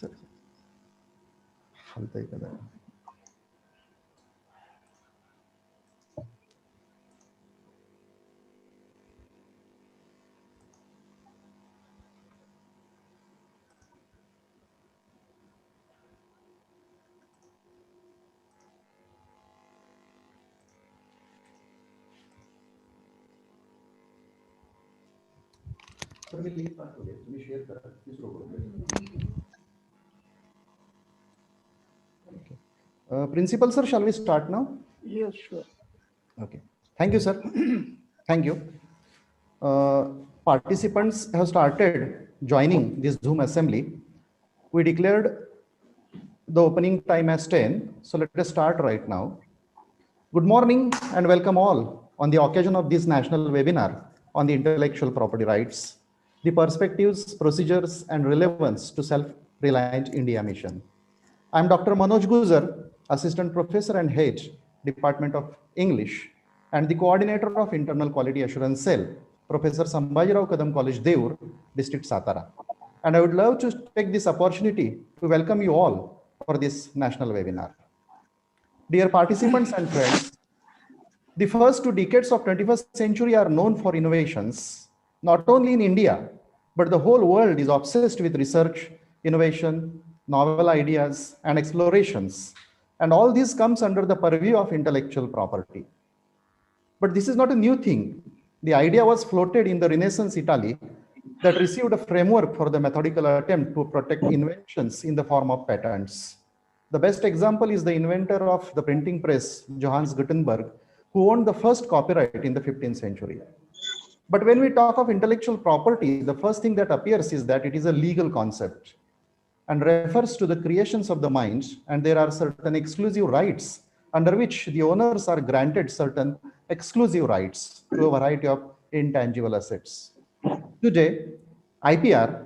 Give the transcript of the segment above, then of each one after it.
Sir हलताय కదా sir मी link पाठवले तुम्ही शेअर करा दुसरं Principal sir, shall we start now? Yes, sure. Okay. Thank you, sir. Thank you. Participants have started joining this Zoom assembly. We declared the opening time as 10. So let us start right now. Good morning and welcome all on the occasion of this national webinar on the intellectual property rights, the perspectives, procedures, and relevance to Self-Reliant India mission. I'm Dr. Manoj Guzar, Assistant Professor and Head, Department of English, and the Coordinator of Internal Quality Assurance Cell, Professor Sambhajirao Kadam College, Deur, District Satara. And I would love to take this opportunity to welcome you all for this national webinar. Dear participants and friends, the first 2 decades of 21st century are known for innovations, not only in India, but the whole world is obsessed with research, innovation, novel ideas, and explorations. And all this comes under the purview of intellectual property. But this is not a new thing. The idea was floated in the Renaissance Italy that received a framework for the methodical attempt to protect inventions in the form of patents. The best example is the inventor of the printing press, Johannes Gutenberg, who owned the first copyright in the 15th century. But when we talk of intellectual property, the first thing that appears is that it is a legal concept and refers to the creations of the mind, and there are certain exclusive rights under which the owners are granted certain exclusive rights to a variety of intangible assets. Today, IPR,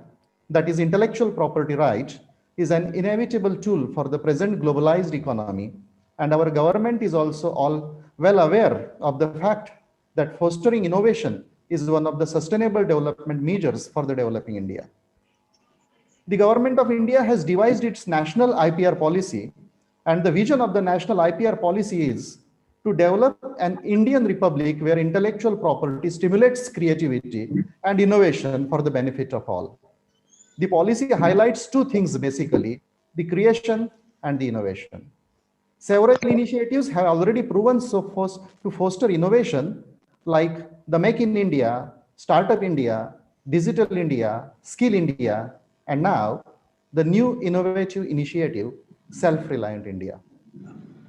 that is intellectual property right, is an inevitable tool for the present globalized economy, and our government is also all well aware of the fact that fostering innovation is one of the sustainable development measures for the developing India. The government of India has devised its national IPR policy, and the vision of the national IPR policy is to develop an Indian republic where intellectual property stimulates creativity and innovation for the benefit of all. The policy highlights 2 things basically, the creation and the innovation. Several initiatives have already proven to foster innovation, like the Make in India, Startup India, Digital India, Skill India, and now the new innovative initiative, Self-Reliant India.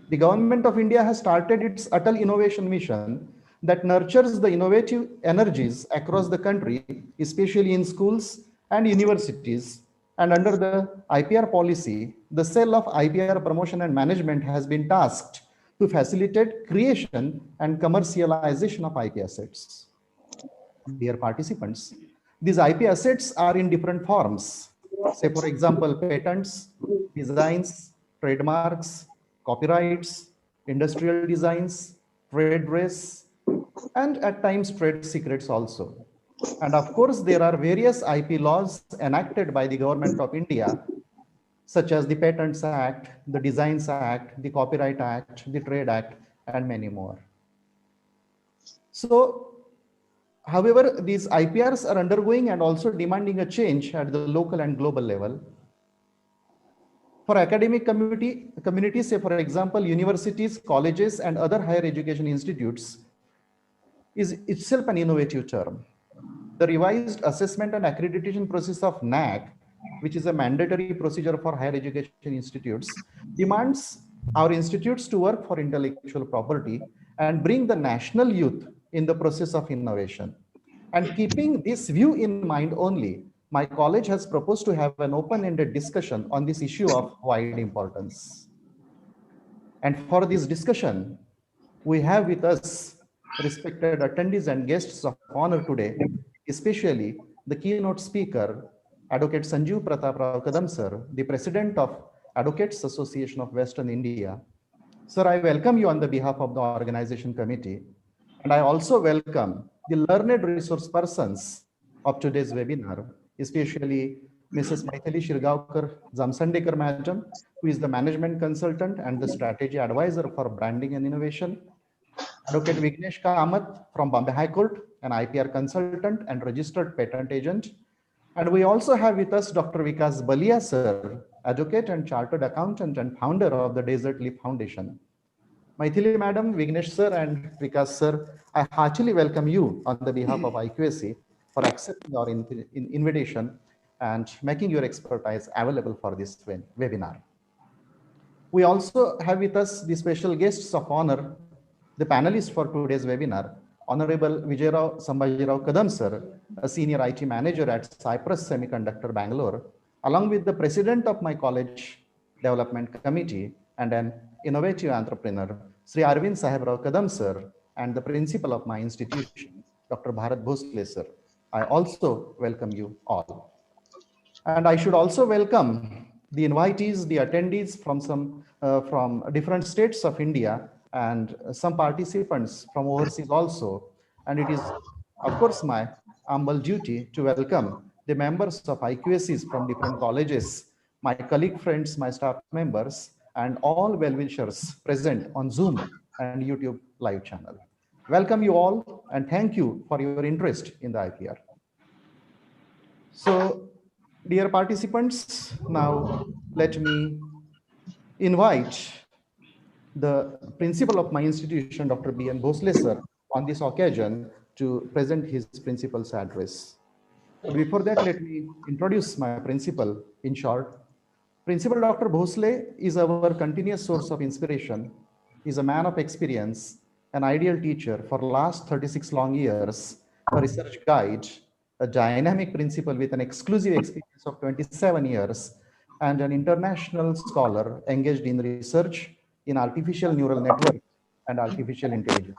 The government of India has started its Atal Innovation Mission that nurtures the innovative energies across the country, especially in schools and universities. And under the IPR policy, the cell of IPR promotion and management has been tasked to facilitate creation and commercialization of IP assets. Dear participants, these IP assets are in different forms. Say, for example, patents, designs, trademarks, copyrights, industrial designs, trade dress, and at times trade secrets also. And of course, there are various IP laws enacted by the government of India, such as the Patents Act, the Designs Act, the Copyright Act, the Trade Act, and many more. So, however, these IPRs are undergoing and also demanding a change at the local and global level. For academic communities, say for example, universities, colleges, and other higher education institutes is itself an innovative term. The revised assessment and accreditation process of NAC, which is a mandatory procedure for higher education institutes, demands our institutes to work for intellectual property and bring the national youth in the process of innovation. And keeping this view in mind only, my college has proposed to have an open-ended discussion on this issue of wide importance. And for this discussion, we have with us respected attendees and guests of honor today, especially the keynote speaker, Advocate Sanjeev Pratap Rao Kadam sir, the President of Advocates Association of Western India. Sir, I welcome you on the behalf of the organization committee, and I also welcome the learned resource persons of today's webinar, especially Mrs. Maithili Shirgaonkar Zamsandekar Madam, who is the management consultant and the strategy advisor for branding and innovation. Advocate Vignesh Kamath from Bombay High Court, an IPR consultant and registered patent agent. And we also have with us Dr. Vikas Baliyasar, advocate and chartered accountant and founder of the Desert Leaf Foundation. Maithili Madam, Vignesh Sir, and Vikas Sir, I heartily welcome you on the behalf of IQAC for accepting our invitation and making your expertise available for this webinar. We also have with us the special guests of honor, the panelists for today's webinar, Honorable Vijayarao Sambhajirao Kadam Sir, a senior IT manager at Cyprus Semiconductor Bangalore, along with the president of my college development committee and an innovative entrepreneur, Sri Arvind Sahibrao Kadam Sir, and the principal of my institution, Dr. Bharat Bhosle Sir. I also welcome you all. And I should also welcome the invitees, the attendees from different states of India and some participants from overseas also. And it is, of course, my humble duty to welcome the members of IQACs from different colleges, my colleague friends, my staff members, and all well-wishers present on Zoom and YouTube live channel. Welcome you all, and thank you for your interest in the IPR. So, dear participants, now let me invite the principal of my institution, Dr. B.N. Bhosle sir, on this occasion to present his principal's address. But before that, let me introduce my principal in short. Principal Dr. Bhosle is our continuous source of inspiration. He's a man of experience, an ideal teacher for last 36 long years, a research guide, a dynamic principal with an exclusive experience of 27 years, and an international scholar engaged in research in artificial neural networks and artificial intelligence.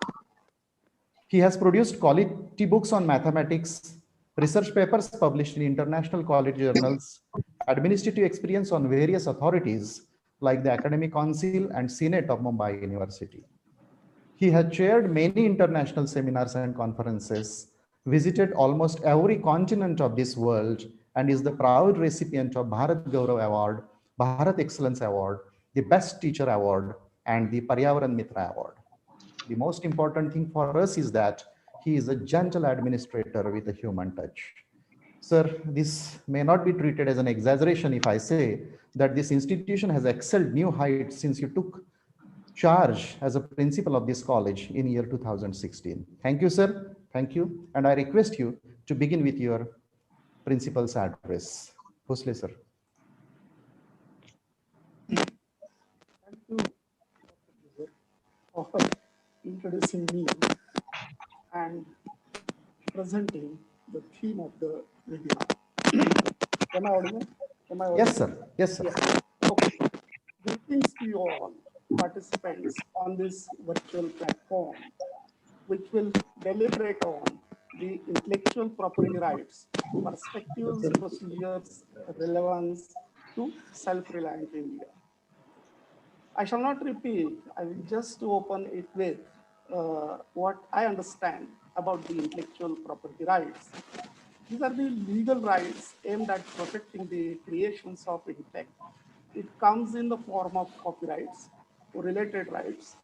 He has produced quality books on mathematics, research papers published in international quality journals, administrative experience on various authorities like the Academic Council and Senate of Mumbai University. He has chaired many international seminars and conferences, visited almost every continent of this world, and is the proud recipient of Bharat Gaurav Award, Bharat Excellence Award, the Best Teacher Award, and the Paryavaran Mitra Award. The most important thing for us is that he is a gentle administrator with a human touch. Sir, this may not be treated as an exaggeration if I say that this institution has excelled new heights since you took charge as a principal of this college in year 2016. Thank you, sir. Thank you. And I request you to begin with your principal's address. Bhosle, sir. Thank you for introducing me and presenting the theme of the webinar. Am I audible? Yes, sir. Yes, sir. Yes. Okay. Greetings to you all participants on this virtual platform, which will deliberate on the intellectual property rights, perspectives, procedures, relevance to self-reliant India. I shall not repeat, I will just open it with what I understand about the intellectual property rights. These are the legal rights aimed at protecting the creations of intellect. It comes in the form of copyrights, related rights,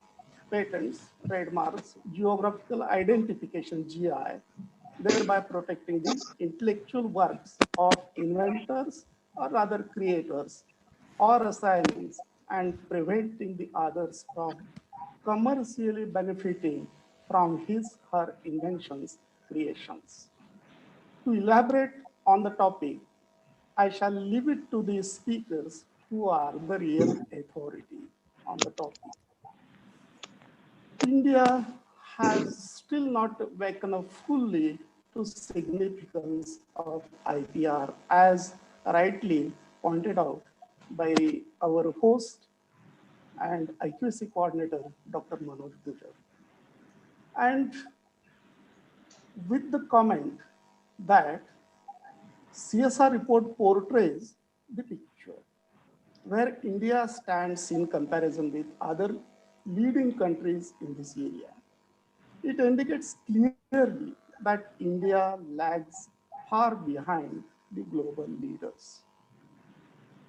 patents, trademarks, geographical identification, GI, thereby protecting the intellectual works of inventors or other creators or assignees and preventing the others from commercially benefiting from his her inventions, creations. To elaborate on the topic, I shall leave it to the speakers who are the real authority on the topic. India has still not waken up fully to significance of IPR, as rightly pointed out by our host and IQC coordinator, Dr. Manoj Gujar. And with the comment that CSR report portrays the picture where India stands in comparison with other leading countries in this area. It indicates clearly that India lags far behind the global leaders.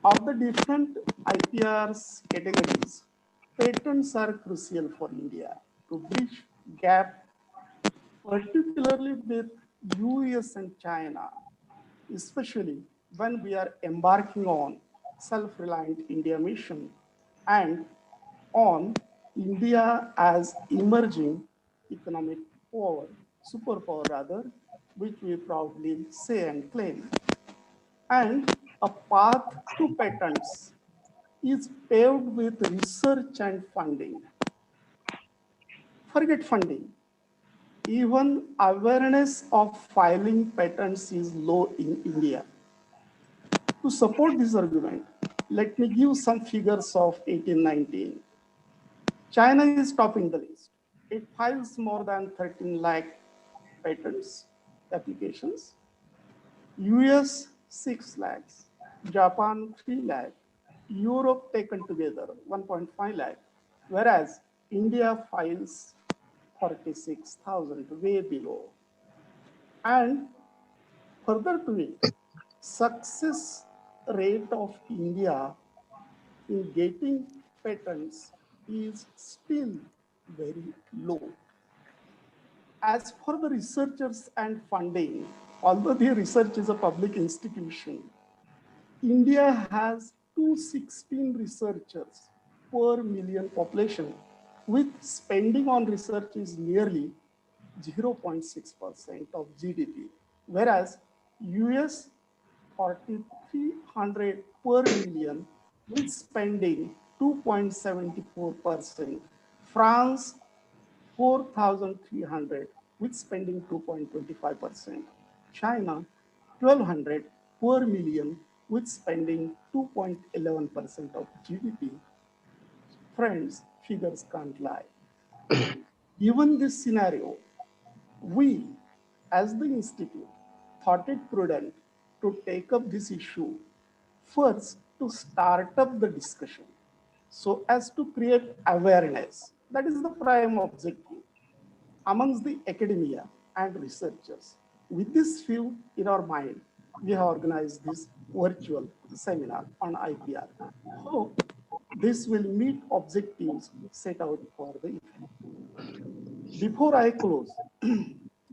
Of the different IPR's categories, patents are crucial for India to bridge gap, particularly with US and China, especially when we are embarking on self-reliant India mission and on India as emerging economic power, superpower rather, which we proudly say and claim. And a path to patents is paved with research and funding. Forget funding. Even awareness of filing patents is low in India. To support this argument, let me give some figures of 1819. China is topping the list. It files more than 13 lakh patents applications. US 6 lakhs, Japan 3 lakh, Europe taken together 1.5 lakh, whereas India files 46,000, way below. And further to it, success rate of India in getting patents is still very low. As for the researchers and funding, although the research is a public institution, India has 216 researchers per million population, with spending on research is nearly 0.6% of GDP, whereas US 4,300 per million with spending 2.74%, France 4,300 with spending 2.25%, China 1,200 per million with spending 2.11% of GDP. Friends, figures can't lie. Given this scenario, we, as the Institute, thought it prudent to take up this issue first to start up the discussion so as to create awareness. That is the prime objective amongst the academia and researchers. With this view in our mind, we have organized this virtual seminar on IPR. Hope this will meet objectives set out for the event. Before I close,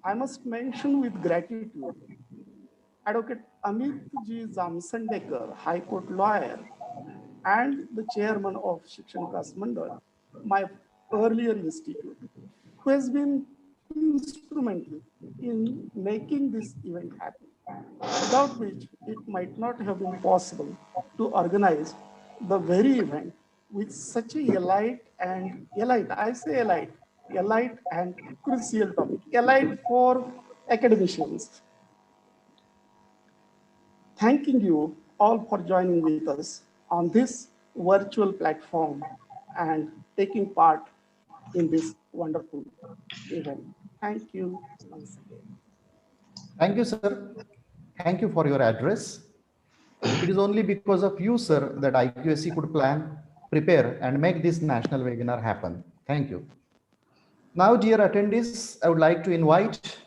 I must mention with gratitude Advocate Amit G. Zamsandekar, High Court lawyer, and the chairman of Shikshan Vikas Mandal, my earlier institute, who has been instrumental in making this event happen, without which it might not have been possible to organize the very event with such a elite and crucial topic, elite for academicians. Thanking you all for joining with us on this virtual platform and taking part in this wonderful event. Thank you once again. Thank you, sir. Thank you for your address. It is only because of you, sir, that IQSC could plan, prepare, and make this national webinar happen. Thank you. Now, dear attendees, I would like to invite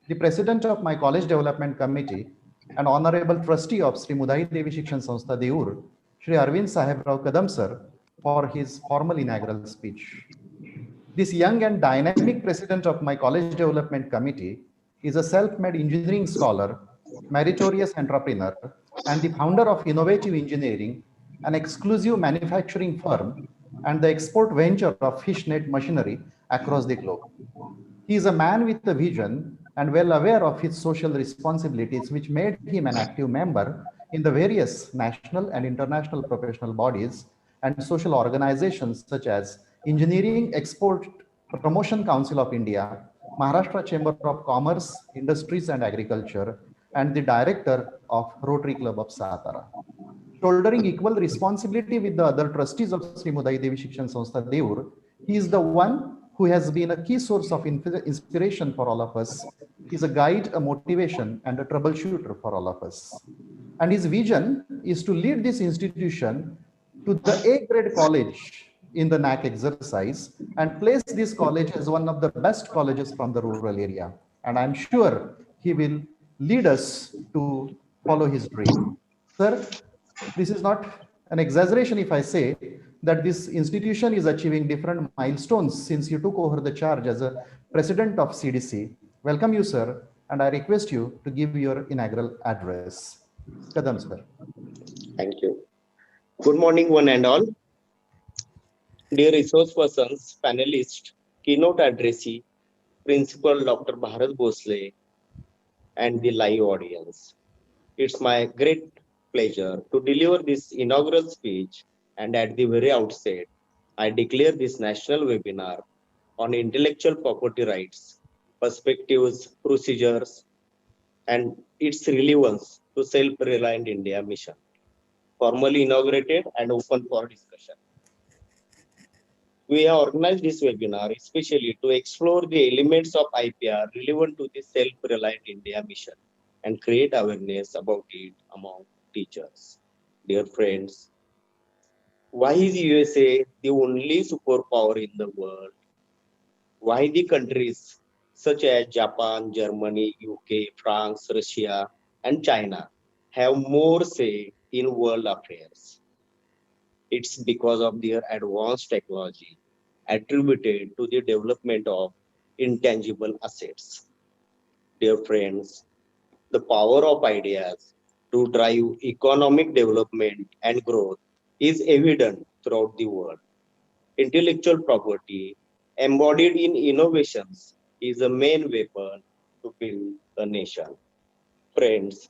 the President of my College Development Committee and Honorable Trustee of Sri Mudai Devi Shikshan Sanstha Deur, Shri Arvind Saheb Rao Kadam sir, for his formal inaugural speech. This young and dynamic President of my College Development Committee is a self-made engineering scholar, meritorious entrepreneur, and the founder of Innovative Engineering, an exclusive manufacturing firm, and the export venture of fishnet machinery across the globe. He is a man with a vision and well aware of his social responsibilities, which made him an active member in the various national and international professional bodies and social organizations such as Engineering Export Promotion Council of India, Maharashtra Chamber of Commerce, Industries and Agriculture, and the director of Rotary Club of Satara. Shouldering equal responsibility with the other trustees of Sri Mudai Devi Shikshan Sanstha Deur, he is the one who has been a key source of inspiration for all of us. He is a guide, a motivation, and a troubleshooter for all of us. And his vision is to lead this institution to the A-grade college in the NAC exercise and place this college as one of the best colleges from the rural area. And I'm sure he will lead us to follow his dream. Sir, this is not an exaggeration if I say that this institution is achieving different milestones since you took over the charge as a president of CDC. Welcome you, sir, and I request you to give your inaugural address. Kadam, sir. Thank you. Good morning, one and all. Dear resource persons, panelists, keynote addressee, Principal Dr. Bharat Bhosle, and the live audience. It's my great pleasure to deliver this inaugural speech, and at the very outset, I declare this national webinar on intellectual property rights, perspectives, procedures, and its relevance to Self-Reliant India mission, formally inaugurated and open for discussion. We have organized this webinar especially to explore the elements of IPR relevant to the Self-Reliant India mission and create awareness about it among teachers. Dear friends, why is USA the only superpower in the world? Why the countries such as Japan, Germany, UK, France, Russia, and China have more say in world affairs? It's because of their advanced technology attributed to the development of intangible assets. Dear friends, the power of ideas to drive economic development and growth is evident throughout the world. Intellectual property embodied in innovations is a main weapon to build a nation. Friends,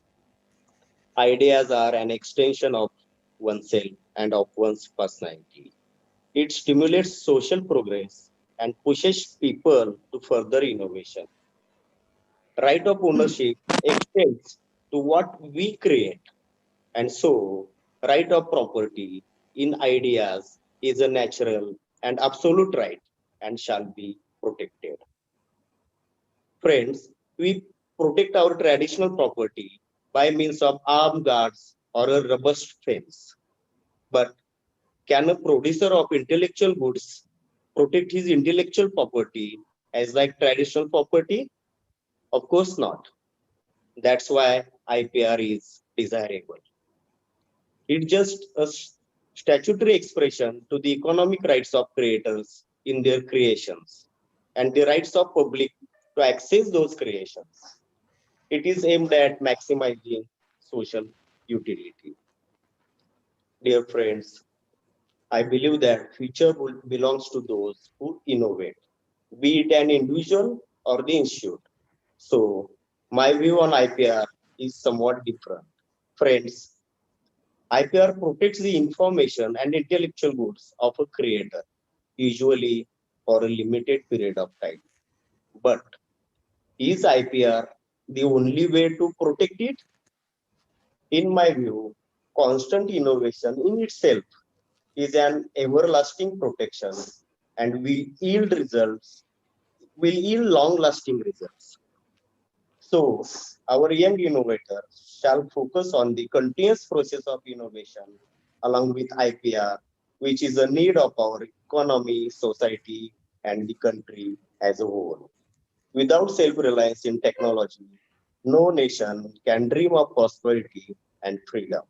ideas are an extension of oneself and of one's personality. It stimulates social progress and pushes people to further innovation. Right of ownership extends to what we create, and so right of property in ideas is a natural and absolute right and shall be protected. Friends, we protect our traditional property by means of armed guards or a robust fence. But can a producer of intellectual goods protect his intellectual property as like traditional property? Of course not. That's why IPR is desirable. It's just a statutory expression to the economic rights of creators in their creations and the rights of public to access those creations. It is aimed at maximizing social utility. Dear friends, I believe that future belongs to those who innovate, be it an individual or the institute. So my view on IPR is somewhat different. Friends, IPR protects the information and intellectual goods of a creator, usually for a limited period of time. But is IPR the only way to protect it? In my view, constant innovation in itself is an everlasting protection and will yield long-lasting results. So, our young innovators shall focus on the continuous process of innovation along with IPR, which is a need of our economy, society, and the country as a whole. Without self-reliance in technology, no nation can dream of prosperity and freedom.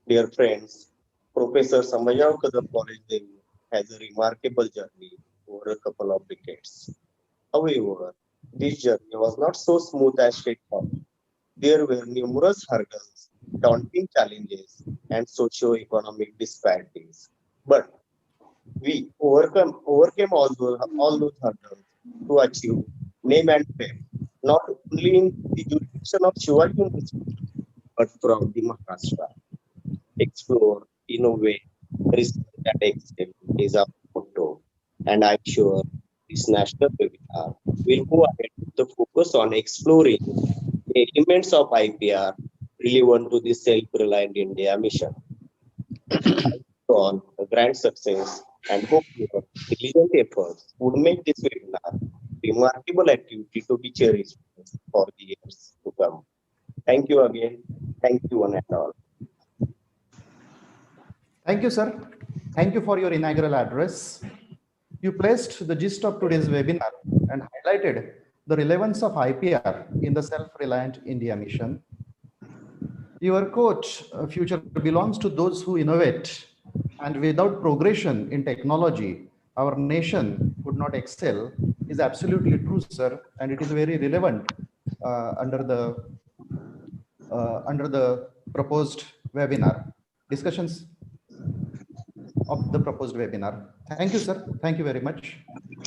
Dear friends, Professor Samayav Kadam College Delhi has a remarkable journey over a couple of decades. However, this journey was not so smooth as straightforward. There were numerous hurdles, daunting challenges, and socio-economic disparities. But we overcame all those hurdles to achieve name and fame, not only in the jurisdiction of Shivaji University, but throughout the Maharashtra. Explore, innovate, research and excel is our motto. And I'm sure this national webinar will go ahead with the focus on exploring the elements of IPR relevant to the Self-Reliant India mission. I wish you all a grand success and hope your diligent efforts would make this webinar remarkable activity to be cherished for the years to come. Thank you again. Thank you one and all. Thank you, sir. Thank you for your inaugural address. You placed the gist of today's webinar and highlighted the relevance of IPR in the Self-Reliant India mission. Your quote, future belongs to those who innovate, and without progression in technology, our nation would not excel, is absolutely true, sir, and it is very relevant under the proposed webinar, discussions of the proposed webinar. Thank you, sir. Thank you very much.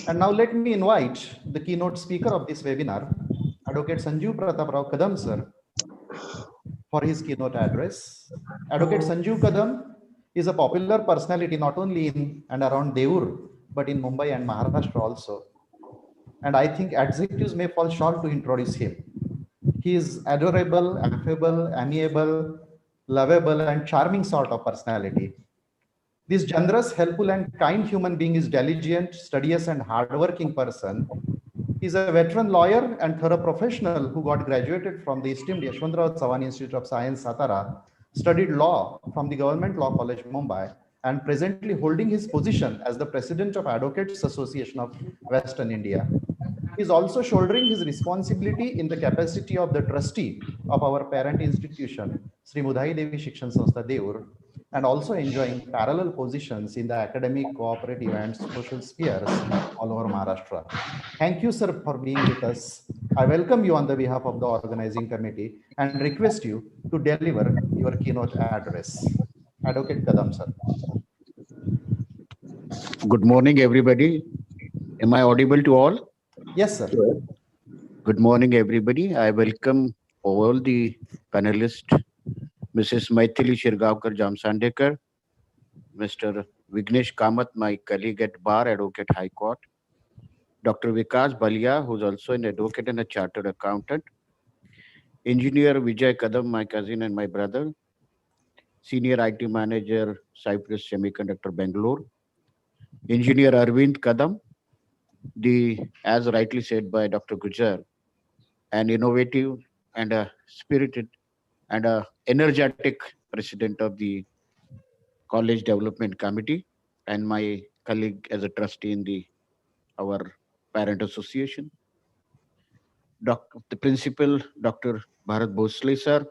And now let me invite the keynote speaker of this webinar, Advocate Sanjeev Pratap Rao Kadam, sir, for his keynote address. Advocate Sanjeev Kadam is a popular personality not only in and around Deur, but in Mumbai and Maharashtra also. And I think adjectives may fall short to introduce him. He is adorable, affable, amiable, lovable, and charming sort of personality. This generous, helpful, and kind human being is diligent, studious, and hardworking person. He's a veteran lawyer and thorough professional who got graduated from the esteemed Yashwantrao Chavan Institute of Science, Satara, studied law from the Government Law College, Mumbai, and presently holding his position as the president of Advocates Association of Western India. He is also shouldering his responsibility in the capacity of the trustee of our parent institution, Sri Mudhai Devi Shikshan Sanstha Deur, and also enjoying parallel positions in the academic, cooperative, and social spheres all over Maharashtra. Thank you, sir, for being with us. I welcome you on the behalf of the organizing committee and request you to deliver your keynote address. Advocate Kadam, sir. Good morning, everybody. Am I audible to all? Yes, sir. Good morning, everybody. I welcome all the panelists, Mrs. Maithili Shirgavkar Jamsandekar, Mr. Vignesh Kamath, my colleague at Bar, Advocate High Court, Dr. Vikas Baliyasar, who's also an advocate and a chartered accountant, Engineer Vijay Kadam, my cousin and my brother, Senior IT Manager, Cyprus Semiconductor, Bangalore, Engineer Arvind Kadam, as rightly said by Dr. Gujar, an innovative and a spirited and a energetic president of the College Development Committee, and my colleague as a trustee in our parent association. The principal, Dr. Bharat Bhosle sir,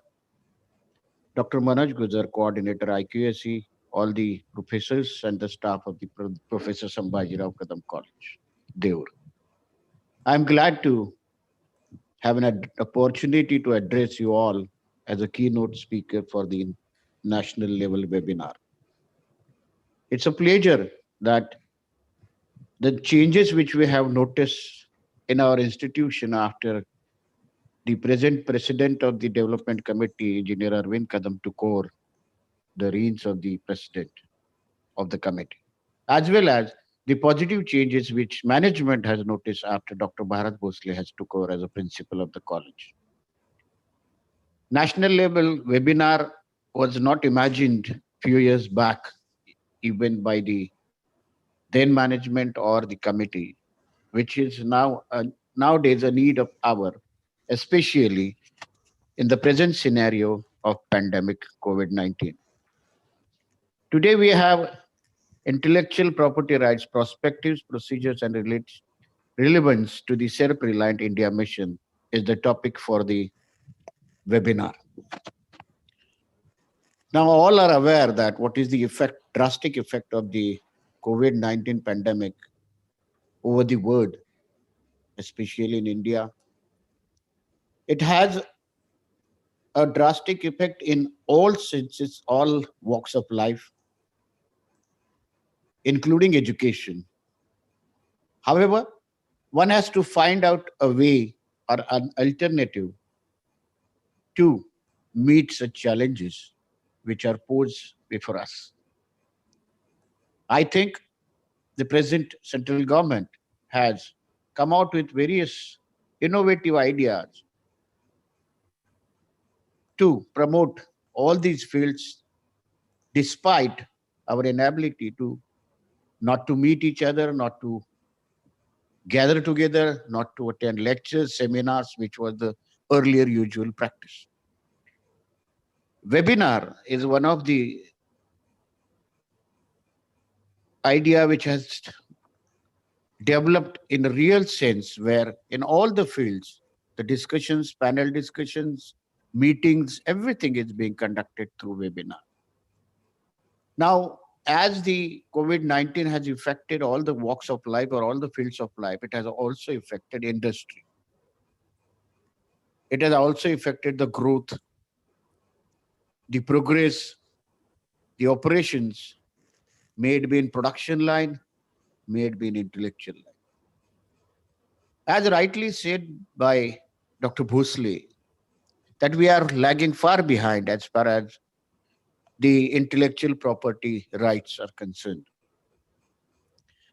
Dr. Manoj Gujar, coordinator IQSE, all the professors and the staff of the Professor Sambhajirao Kadam College, Deur. I'm glad to have an opportunity to address you all as a keynote speaker for the national level webinar. It's a pleasure that the changes which we have noticed in our institution after the present president of the development committee, Engineer Arvind Kadam, took over the reins of the president of the committee, as well as the positive changes which management has noticed after Dr. Bharat Bhosle has took over as a principal of the college. National level webinar was not imagined few years back, even by the then management or the committee, which is now nowadays a need of hour, especially in the present scenario of pandemic COVID-19. Today we have intellectual property rights, perspectives, procedures, and relevance to the Self-Reliant India mission is the topic for the webinar. Now all are aware that what is the drastic effect of the COVID-19 pandemic over the world, especially in India. It has a drastic effect in all senses, all walks of life, including education. However, one has to find out a way or an alternative to meet such challenges which are posed before us. I think the present central government has come out with various innovative ideas to promote all these fields despite our inability to not to meet each other, not to gather together, not to attend lectures, seminars, which was the earlier usual practice. Webinar is one of the idea which has developed in a real sense, where in all the fields, the discussions, panel discussions, meetings, everything is being conducted through webinar. Now, as the COVID-19 has affected all the walks of life or all the fields of life, it has also affected industry. It has also affected the growth, the progress, the operations, may it be in production line, may it be in intellectual line. As rightly said by Dr. Bhosle, that we are lagging far behind as far as the intellectual property rights are concerned.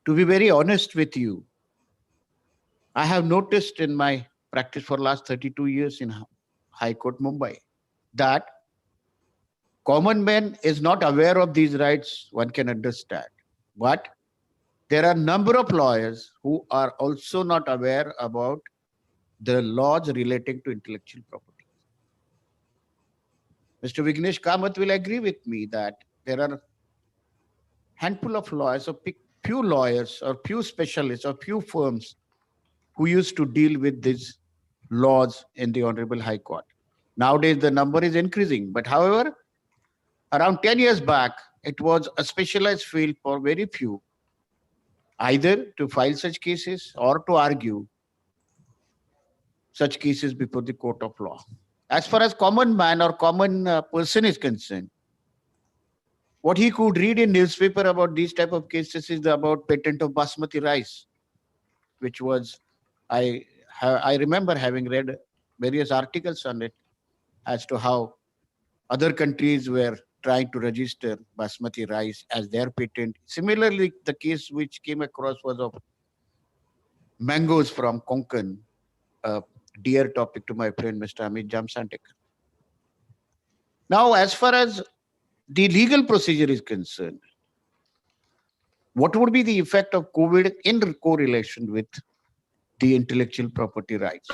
To be very honest with you, I have noticed in my practice for last 32 years in High Court, Mumbai, that common man is not aware of these rights, one can understand. But there are a number of lawyers who are also not aware about the laws relating to intellectual property. Mr. Vignesh Kamath will agree with me that there are a handful of lawyers or few lawyers or few specialists or few firms who used to deal with these laws in the Honorable High Court. Nowadays, the number is increasing. But however, around 10 years back, it was a specialized field for very few, either to file such cases or to argue such cases before the court of law. As far as common man or common person is concerned, what he could read in newspaper about these type of cases is about patent of basmati rice, which was, I remember having read various articles on it as to how other countries were trying to register basmati rice as their patent. Similarly, the case which came across was of mangoes from Konkan, a dear topic to my friend Mr. Amit Jamsandekar. Now, as far as the legal procedure is concerned, what would be the effect of COVID in correlation with the intellectual property rights?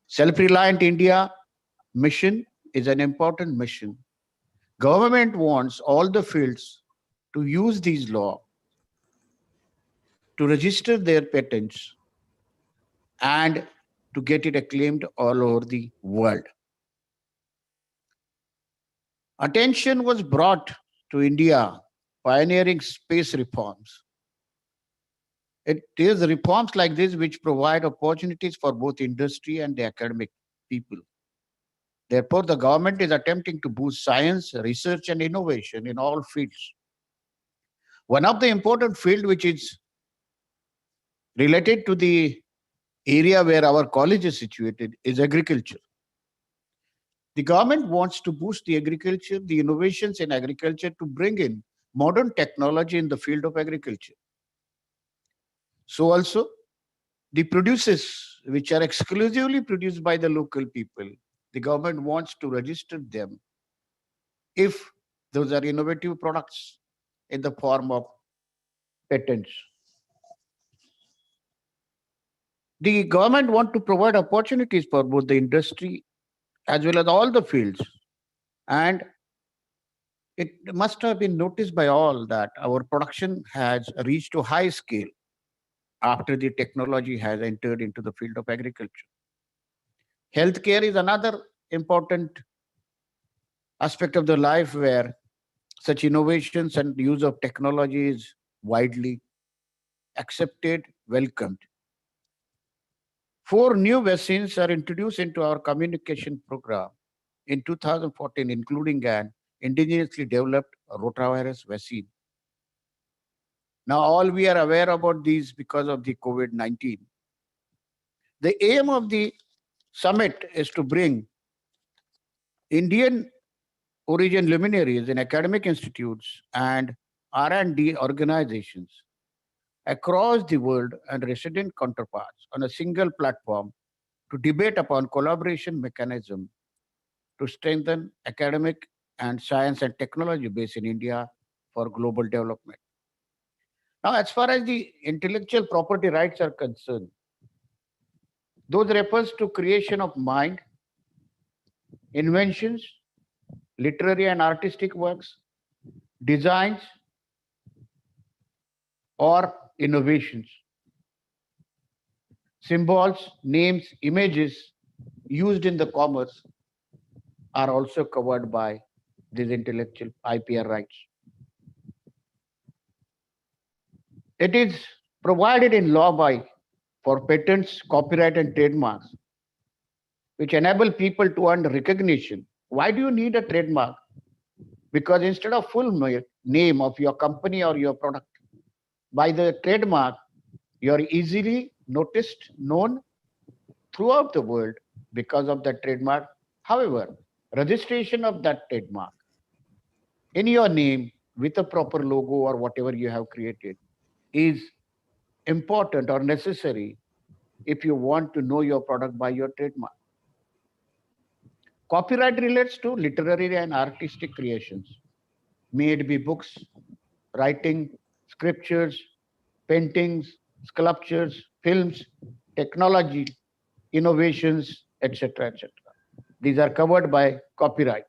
Self-Reliant India mission is an important mission. Government wants all the fields to use these laws to register their patents and to get it acclaimed all over the world. Attention was brought to India pioneering space reforms. It is reforms like this which provide opportunities for both industry and the academic people. Therefore, the government is attempting to boost science, research, and innovation in all fields. One of the important fields which is related to the area where our college is situated is agriculture. The government wants to boost the agriculture, the innovations in agriculture to bring in modern technology in the field of agriculture. So also, the produces which are exclusively produced by the local people, the government wants to register them if those are innovative products in the form of patents. The government wants to provide opportunities for both the industry as well as all the fields. And it must have been noticed by all that our production has reached a high scale after the technology has entered into the field of agriculture. Healthcare is another important aspect of the life where such innovations and use of technology is widely accepted, welcomed. 4 new vaccines are introduced into our communication program in 2014, including an indigenously developed rotavirus vaccine. Now, all we are aware about these because of the COVID-19. The aim of the summit is to bring Indian origin luminaries in academic institutes and R&D organizations across the world and resident counterparts on a single platform to debate upon collaboration mechanism to strengthen academic and science and technology base in India for global development. Now, as far as the intellectual property rights are concerned, those refers to creation of mind, inventions, literary and artistic works, designs, or innovations. Symbols, names, images used in the commerce are also covered by these intellectual IPR rights. It is provided in law by for patents, copyright, and trademarks, which enable people to earn recognition. Why do you need a trademark? Because instead of full name of your company or your product, by the trademark, you are easily noticed, known throughout the world because of that trademark. However, registration of that trademark in your name with a proper logo or whatever you have created is important or necessary if you want to know your product by your trademark. Copyright relates to literary and artistic creations, may it be books, writing, scriptures, paintings, sculptures, films, technology, innovations, etc., etc. These are covered by copyright.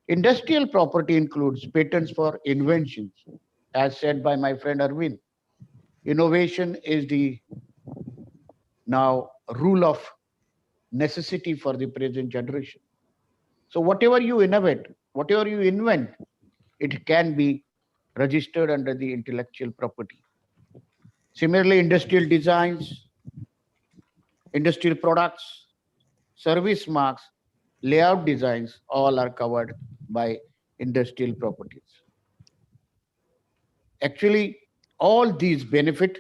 Industrial property includes patents for inventions, as said by my friend Arvind. Innovation is the now rule of necessity for the present generation. So whatever you innovate, whatever you invent, it can be registered under the intellectual property. Similarly, industrial designs, industrial products, service marks, layout designs, all are covered by industrial properties. Actually, all these benefit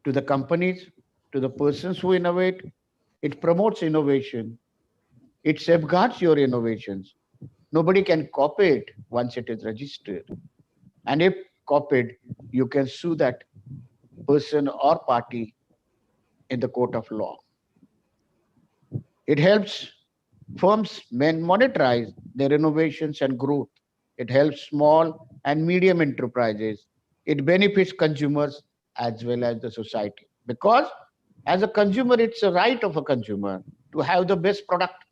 to the companies, to the persons who innovate. It promotes innovation. It safeguards your innovations. Nobody can copy it once it is registered. And if copied, you can sue that person or party in the court of law. It helps firms monetize their innovations and growth. It helps small and medium enterprises. It benefits consumers as well as the society. Because as a consumer, it's a right of a consumer to have the best product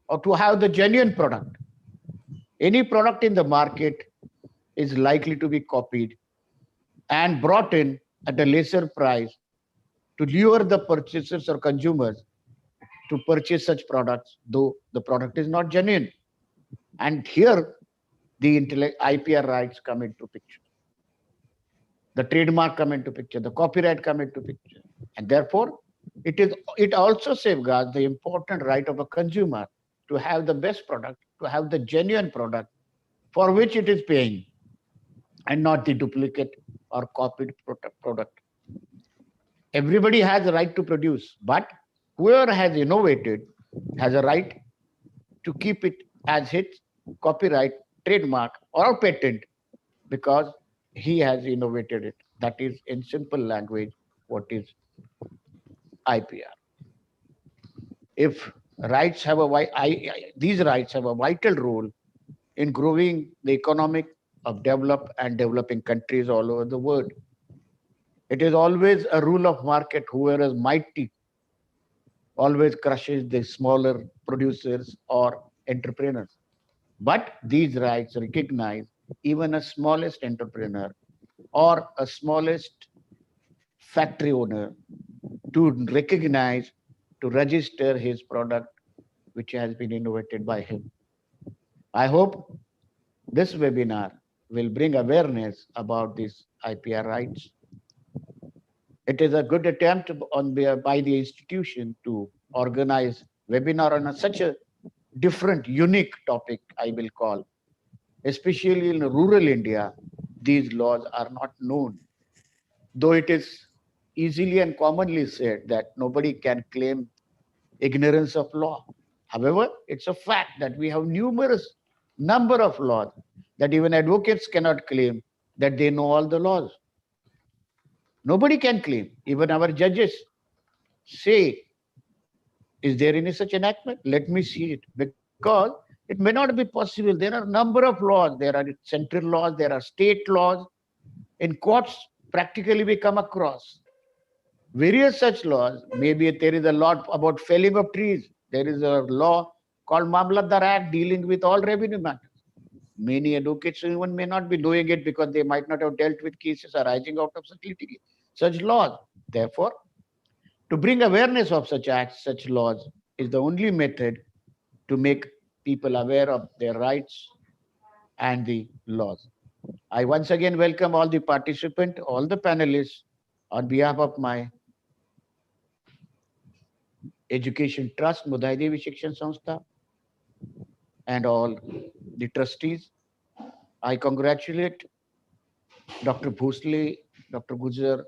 or to have the genuine product. Any product in the market is likely to be copied and brought in at a lesser price to lure the purchasers or consumers to purchase such products, though the product is not genuine. And here, the IPR rights come into picture. The trademark come into picture, the copyright come into picture. And therefore, it also safeguards the important right of a consumer to have the best product, to have the genuine product for which it is paying, and not the duplicate or copied product. Everybody has a right to produce, but whoever has innovated has a right to keep it as his copyright, trademark, or patent because he has innovated it. That is, in simple language, what is IPR. If rights have these rights have a vital role in growing the economic of developed and developing countries all over the world. It is always a rule of market. Whoever is mighty always crushes the smaller producers or entrepreneurs. But these rights recognize even a smallest entrepreneur or a smallest factory owner to recognize, to register his product which has been innovated by him. I hope this webinar will bring awareness about these IPR rights. It is a good attempt by the institution to organize webinar on such a different, unique topic, I will call. Especially in rural India, these laws are not known. Though it is easily and commonly said that nobody can claim ignorance of law. However, it's a fact that we have numerous number of laws that even advocates cannot claim that they know all the laws. Nobody can claim. Even our judges say, is there any such enactment? Let me see it. Because it may not be possible. There are a number of laws. There are central laws. There are state laws. In courts, practically we come across various such laws. Maybe there is a law about felling of trees. There is a law called Mamlatdar Act dealing with all revenue matters. Many advocates even may not be doing it because they might not have dealt with cases arising out of such laws. Therefore, to bring awareness of such acts, such laws is the only method to make people aware of their rights and the laws. I once again welcome all the participants, all the panelists on behalf of my education trust, Mudai Devi Shikshan Sanstha, and all the trustees. I congratulate Dr. Bhosle, Dr. Gujar,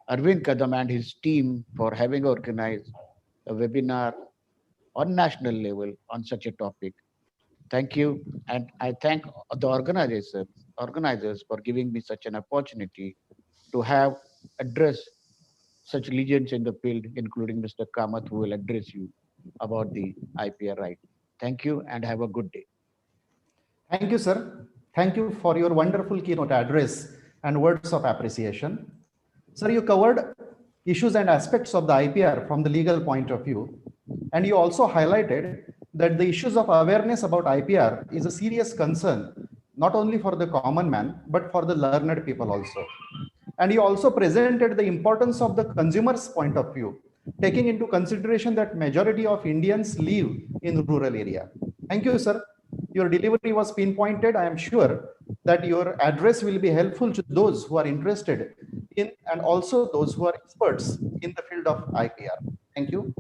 Arvind Kadam and his team for having organized a webinar on national level on such a topic. Thank you. And I thank the organizers for giving me such an opportunity to have addressed such legends in the field, including Mr. Kamath, who will address you about the IPR right. Thank you and have a good day. Thank you, sir. Thank you for your wonderful keynote address and words of appreciation. Sir, you covered issues and aspects of the IPR from the legal point of view. And you also highlighted that the issues of awareness about IPR is a serious concern, not only for the common man, but for the learned people also. And you also presented the importance of the consumer's point of view, taking into consideration that majority of Indians live in rural area. Thank you, sir. Your delivery was pinpointed. I am sure that your address will be helpful to those who are interested in and also those who are experts in the field of IPR. Thank you.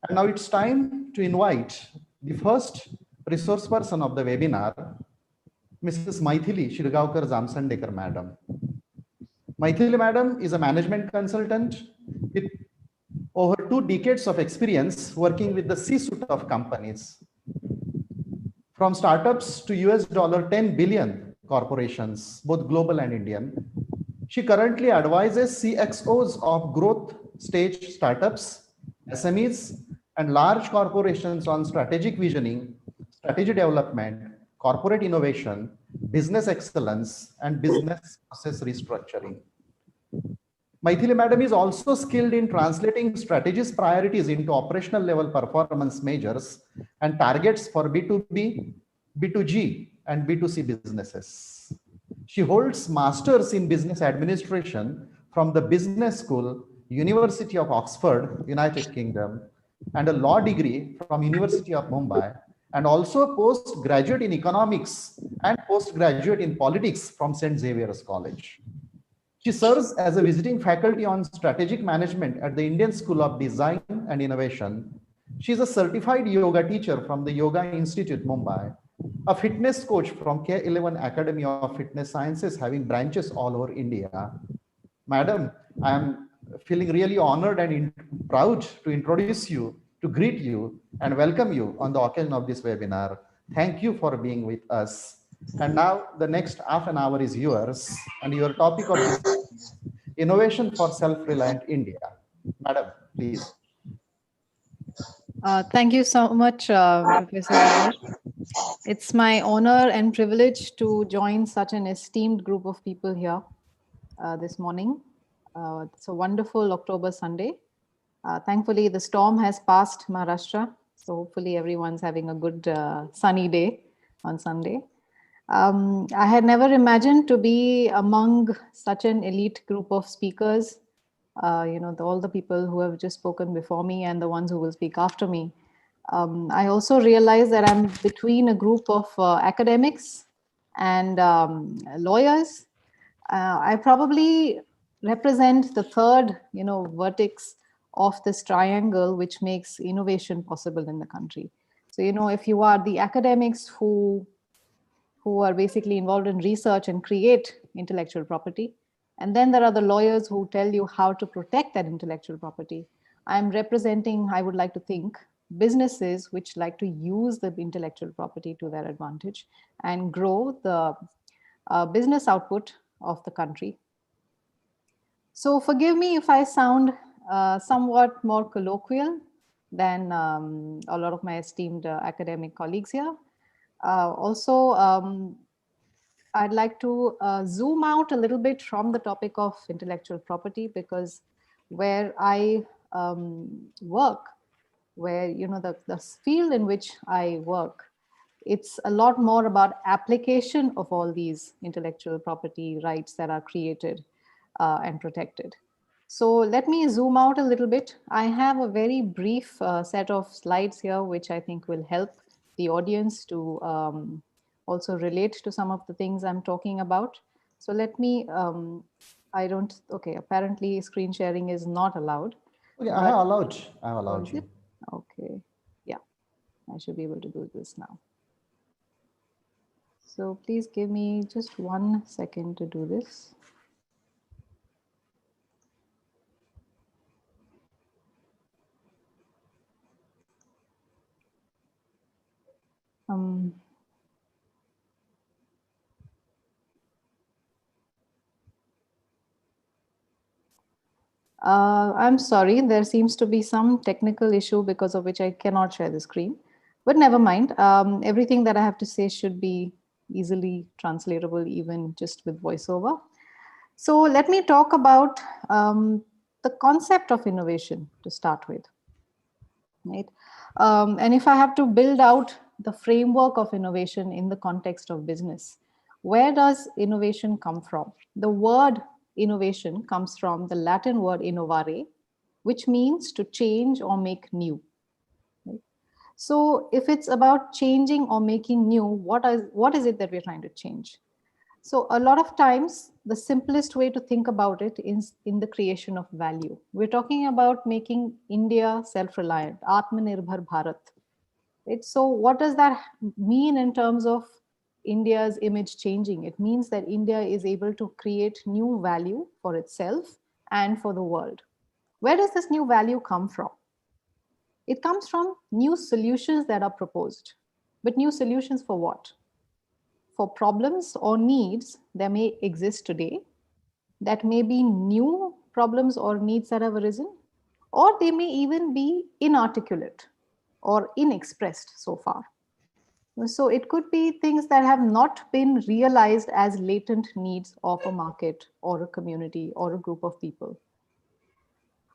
And now it's time to invite the first resource person of the webinar, Mrs. Maithili Shirgaonkar Jamsandekar, Madam. Maithili Madam is a management consultant with over 2 decades of experience working with the C-suite of companies. From startups to US $10 billion corporations, both global and Indian. She currently advises CXOs of growth stage startups, SMEs, and large corporations on strategic visioning, strategy development, corporate innovation, business excellence, and business process restructuring. Maithili Madam is also skilled in translating strategies priorities into operational level performance measures and targets for B2B, B2G, and B2C businesses. She holds Masters in Business Administration from the Business School, University of Oxford, United Kingdom, and a law degree from University of Mumbai, and also postgraduate in economics and postgraduate in politics from St. Xavier's College. She serves as a visiting faculty on strategic management at the Indian School of Design and Innovation. She is a certified yoga teacher from the Yoga Institute, Mumbai, a fitness coach from K11 Academy of Fitness Sciences, having branches all over India. Madam, I am feeling really honored and proud to introduce you, to greet you and welcome you on the occasion of this webinar. Thank you for being with us. And now the next half an hour is yours, and your topic of is innovation for self-reliant India. Madam, please. Thank you so much, Professor Raj. It's my honor and privilege to join such an esteemed group of people here this morning. It's a wonderful October Sunday. Thankfully, the storm has passed Maharashtra, so hopefully everyone's having a good sunny day on Sunday. I had never imagined to be among such an elite group of speakers, all the people who have just spoken before me and the ones who will speak after me. I also realize that I'm between a group of academics and lawyers. I probably represent the third, vertex of this triangle, which makes innovation possible in the country. So, if you are the academics who are basically involved in research and create intellectual property, and then there are the lawyers who tell you how to protect that intellectual property. I'm representing, I would like to think, businesses which like to use the intellectual property to their advantage and grow the business output of the country. So forgive me if I sound somewhat more colloquial than a lot of my esteemed academic colleagues here. I'd like to zoom out a little bit from the topic of intellectual property, because where I work, where the field in which I work It's a lot more about application of all these intellectual property rights that are created and protected. So let me zoom out a little bit. I have a very brief set of slides here, which I think will help the audience to also relate to some of the things I'm talking about. So let me, okay, apparently screen sharing is not allowed. Okay, I have allowed Oh, is you. it? Okay, yeah, I should be able to do this now. So please give me just 1 second to do this. I'm sorry, there seems to be some technical issue because of which I cannot share the screen, but never mind. Everything that I have to say should be easily translatable, even just with voiceover. So let me talk about the concept of innovation to start with, right? And if I have to build out the framework of innovation in the context of business, where does innovation come from? The word innovation comes from the Latin word innovare, which means to change or make new. Right? So if it's about changing or making new, what is it that we're trying to change? So a lot of times, the simplest way to think about it is in the creation of value. We're talking about making India self-reliant, Atmanirbhar Bharat. Right? So what does that mean in terms of India's image changing? It means that India is able to create new value for itself and for the world. Where does this new value come from? It comes from new solutions that are proposed. But new solutions for what? For problems or needs that may exist today, that may be new problems or needs that have arisen, or they may even be inarticulate or inexpressed so far. So it could be things that have not been realized as latent needs of a market or a community or a group of people.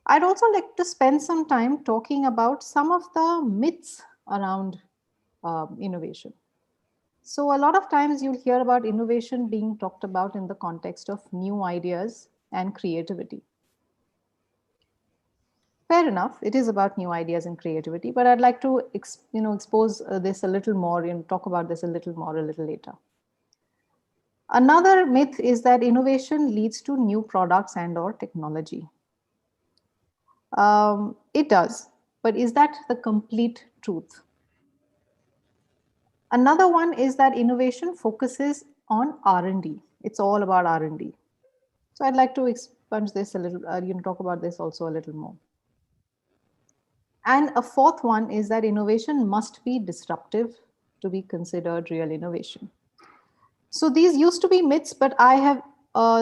I'd also like to spend some time talking about some of the myths around innovation. So a lot of times you'll hear about innovation being talked about in the context of new ideas and creativity. Fair enough, it is about new ideas and creativity, but I'd like to expose this a little more and talk about this a little more a little later. Another myth is that innovation leads to new products and or technology. It does, but is that the complete truth? Another one is that innovation focuses on R&D. It's all about R&D. So I'd like to expunge this a little, talk about this also a little more. And a fourth one is that innovation must be disruptive to be considered real innovation. So these used to be myths, but I have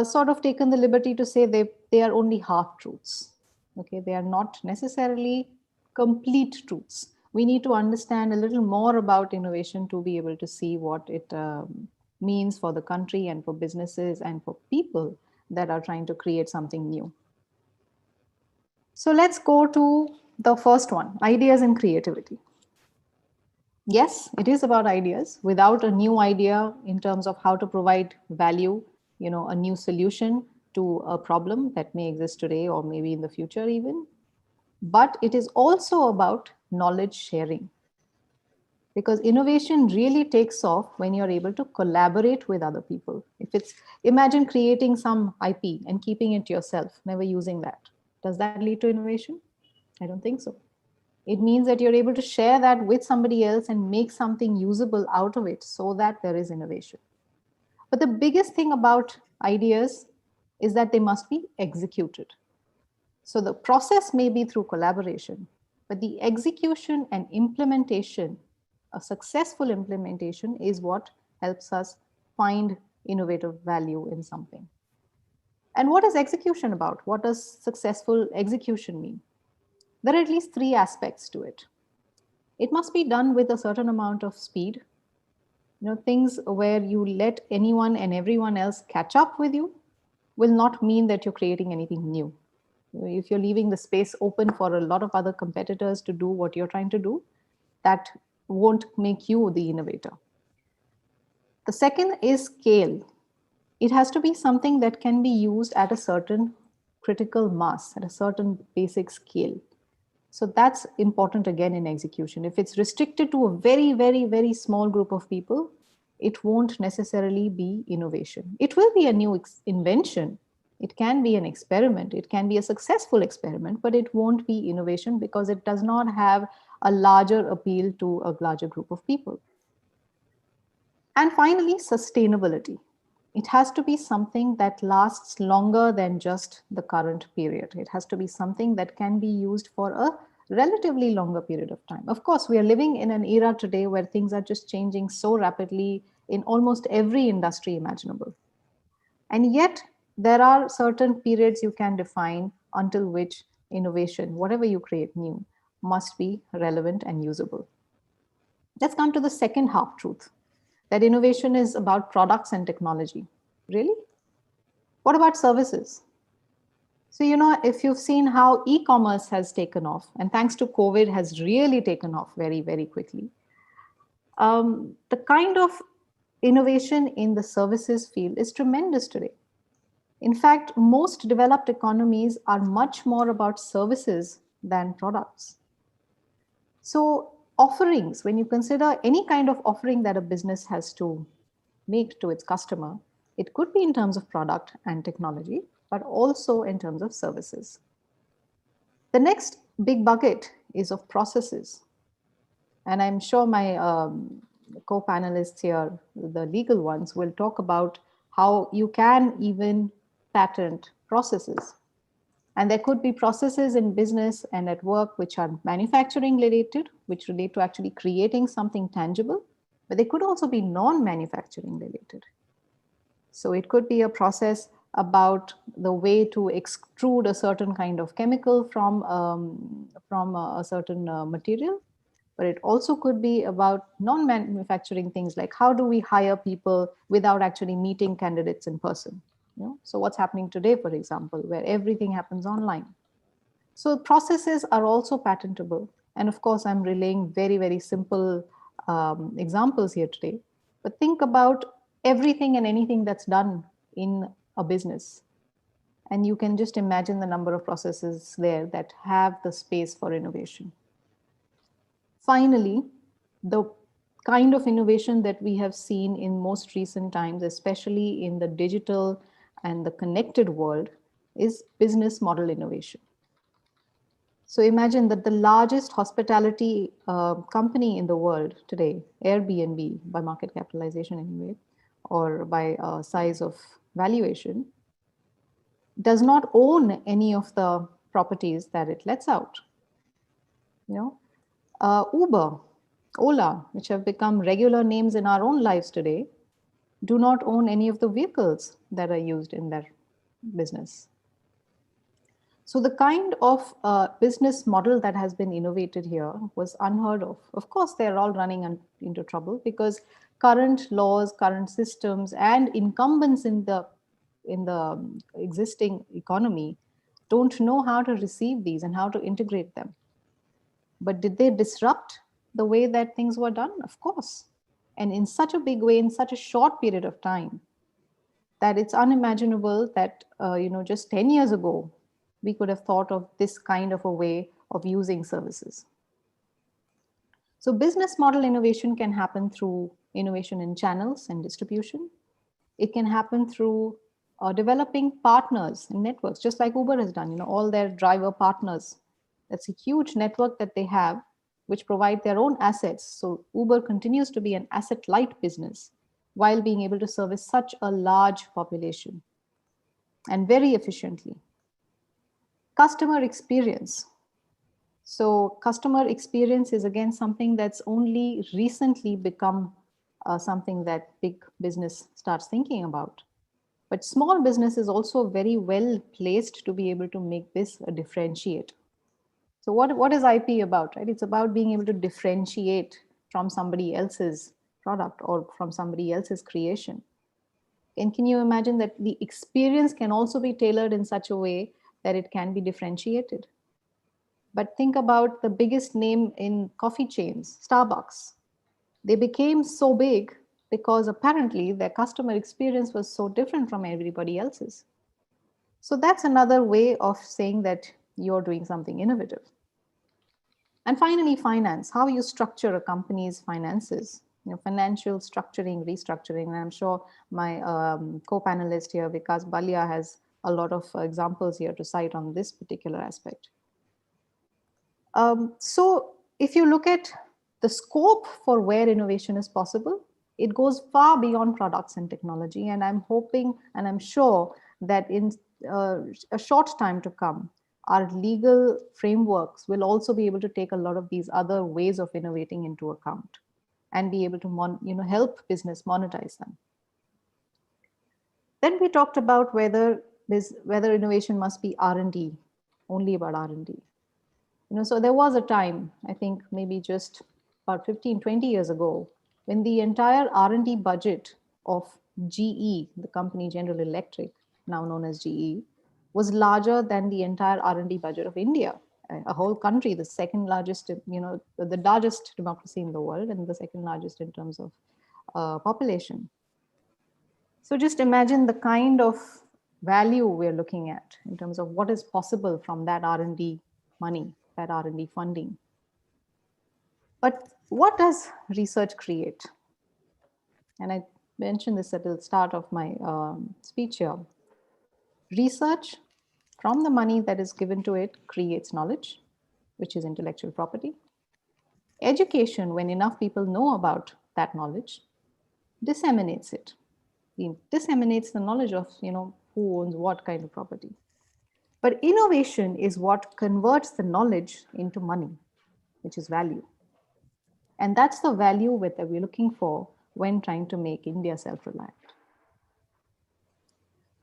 sort of taken the liberty to say they are only half truths. Okay, they are not necessarily complete truths. We need to understand a little more about innovation to be able to see what it means for the country and for businesses and for people that are trying to create something new. So let's go to the first one, ideas and creativity. Yes, it is about ideas. Without a new idea in terms of how to provide value, a new solution to a problem that may exist today or maybe in the future even. But it is also about knowledge sharing. Because innovation really takes off when you're able to collaborate with other people. Imagine creating some IP and keeping it yourself, never using that. Does that lead to innovation? I don't think so. It means that you're able to share that with somebody else and make something usable out of it so that there is innovation. But the biggest thing about ideas is that they must be executed. So the process may be through collaboration, but the execution and implementation, a successful implementation, is what helps us find innovative value in something. And what is execution about? What does successful execution mean? There are at least three aspects to it. It must be done with a certain amount of speed. Things where you let anyone and everyone else catch up with you will not mean that you're creating anything new. If you're leaving the space open for a lot of other competitors to do what you're trying to do, that won't make you the innovator. The second is scale. It has to be something that can be used at a certain critical mass, at a certain basic scale. So that's important again in execution. If it's restricted to a very, very, very small group of people, it won't necessarily be innovation. It will be a new invention. It can be an experiment. It can be a successful experiment, but it won't be innovation because it does not have a larger appeal to a larger group of people. And finally, sustainability. It has to be something that lasts longer than just the current period. It has to be something that can be used for a relatively longer period of time. Of course, we are living in an era today where things are just changing so rapidly in almost every industry imaginable. And yet, there are certain periods you can define until which innovation, whatever you create new, must be relevant and usable. Let's come to the second half truth, that innovation is about products and technology. Really? What about services? So, if you've seen how e-commerce has taken off, and thanks to COVID has really taken off very, very quickly, the kind of innovation in the services field is tremendous today. In fact, most developed economies are much more about services than products. So offerings, when you consider any kind of offering that a business has to make to its customer, it could be in terms of product and technology, but also in terms of services. The next big bucket is of processes. And I'm sure my co-panelists here, the legal ones, will talk about how you can even patent processes. And there could be processes in business and at work which are manufacturing related, which relate to actually creating something tangible, but they could also be non-manufacturing related. So it could be a process about the way to extrude a certain kind of chemical from a certain material, but it also could be about non-manufacturing things like how do we hire people without actually meeting candidates in person. So what's happening today, for example, where everything happens online. So processes are also patentable. And of course, I'm relaying very, very simple examples here today. But think about everything and anything that's done in a business. And you can just imagine the number of processes there that have the space for innovation. Finally, the kind of innovation that we have seen in most recent times, especially in the digital and the connected world, is business model innovation. So imagine that the largest hospitality company in the world today, Airbnb, by market capitalization anyway, or by size of valuation, does not own any of the properties that it lets out. Uber, Ola, which have become regular names in our own lives today, do not own any of the vehicles that are used in their business. So the kind of business model that has been innovated here was unheard of. Of course, they're all running into trouble because current laws, current systems, and incumbents in the existing economy don't know how to receive these and how to integrate them. But did they disrupt the way that things were done? Of course. And in such a big way, in such a short period of time, that it's unimaginable that, just 10 years ago, we could have thought of this kind of a way of using services. So business model innovation can happen through innovation in channels and distribution. It can happen through developing partners and networks, just like Uber has done, all their driver partners. That's a huge network that they have, which provide their own assets. So Uber continues to be an asset-light business while being able to service such a large population and very efficiently. Customer experience. So customer experience is again something that's only recently become something that big business starts thinking about. But small business is also very well placed to be able to make this a differentiate. So what is IP about, right? It's about being able to differentiate from somebody else's product or from somebody else's creation. And can you imagine that the experience can also be tailored in such a way that it can be differentiated? But think about the biggest name in coffee chains, Starbucks. They became so big because apparently their customer experience was so different from everybody else's. So that's another way of saying that you're doing something innovative. And finally, finance, how you structure a company's finances, financial structuring, restructuring. And I'm sure my co-panelist here, Vikas Baliyasar, has a lot of examples here to cite on this particular aspect. So if you look at the scope for where innovation is possible, it goes far beyond products and technology. And I'm hoping and I'm sure that in a short time to come, our legal frameworks will also be able to take a lot of these other ways of innovating into account and be able to help business monetize them. Then we talked about whether innovation must be R&D, only about R&D. So there was a time, I think maybe just about 15, 20 years ago, when the entire R&D budget of GE, the company General Electric, now known as GE, was larger than the entire R&D budget of India, a whole country, the second largest, the largest democracy in the world and the second largest in terms of population. So just imagine the kind of value we're looking at in terms of what is possible from that R&D money, that R&D funding. But what does research create? And I mentioned this at the start of my speech here. Research, from the money that is given to it, creates knowledge, which is intellectual property. Education, when enough people know about that knowledge, disseminates it. It disseminates the knowledge of who owns what kind of property. But innovation is what converts the knowledge into money, which is value. And that's the value that we're looking for when trying to make India self-reliant.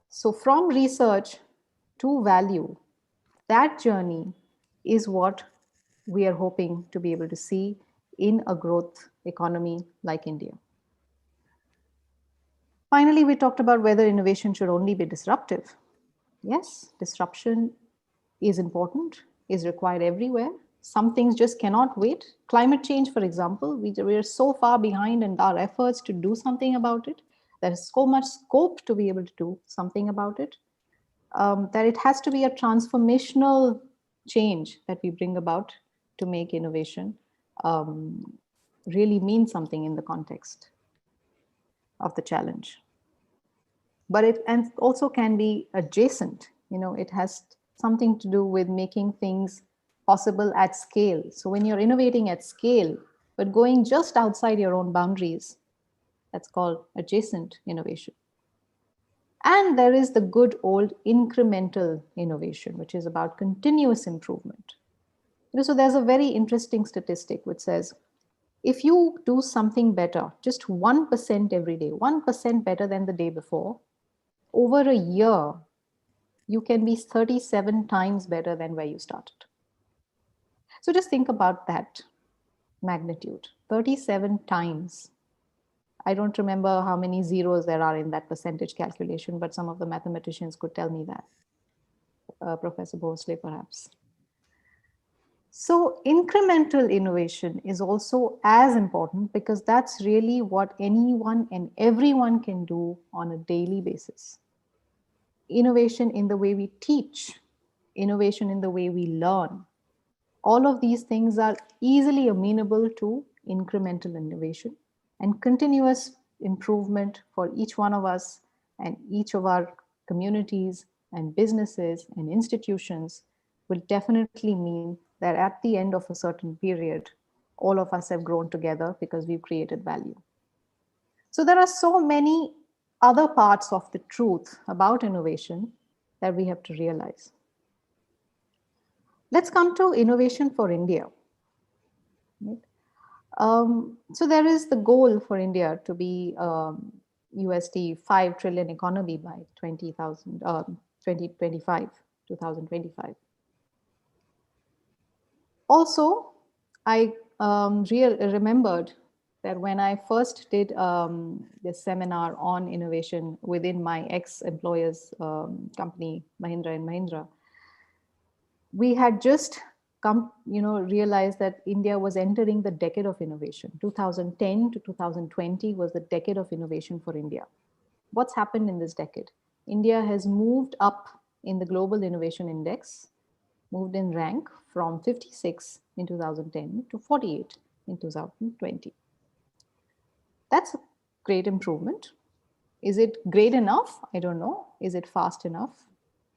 So from research to value, that journey is what we are hoping to be able to see in a growth economy like India. Finally, we talked about whether innovation should only be disruptive. Yes, disruption is important, is required everywhere. Some things just cannot wait. Climate change, for example, we are so far behind in our efforts to do something about it. There is so much scope to be able to do something about it, that it has to be a transformational change that we bring about to make innovation really mean something in the context of the challenge. But it also can be adjacent. It has something to do with making things possible at scale. So when you're innovating at scale, but going just outside your own boundaries, that's called adjacent innovation. And there is the good old incremental innovation, which is about continuous improvement. So there's a very interesting statistic which says, if you do something better, just 1% every day, 1% better than the day before, over a year, you can be 37 times better than where you started. So just think about that magnitude, 37 times. I don't remember how many zeros there are in that percentage calculation, but some of the mathematicians could tell me that. Professor Bosley, perhaps. So incremental innovation is also as important because that's really what anyone and everyone can do on a daily basis. Innovation in the way we teach, innovation in the way we learn. All of these things are easily amenable to incremental innovation, and continuous improvement for each one of us and each of our communities and businesses and institutions will definitely mean that at the end of a certain period, all of us have grown together because we've created value. So there are so many other parts of the truth about innovation that we have to realize. Let's come to innovation for India. So there is the goal for India to be USD 5 trillion economy by 2025. Also, I remembered that when I first did this seminar on innovation within my ex-employer's company, Mahindra & Mahindra, we had just realized that India was entering the decade of innovation. 2010 to 2020 was the decade of innovation for India. What's happened in this decade? India has moved up in the Global Innovation Index, moved in rank from 56 in 2010 to 48 in 2020. That's a great improvement. Is it great enough? I don't know. Is it fast enough?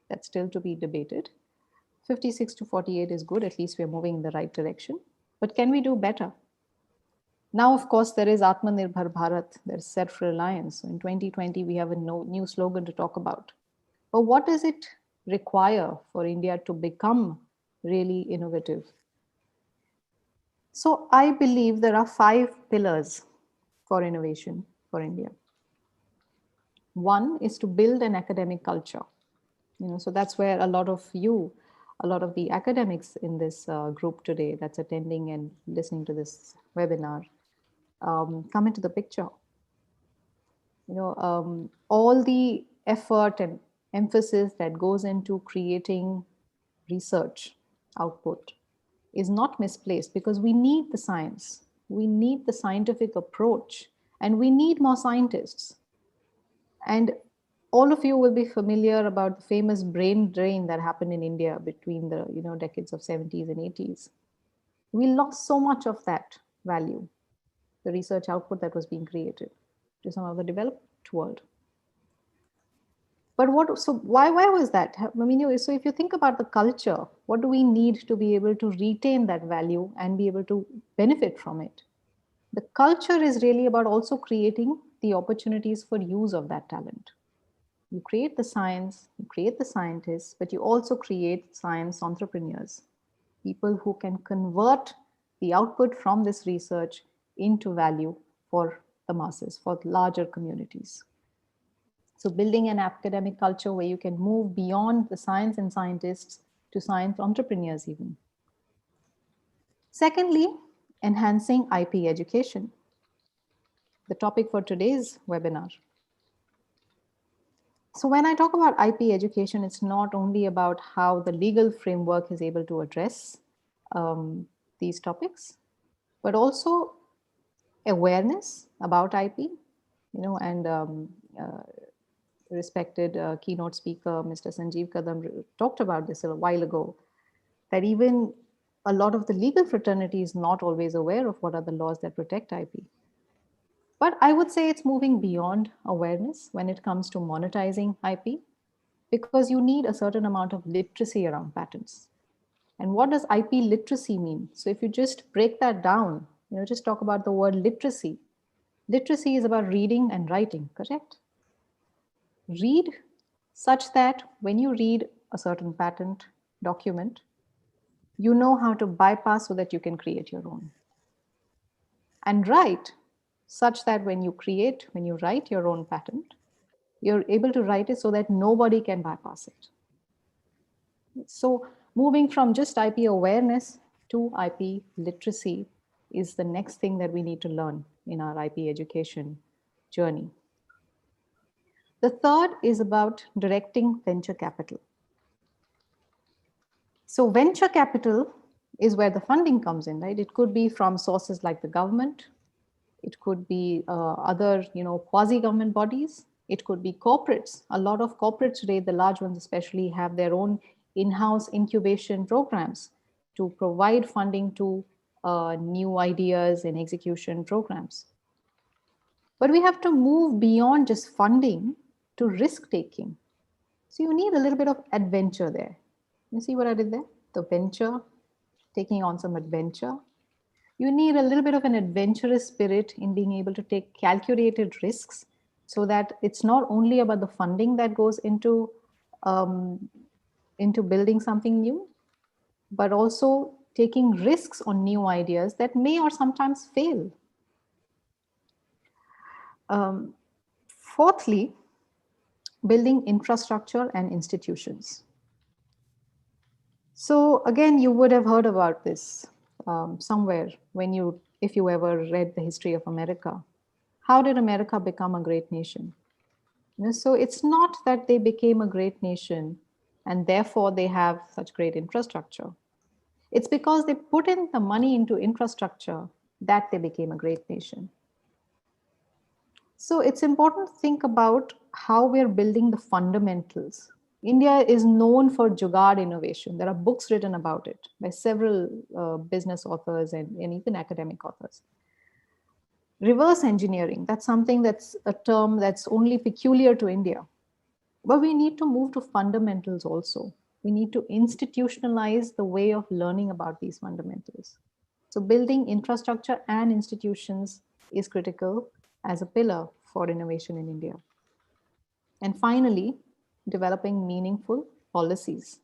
That's still to be debated. 56 to 48 is good. At least we're moving in the right direction. But can we do better? Now, of course, there is Atmanirbhar Bharat. There's self-reliance. So in 2020, we have a new slogan to talk about. But what does it require for India to become really innovative? So I believe there are 5 pillars for innovation for India. One is to build an academic culture. So that's where a lot of the academics in this group today that's attending and listening to this webinar come into the picture. All the effort and emphasis that goes into creating research output is not misplaced, because we need the science, we need the scientific approach, and we need more scientists. And all of you will be familiar about the famous brain drain that happened in India between the decades of 70s and 80s. We lost so much of that value, the research output that was being created, to some of the developed world. But why was that? So if you think about the culture, what do we need to be able to retain that value and be able to benefit from it? The culture is really about also creating the opportunities for use of that talent. You create the science, you create the scientists, but you also create science entrepreneurs, people who can convert the output from this research into value for the masses, for larger communities. So building an academic culture where you can move beyond the science and scientists to science entrepreneurs even. Secondly, enhancing IP education, the topic for today's webinar. So when I talk about IP education, it's not only about how the legal framework is able to address these topics, but also awareness about IP, and respected keynote speaker, Mr. Sanjeev Kadam, talked about this a while ago, that even a lot of the legal fraternity is not always aware of what are the laws that protect IP. But I would say it's moving beyond awareness when it comes to monetizing IP, because you need a certain amount of literacy around patents. And what does IP literacy mean? So if you just break that down, just talk about the word literacy. Literacy is about reading and writing, correct? Read such that when you read a certain patent document, you know how to bypass so that you can create your own. And write such that when you write your own patent, you're able to write it so that nobody can bypass it. So moving from just IP awareness to IP literacy is the next thing that we need to learn in our IP education journey. The third is about directing venture capital. So venture capital is where the funding comes in, right? It could be from sources like the government. It could be other, quasi-government bodies. It could be corporates. A lot of corporates today, the large ones especially, have their own in-house incubation programs to provide funding to new ideas and execution programs. But we have to move beyond just funding to risk-taking. So you need a little bit of adventure there. You see what I did there? The venture, taking on some adventure. You need a little bit of an adventurous spirit in being able to take calculated risks, so that it's not only about the funding that goes into building something new, but also taking risks on new ideas that may or sometimes fail. Fourthly, building infrastructure and institutions. So again, you would have heard about this somewhere if you ever read the history of America. How did America become a great nation? So it's not that they became a great nation and therefore they have such great infrastructure. It's because they put in the money into infrastructure that they became a great nation. So it's important to think about how we're building the fundamentals. India is known for Jugaad innovation. There are books written about it by several business authors and even academic authors. Reverse engineering, that's something that's a term that's only peculiar to India. But we need to move to fundamentals also. We need to institutionalize the way of learning about these fundamentals. So building infrastructure and institutions is critical as a pillar for innovation in India. And finally, developing meaningful policies.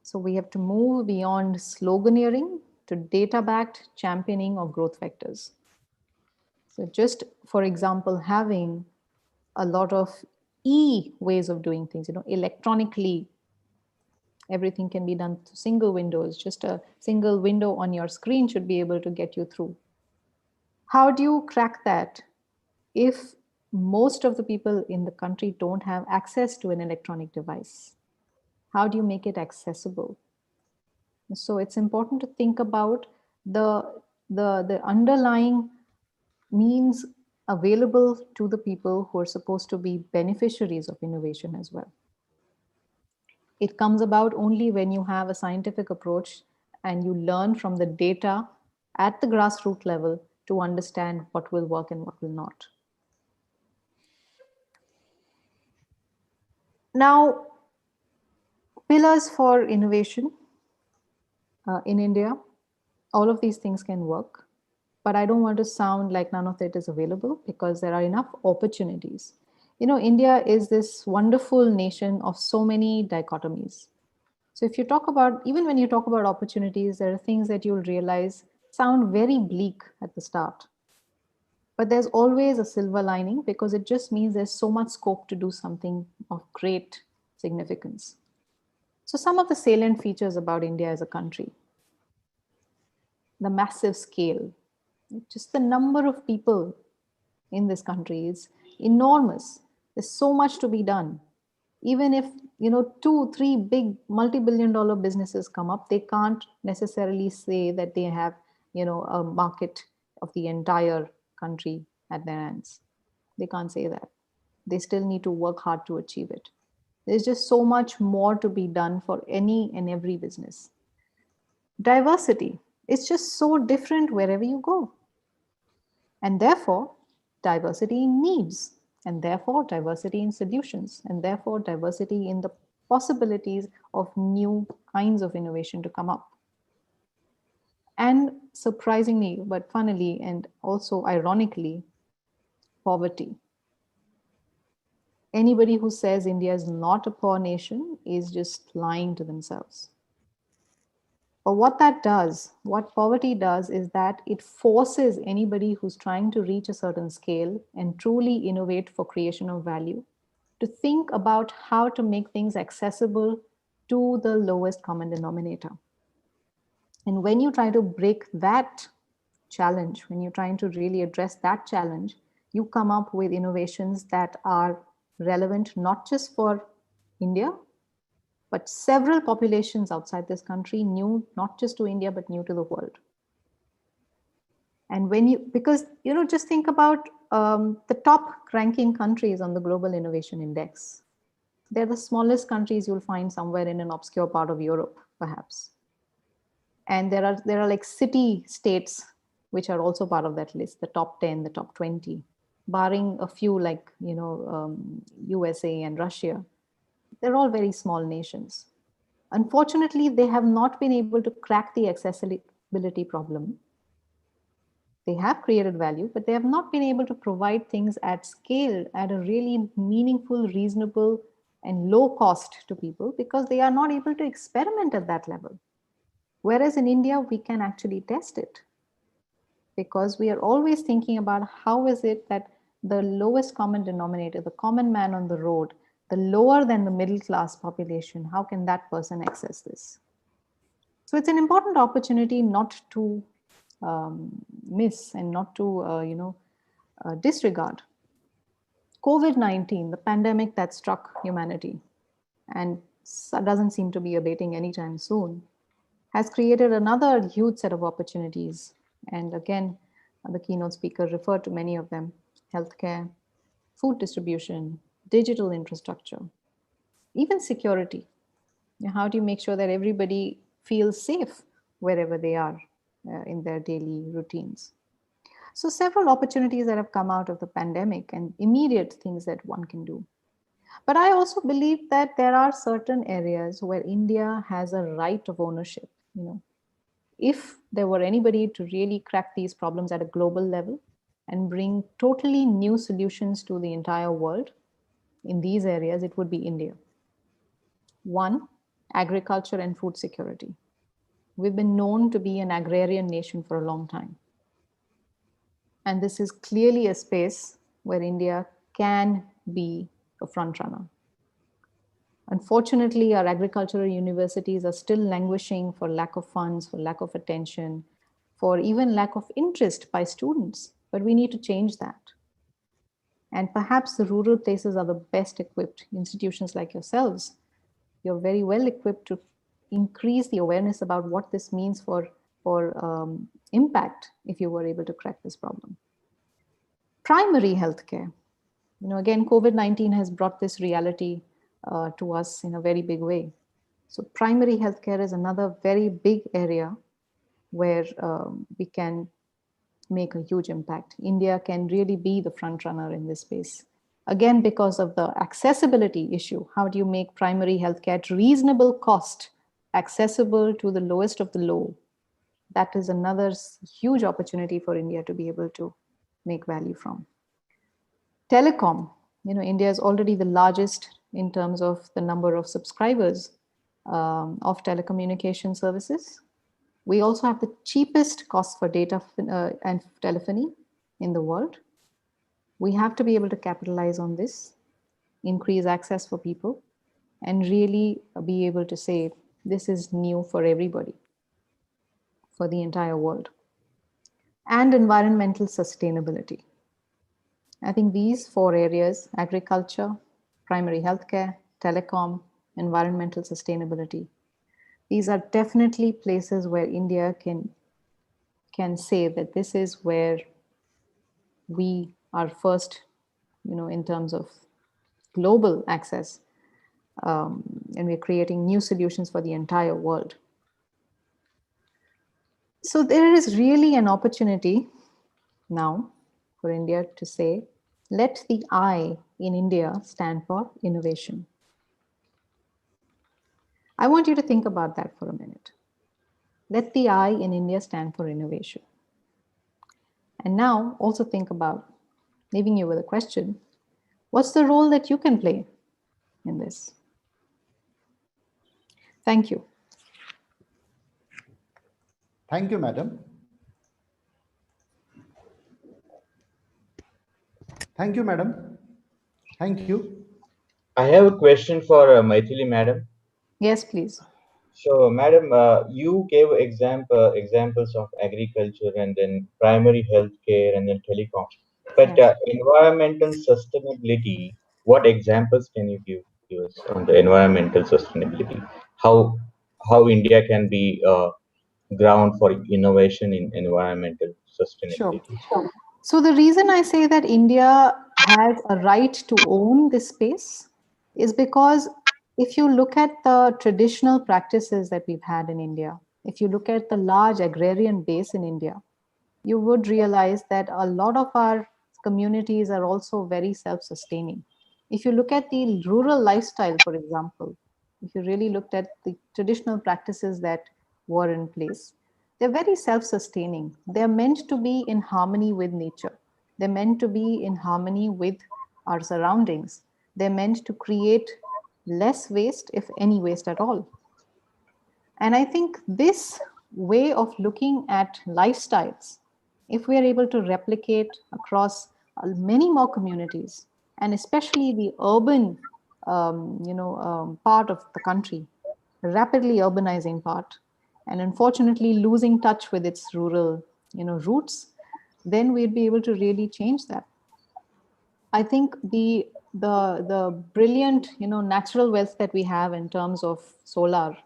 So we have to move beyond sloganeering to data-backed championing of growth vectors. So just, for example, having a lot of ways of doing things, electronically, everything can be done through single windows. Just a single window on your screen should be able to get you through. How do you crack that if most of the people in the country don't have access to an electronic device? How do you make it accessible? So it's important to think about the underlying means available to the people who are supposed to be beneficiaries of innovation as well. It comes about only when you have a scientific approach and you learn from the data at the grassroots level to understand what will work and what will not. Now, pillars for innovation in India, all of these things can work, but I don't want to sound like none of it is available because there are enough opportunities. India is this wonderful nation of so many dichotomies. So if you talk about, even when you talk about opportunities, there are things that you'll realize sound very bleak at the start. But there's always a silver lining because it just means there's so much scope to do something of great significance. So some of the salient features about India as a country: the massive scale, just the number of people in this country is enormous. There's so much to be done. Even if 2-3 big multi-billion-dollar businesses come up, they can't necessarily say that they have a market of the entire country at their hands. They can't say that. They still need to work hard to achieve it. There's just so much more to be done for any and every business. Diversity, it's just so different wherever you go. And therefore, diversity in needs, and therefore diversity in solutions, and therefore diversity in the possibilities of new kinds of innovation to come up. And surprisingly, but funnily, and also ironically, poverty. Anybody who says India is not a poor nation is just lying to themselves. But what poverty does is that it forces anybody who's trying to reach a certain scale and truly innovate for creation of value to think about how to make things accessible to the lowest common denominator. And when you try to break that challenge, when you're trying to really address that challenge, you come up with innovations that are relevant not just for India, but several populations outside this country, new not just to India, but new to the world. And just think about the top ranking countries on the Global Innovation Index. They're the smallest countries you'll find somewhere in an obscure part of Europe, perhaps. And there are like city states which are also part of that list, the top 10, the top 20, barring a few like USA and Russia. They're all very small nations. Unfortunately, they have not been able to crack the accessibility problem. They have created value, but they have not been able to provide things at scale at a really meaningful, reasonable, and low cost to people because they are not able to experiment at that level. Whereas in India, we can actually test it because we are always thinking about how is it that the lowest common denominator, the common man on the road, the lower than the middle class population, how can that person access this? So it's an important opportunity not to miss and not to disregard. COVID-19, the pandemic that struck humanity and doesn't seem to be abating anytime soon, has created another huge set of opportunities. And again, the keynote speaker referred to many of them: healthcare, food distribution, digital infrastructure, even security. How do you make sure that everybody feels safe wherever they are in their daily routines? So several opportunities that have come out of the pandemic and immediate things that one can do. But I also believe that there are certain areas where India has a right of ownership. If there were anybody to really crack these problems at a global level and bring totally new solutions to the entire world in these areas, it would be India. One, agriculture and food security. We've been known to be an agrarian nation for a long time. And this is clearly a space where India can be a front runner. Unfortunately, our agricultural universities are still languishing for lack of funds, for lack of attention, for even lack of interest by students. But we need to change that. And perhaps the rural places are the best equipped. Institutions like yourselves, you're very well equipped to increase the awareness about what this means for impact if you were able to crack this problem. Primary healthcare. Again, COVID-19 has brought this reality to us in a very big way. So primary healthcare is another very big area where we can make a huge impact. India can really be the front runner in this space. Again, because of the accessibility issue. How do you make primary healthcare at reasonable cost accessible to the lowest of the low? That is another huge opportunity for India to be able to make value from. Telecom. India is already the largest in terms of the number of subscribers of telecommunication services. We also have the cheapest cost for data and telephony in the world. We have to be able to capitalize on this, increase access for people, and really be able to say, this is new for everybody, for the entire world. And environmental sustainability. I think these 4 areas, agriculture, primary healthcare, telecom, environmental sustainability, these are definitely places where India can say that this is where we are first, in terms of global access, and we're creating new solutions for the entire world. So there is really an opportunity now for India to say, let the I in India stand for innovation. I want you to think about that for a minute. Let the I in India stand for innovation. And now also think about, leaving you with a question, what's the role that you can play in this? Thank you. Thank you, madam. Thank you, madam. Thank you. I have a question for Maithili madam. Yes, please. So, madam, you gave examples of agriculture and then primary healthcare and then telecom. But Yes. environmental sustainability, what examples can you give us on the environmental sustainability? How India can be ground for innovation in environmental Sure. sustainability? So the reason I say that India has a right to own this space is because if you look at the traditional practices that we've had in India, if you look at the large agrarian base in India, you would realize that a lot of our communities are also very self-sustaining. If you look at the rural lifestyle, for example, if you really looked at the traditional practices that were in place, they're very self-sustaining. They're meant to be in harmony with nature. They're meant to be in harmony with our surroundings. They're meant to create less waste, if any waste at all. And I think this way of looking at lifestyles, if we are able to replicate across many more communities, and especially the urban part of the country, rapidly urbanizing part, and unfortunately losing touch with its rural roots, then we'd be able to really change that. I think the brilliant natural wealth that we have in terms of solar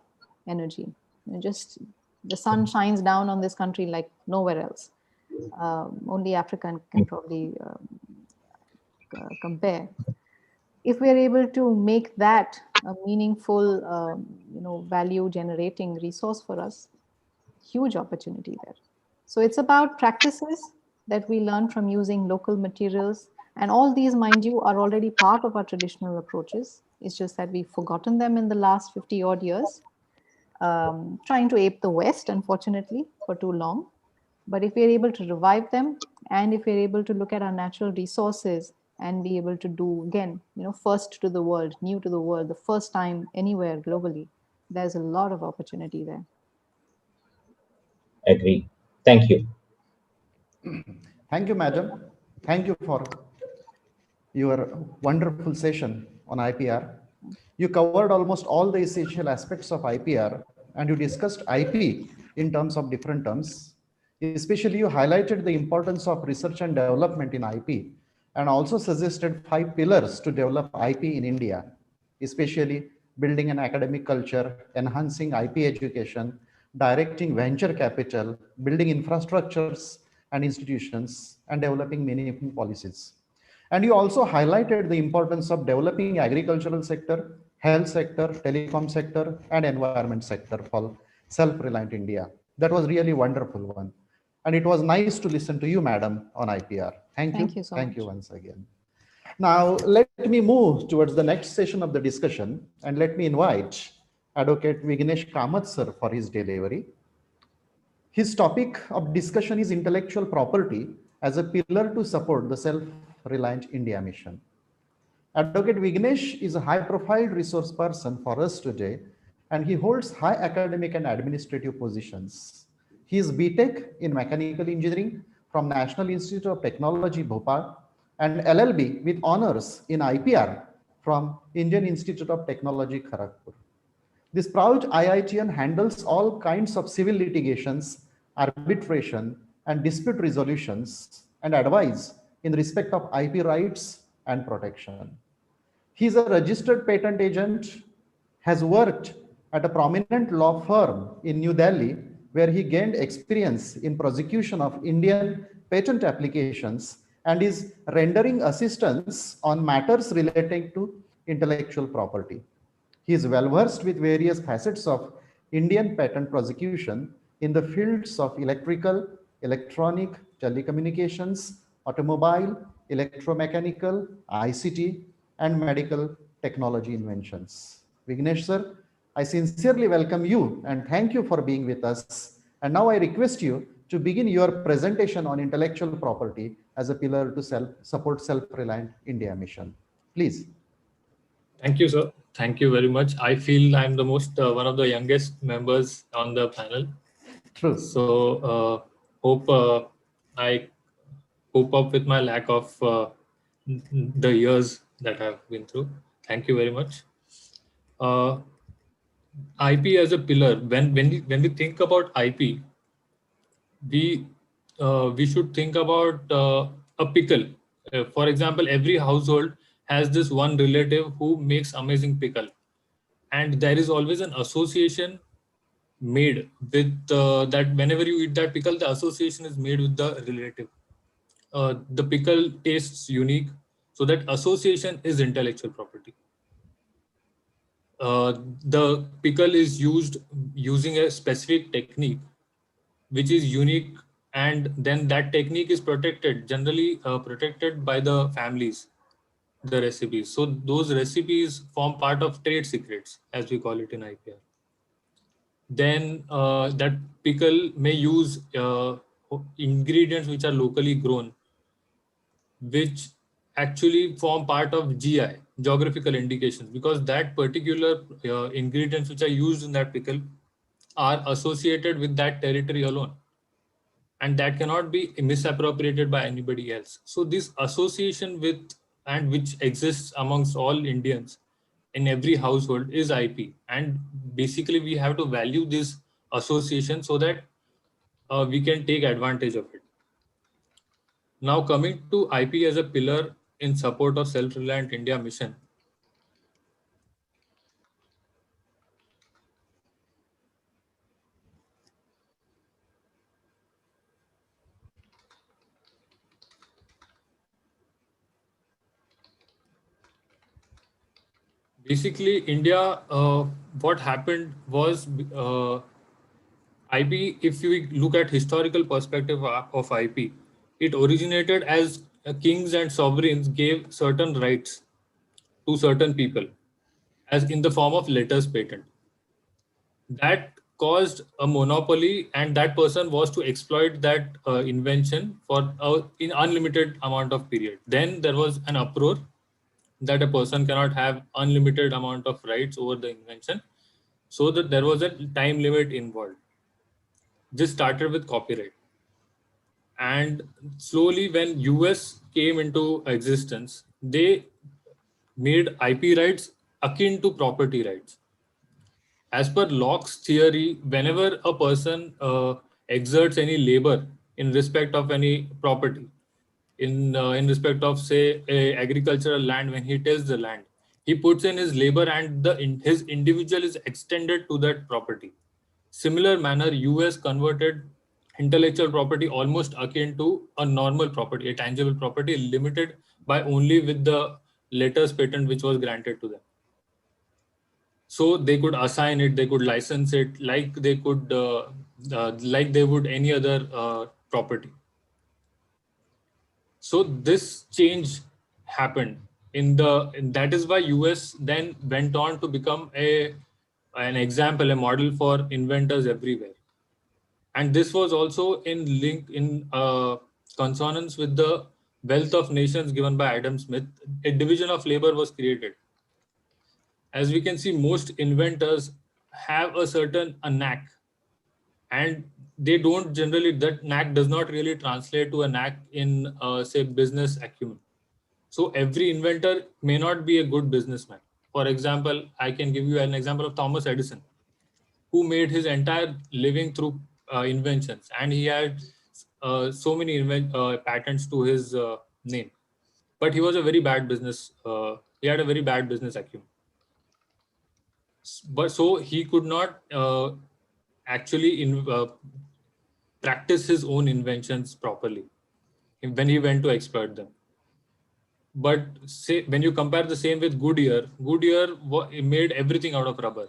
energy, Just the sun shines down on this country like nowhere else. Only Africa can probably compare. If we are able to make that a meaningful, value generating resource for us, huge opportunity there. So it's about practices that we learn from using local materials. And all these, mind you, are already part of our traditional approaches. It's just that we've forgotten them in the last 50 odd years, trying to ape the West, unfortunately, for too long. But if we're able to revive them, and if we're able to look at our natural resources and be able to do, again, first to the world, new to the world, the first time anywhere globally, there's a lot of opportunity there. Agree. Thank you. Thank you, madam. Thank you for your wonderful session on IPR. You covered almost all the essential aspects of IPR, and you discussed IP in terms of different terms. Especially, you highlighted the importance of research and development in IP, and also suggested 5 pillars to develop IP in India, especially building an academic culture, enhancing IP education, directing venture capital, building infrastructures and institutions, and developing meaningful policies. And you also highlighted the importance of developing agricultural sector, health sector, telecom sector, and environment sector for self-reliant India. That was really wonderful one. And it was nice to listen to you, madam, on IPR. Thank you. Thank you so Thank much. you once again. Now, let me move towards the next session of the discussion, and let me invite Advocate Vignesh Kamath sir for his delivery. His topic of discussion is intellectual property as a pillar to support the Self-Reliant India mission. Advocate Vignesh is a high-profile resource person for us today, and he holds high academic and administrative positions. He is BTech in Mechanical Engineering from National Institute of Technology, Bhopal, and LLB with honors in IPR from Indian Institute of Technology, Kharagpur. This proud IITian handles all kinds of civil litigations, arbitration, and dispute resolutions, and advice in respect of IP rights and protection. He is a registered patent agent, has worked at a prominent law firm in New Delhi, where he gained experience in prosecution of Indian patent applications and is rendering assistance on matters relating to intellectual property. He is well versed with various facets of Indian patent prosecution in the fields of electrical, electronic, telecommunications, automobile, electromechanical, ICT, and medical technology inventions. Vignesh sir, I sincerely welcome you and thank you for being with us. And now I request you to begin your presentation on intellectual property as a pillar to support self-reliant India mission. Please. Thank you, sir. Thank you very much. I feel I'm the most one of the youngest members on the panel. True. So hope I cope up with my lack of the years that I've been through. Thank you very much. IP as a pillar. When we think about IP, we should think about a pickle. For example, every household has this one relative who makes amazing pickle, and there is always an association made with that. Whenever you eat that pickle, the association is made with the relative. The pickle tastes unique, so that association is intellectual property. The pickle is used using a specific technique which is unique, and then that technique is protected, generally protected by the families, the recipes. So those recipes form part of trade secrets, as we call it in IPR. Then that pickle may use ingredients which are locally grown, which actually form part of GI, geographical indications, because that particular ingredients which are used in that pickle are associated with that territory alone, and that cannot be misappropriated by anybody else. So this association with, and which exists amongst all Indians in every household, is IP, and basically we have to value this association so that we can take advantage of it. Now coming to IP as a pillar in support of Self-Reliant India mission. Basically, India, what happened was IP, if you look at historical perspective of IP, it originated as kings and sovereigns gave certain rights to certain people as in the form of letters patent. That caused a monopoly, and that person was to exploit that invention for in unlimited amount of period. Then there was an uproar that a person cannot have unlimited amount of rights over the invention, so that there was a time limit involved. This started with copyright, and slowly when US came into existence, they made IP rights akin to property rights. As per Locke's theory, whenever a person exerts any labor in respect of any property, in respect of say a agricultural land, when he tills the land, he puts in his labor, and his individual is extended to that property. Similar manner, US converted intellectual property almost akin to a normal property, a tangible property, limited by only with the letters patent which was granted to them. So they could assign it, they could license it, like they could, like they would any other property. So this change happened and that is why US then went on to become an example, a model for inventors everywhere. And this was also in consonance with the Wealth of Nations given by Adam Smith. A division of labor was created. As we can see, most inventors have a certain knack, and they don't generally, that knack does not really translate to a knack in say business acumen. So every inventor may not be a good businessman. For example, I can give you an example of Thomas Edison, who made his entire living through inventions, and he had so many patents to his name. But he was a very bad business. He had a very bad business acumen. But so he could not actually practice his own inventions properly when he went to exploit them. But say when you compare the same with Goodyear, Goodyear made everything out of rubber,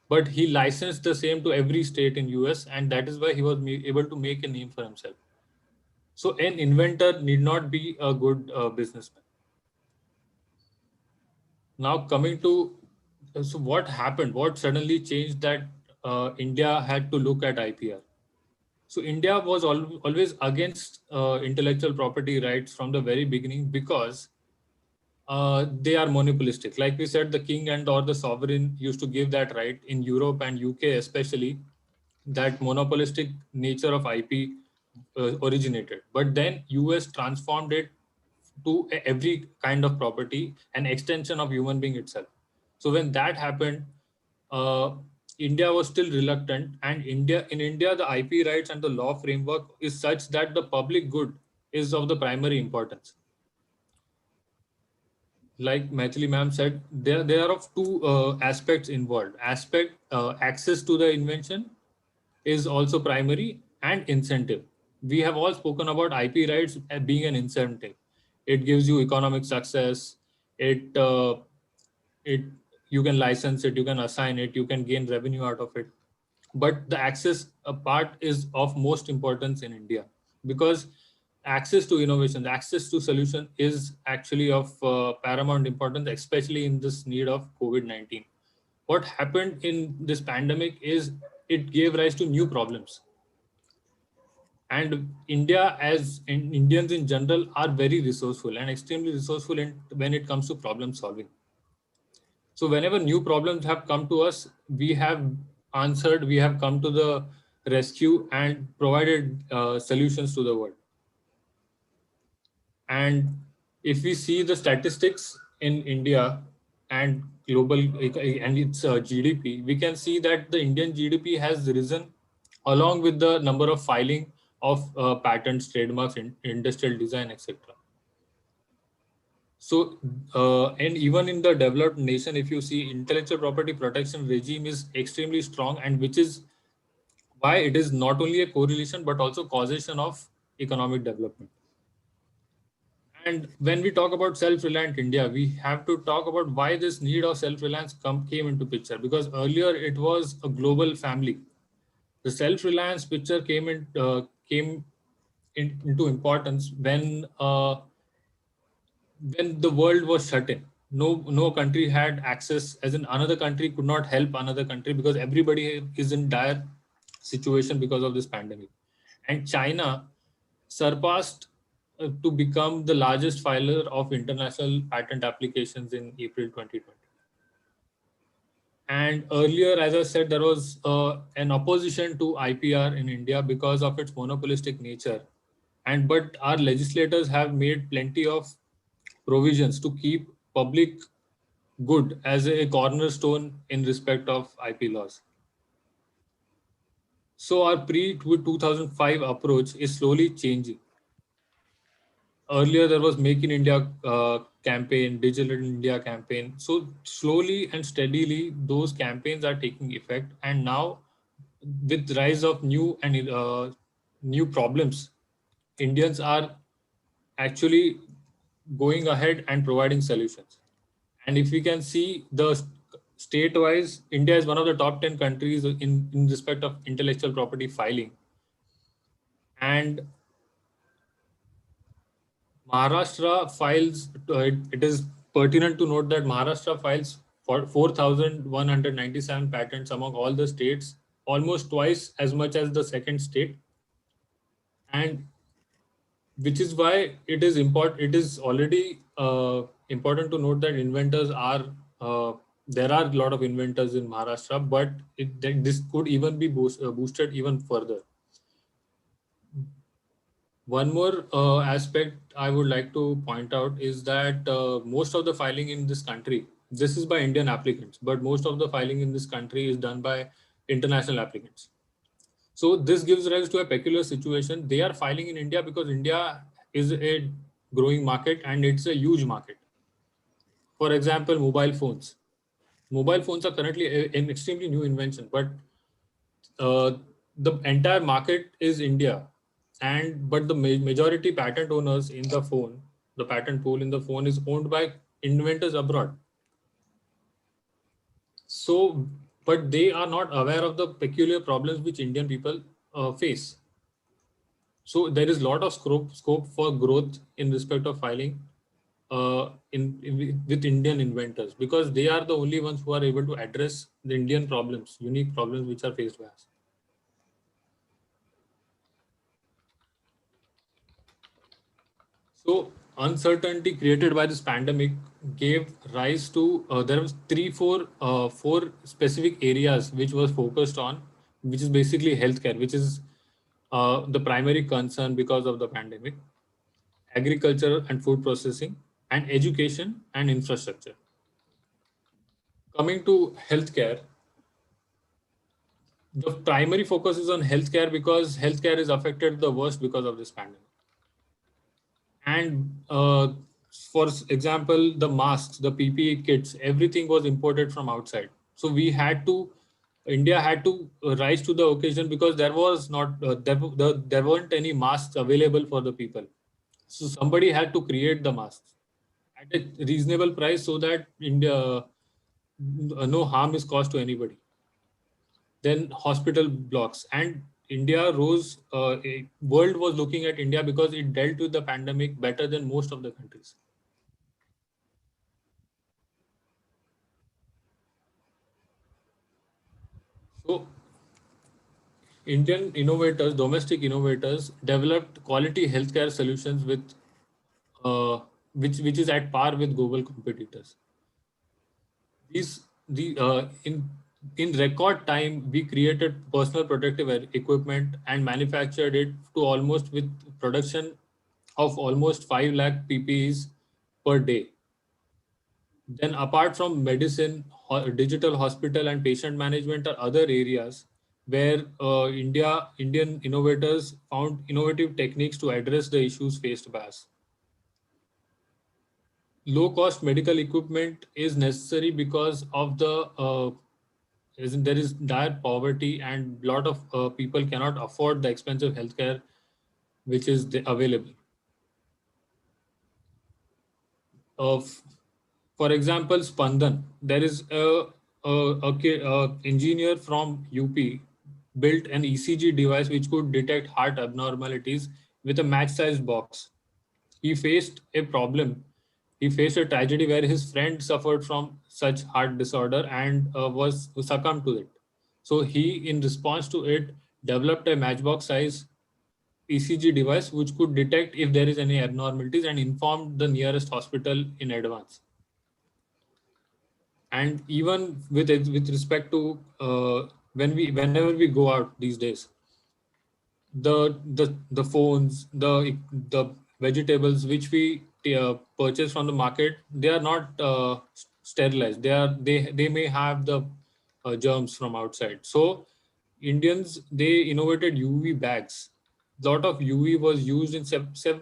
but he licensed the same to every state in US, and that is why he was able to make a name for himself. So an inventor need not be a good businessman. Now coming to, so what happened? What suddenly changed that India had to look at IPR? So India was always against intellectual property rights from the very beginning, because they are monopolistic. Like we said, the king and or the sovereign used to give that right. In Europe and UK especially, that monopolistic nature of IP originated. But then US transformed it to every kind of property, an extension of human being itself. So when that happened, India was still reluctant, and in India, the IP rights and the law framework is such that the public good is of the primary importance. Like Maithili ma'am said, there are of two aspects involved. Access to the invention is also primary, and incentive. We have all spoken about IP rights being an incentive. It gives you economic success. It you can license it, you can assign it, you can gain revenue out of it. But the access part is of most importance in India, because access to innovation, access to solution is actually of paramount importance, especially in this need of COVID-19. What happened in this pandemic is it gave rise to new problems. And India, as Indians in general, are very resourceful and extremely resourceful when it comes to problem solving. So whenever new problems have come to us, we have answered, we have come to the rescue and provided solutions to the world. And if we see the statistics in India and global and its GDP, we can see that the Indian GDP has risen along with the number of filing of patents, trademarks, industrial design, etc. So, and even in the developed nation, if you see, intellectual property protection regime is extremely strong, and which is why it is not only a correlation but also causation of economic development. And when we talk about self-reliant India, we have to talk about why this need of self-reliance came into picture, because earlier it was a global family. The self-reliance picture came into importance when the world was shut in. No country had access, as in another country could not help another country because everybody is in dire situation because of this pandemic. And China surpassed to become the largest filer of international patent applications in April 2020. And earlier, as I said, there was an opposition to IPR in India because of its monopolistic nature. But our legislators have made plenty of provisions to keep public good as a cornerstone in respect of IP laws. So our pre-2005 approach is slowly changing. Earlier, there was Make in India campaign, Digital India campaign. So slowly and steadily, those campaigns are taking effect. And now, with the rise of new problems, Indians are actually going ahead and providing solutions. And if we can see the state-wise, India is one of the top 10 countries in respect of intellectual property filing. And Maharashtra files, it is pertinent to note that Maharashtra files for 4,197 patents among all the states, almost twice as much as the second state. And which is why it is important. It is already important to note that inventors are, there are a lot of inventors in Maharashtra, but this could even be boosted even further. One more aspect I would like to point out is that most of the filing in this country, this is by Indian applicants, but most of the filing in this country is done by international applicants. So this gives rise to a peculiar situation. They are filing in India because India is a growing market and it's a huge market. For example, mobile phones. Mobile phones are currently an extremely new invention, but the entire market is India. But the majority patent owners in the phone, the patent pool in the phone is owned by inventors abroad. So, but they are not aware of the peculiar problems which Indian people face. So there is a lot of scope for growth in respect of filing with Indian inventors, because they are the only ones who are able to address the Indian problems, unique problems which are faced by us. So uncertainty created by this pandemic gave rise to there was four specific areas which was focused on, which is basically healthcare, which is the primary concern because of the pandemic, agriculture and food processing, and education and infrastructure. Coming to healthcare, the primary focus is on healthcare because healthcare is affected the worst because of this pandemic. And for example, the masks, the PPE kits, everything was imported from outside. So India had to rise to the occasion because there was not, there weren't any masks available for the people. So somebody had to create the masks at a reasonable price so that no harm is caused to anybody. Then hospital blocks, and India rose, world was looking at India because it dealt with the pandemic better than most of the countries. So Indian innovators, domestic innovators, developed quality healthcare solutions which is at par with global competitors. In record time, we created personal protective equipment and manufactured it to almost with production of almost 5 lakh PPEs per day. Then apart from medicine, digital hospital and patient management are other areas where Indian innovators found innovative techniques to address the issues faced by us. Low cost medical equipment is necessary because of there is dire poverty and a lot of people cannot afford the expensive healthcare which is available. For example, Spandan, there is a engineer from UP built an ECG device which could detect heart abnormalities with a match-sized box. He faced a problem. He faced a tragedy where his friend suffered from such heart disorder and was succumbed to it. So he, in response to it, developed a matchbox size ECG device which could detect if there is any abnormalities and inform the nearest hospital in advance. And even with respect to whenever we go out these days, the phones, the vegetables which we purchase from the market, they are not sterilized. They may have the germs from outside. So Indians, they innovated UV bags. A lot of UV was used in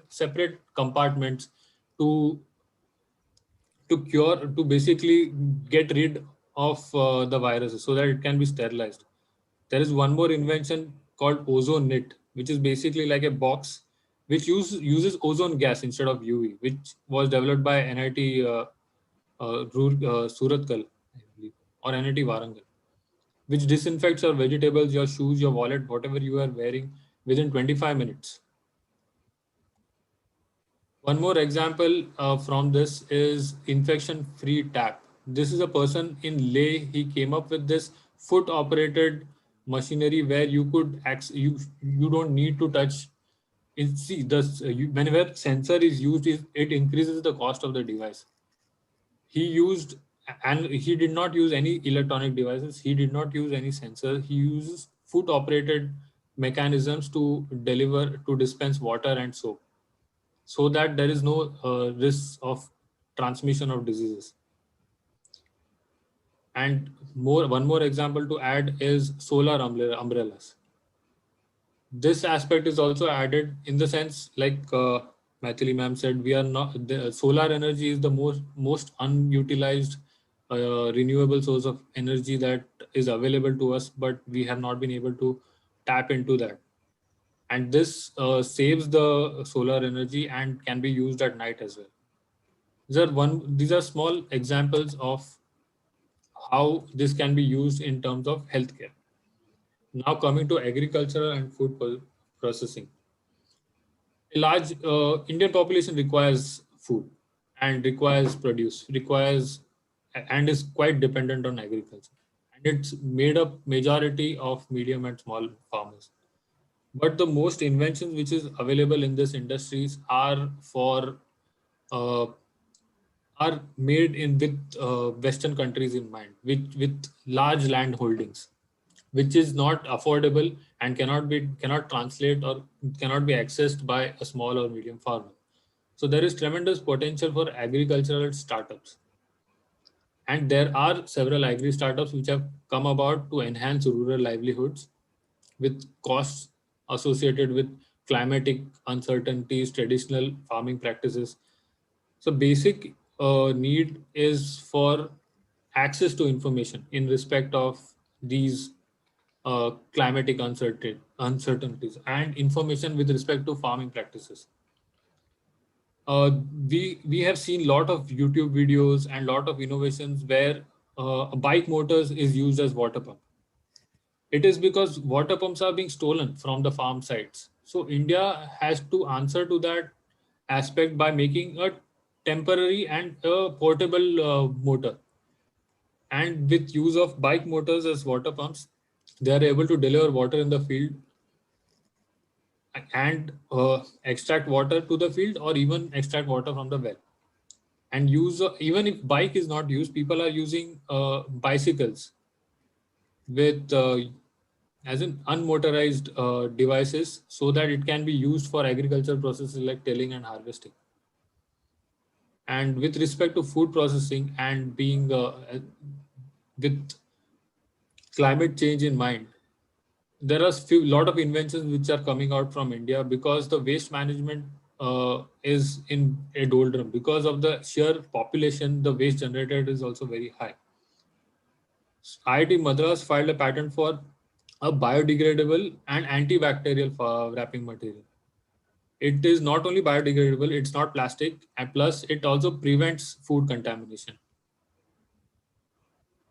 separate compartments to to basically get rid of the viruses so that it can be sterilized. There is one more invention called ozone net, which is basically like a box which uses ozone gas instead of UV, which was developed by NIT Surathkal, I believe, or NIT Warangal, which disinfects your vegetables, your shoes, your wallet, whatever you are wearing within 25 minutes. One more example from this is infection-free tap. This is a person in Leh. He came up with this foot-operated machinery where you could you don't need to touch. See, whenever sensor is used, it increases the cost of the device. He used, and he did not use any electronic devices. He did not use any sensor. He uses foot-operated mechanisms to dispense water and soap, so that there is no risk of transmission of diseases. And one more example to add is solar umbrellas. This aspect is also added in the sense, like Maithili ma'am said, we are not, the solar energy is the most unutilized renewable source of energy that is available to us, but we have not been able to tap into that. And this saves the solar energy and can be used at night as well. These are small examples of how this can be used in terms of healthcare. Now coming to agriculture and food processing. A large Indian population requires food and requires produce, and is quite dependent on agriculture. And it's made up majority of medium and small farmers. But the most inventions which is available in this industries are uh, made in with Western countries in mind, with large land holdings, which is not affordable and cannot translate or cannot be accessed by a small or medium farmer. So there is tremendous potential for agricultural startups, and there are several agri startups which have come about to enhance rural livelihoods with costs associated with climatic uncertainties, traditional farming practices. So basic need is for access to information in respect of these climatic uncertainties and information with respect to farming practices. We have seen lot of YouTube videos and lot of innovations where a bike motors is used as water pump. It is because water pumps are being stolen from the farm sites. So India has to answer to that aspect by making a temporary and a portable motor. And with use of bike motors as water pumps, they are able to deliver water in the field and extract water to the field, or even extract water from the well. And even if bike is not used, people are using bicycles with as in unmotorized devices, so that it can be used for agricultural processes like tilling and harvesting. And with respect to food processing and being with climate change in mind, there are lot of inventions which are coming out from India, because the waste management is in a doldrum. Because of the sheer population, the waste generated is also very high. IIT Madras filed a patent for a biodegradable and antibacterial wrapping material. It is not only biodegradable, it's not plastic, and plus it also prevents food contamination.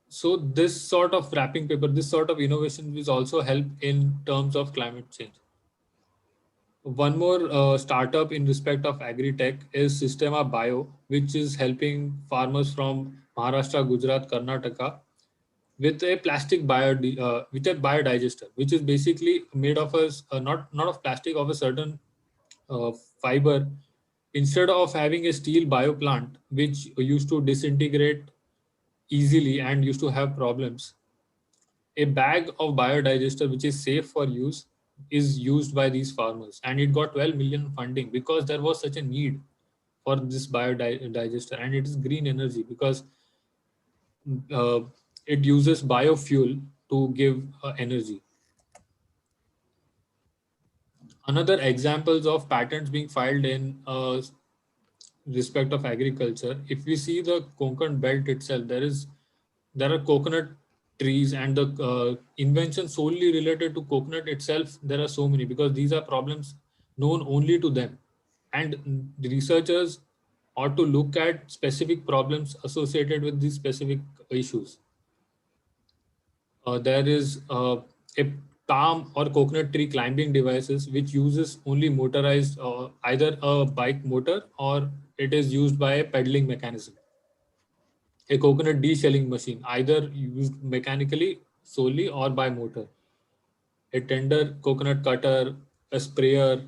So this sort of wrapping paper, this sort of innovation will also help in terms of climate change. One more startup in respect of agri-tech is Systema Bio, which is helping farmers from Maharashtra, Gujarat, Karnataka with a plastic with a biodigester, which is basically made of not of plastic, of a certain uh, fiber. Instead of having a steel bio plant which used to disintegrate easily and used to have problems, a bag of biodigester which is safe for use is used by these farmers, and it got 12 million funding because there was such a need for this biodigester, and it is green energy because uh, it uses biofuel to give energy. Another examples of patents being filed in respect of agriculture, if we see the Konkan belt itself, there are coconut trees, and the inventions solely related to coconut itself, there are so many because these are problems known only to them, and the researchers ought to look at specific problems associated with these specific issues. There is a palm or coconut tree climbing devices which uses only motorized, either a bike motor or it is used by a pedaling mechanism. A coconut deshelling machine, either used mechanically solely or by motor. A tender coconut cutter, a sprayer,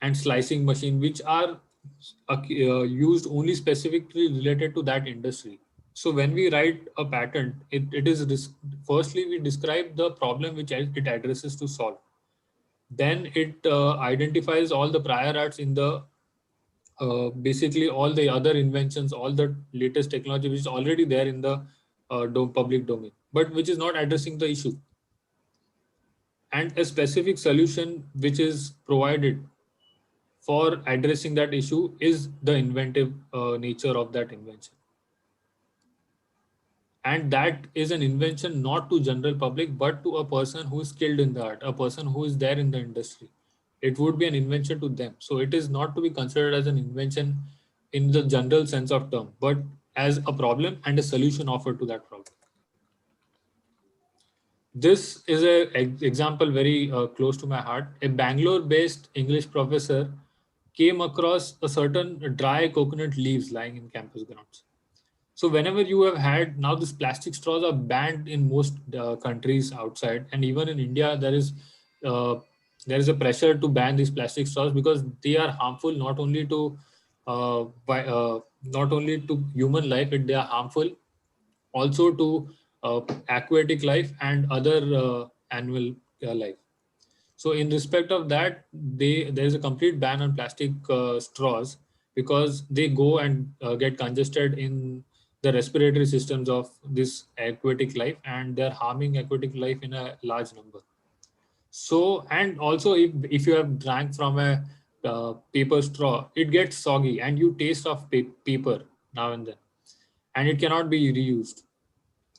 and slicing machine, which are used only specifically related to that industry. So when we write a patent, firstly we describe the problem which it addresses to solve. Then it identifies all the prior arts in the basically all the other inventions, all the latest technology which is already there in the public domain, but which is not addressing the issue. And a specific solution which is provided for addressing that issue is the inventive nature of that invention. And that is an invention not to general public, but to a person who is skilled in the art, a person who is there in the industry. It would be an invention to them. So it is not to be considered as an invention in the general sense of term, but as a problem and a solution offered to that problem. This is an example very close to my heart. A Bangalore-based English professor came across a certain dry coconut leaves lying in campus grounds. So whenever you have had, now these plastic straws are banned in most countries outside, and even in India uh, there is a pressure to ban these plastic straws because they are harmful not only to not only to human life, but they are harmful also to aquatic life and other animal life. So in respect of that, there is a complete ban on plastic straws because they go and get congested in the respiratory systems of this aquatic life, and they're harming aquatic life in a large number. So, and also if you have drank from a paper straw, it gets soggy and you taste of paper now and then, and it cannot be reused.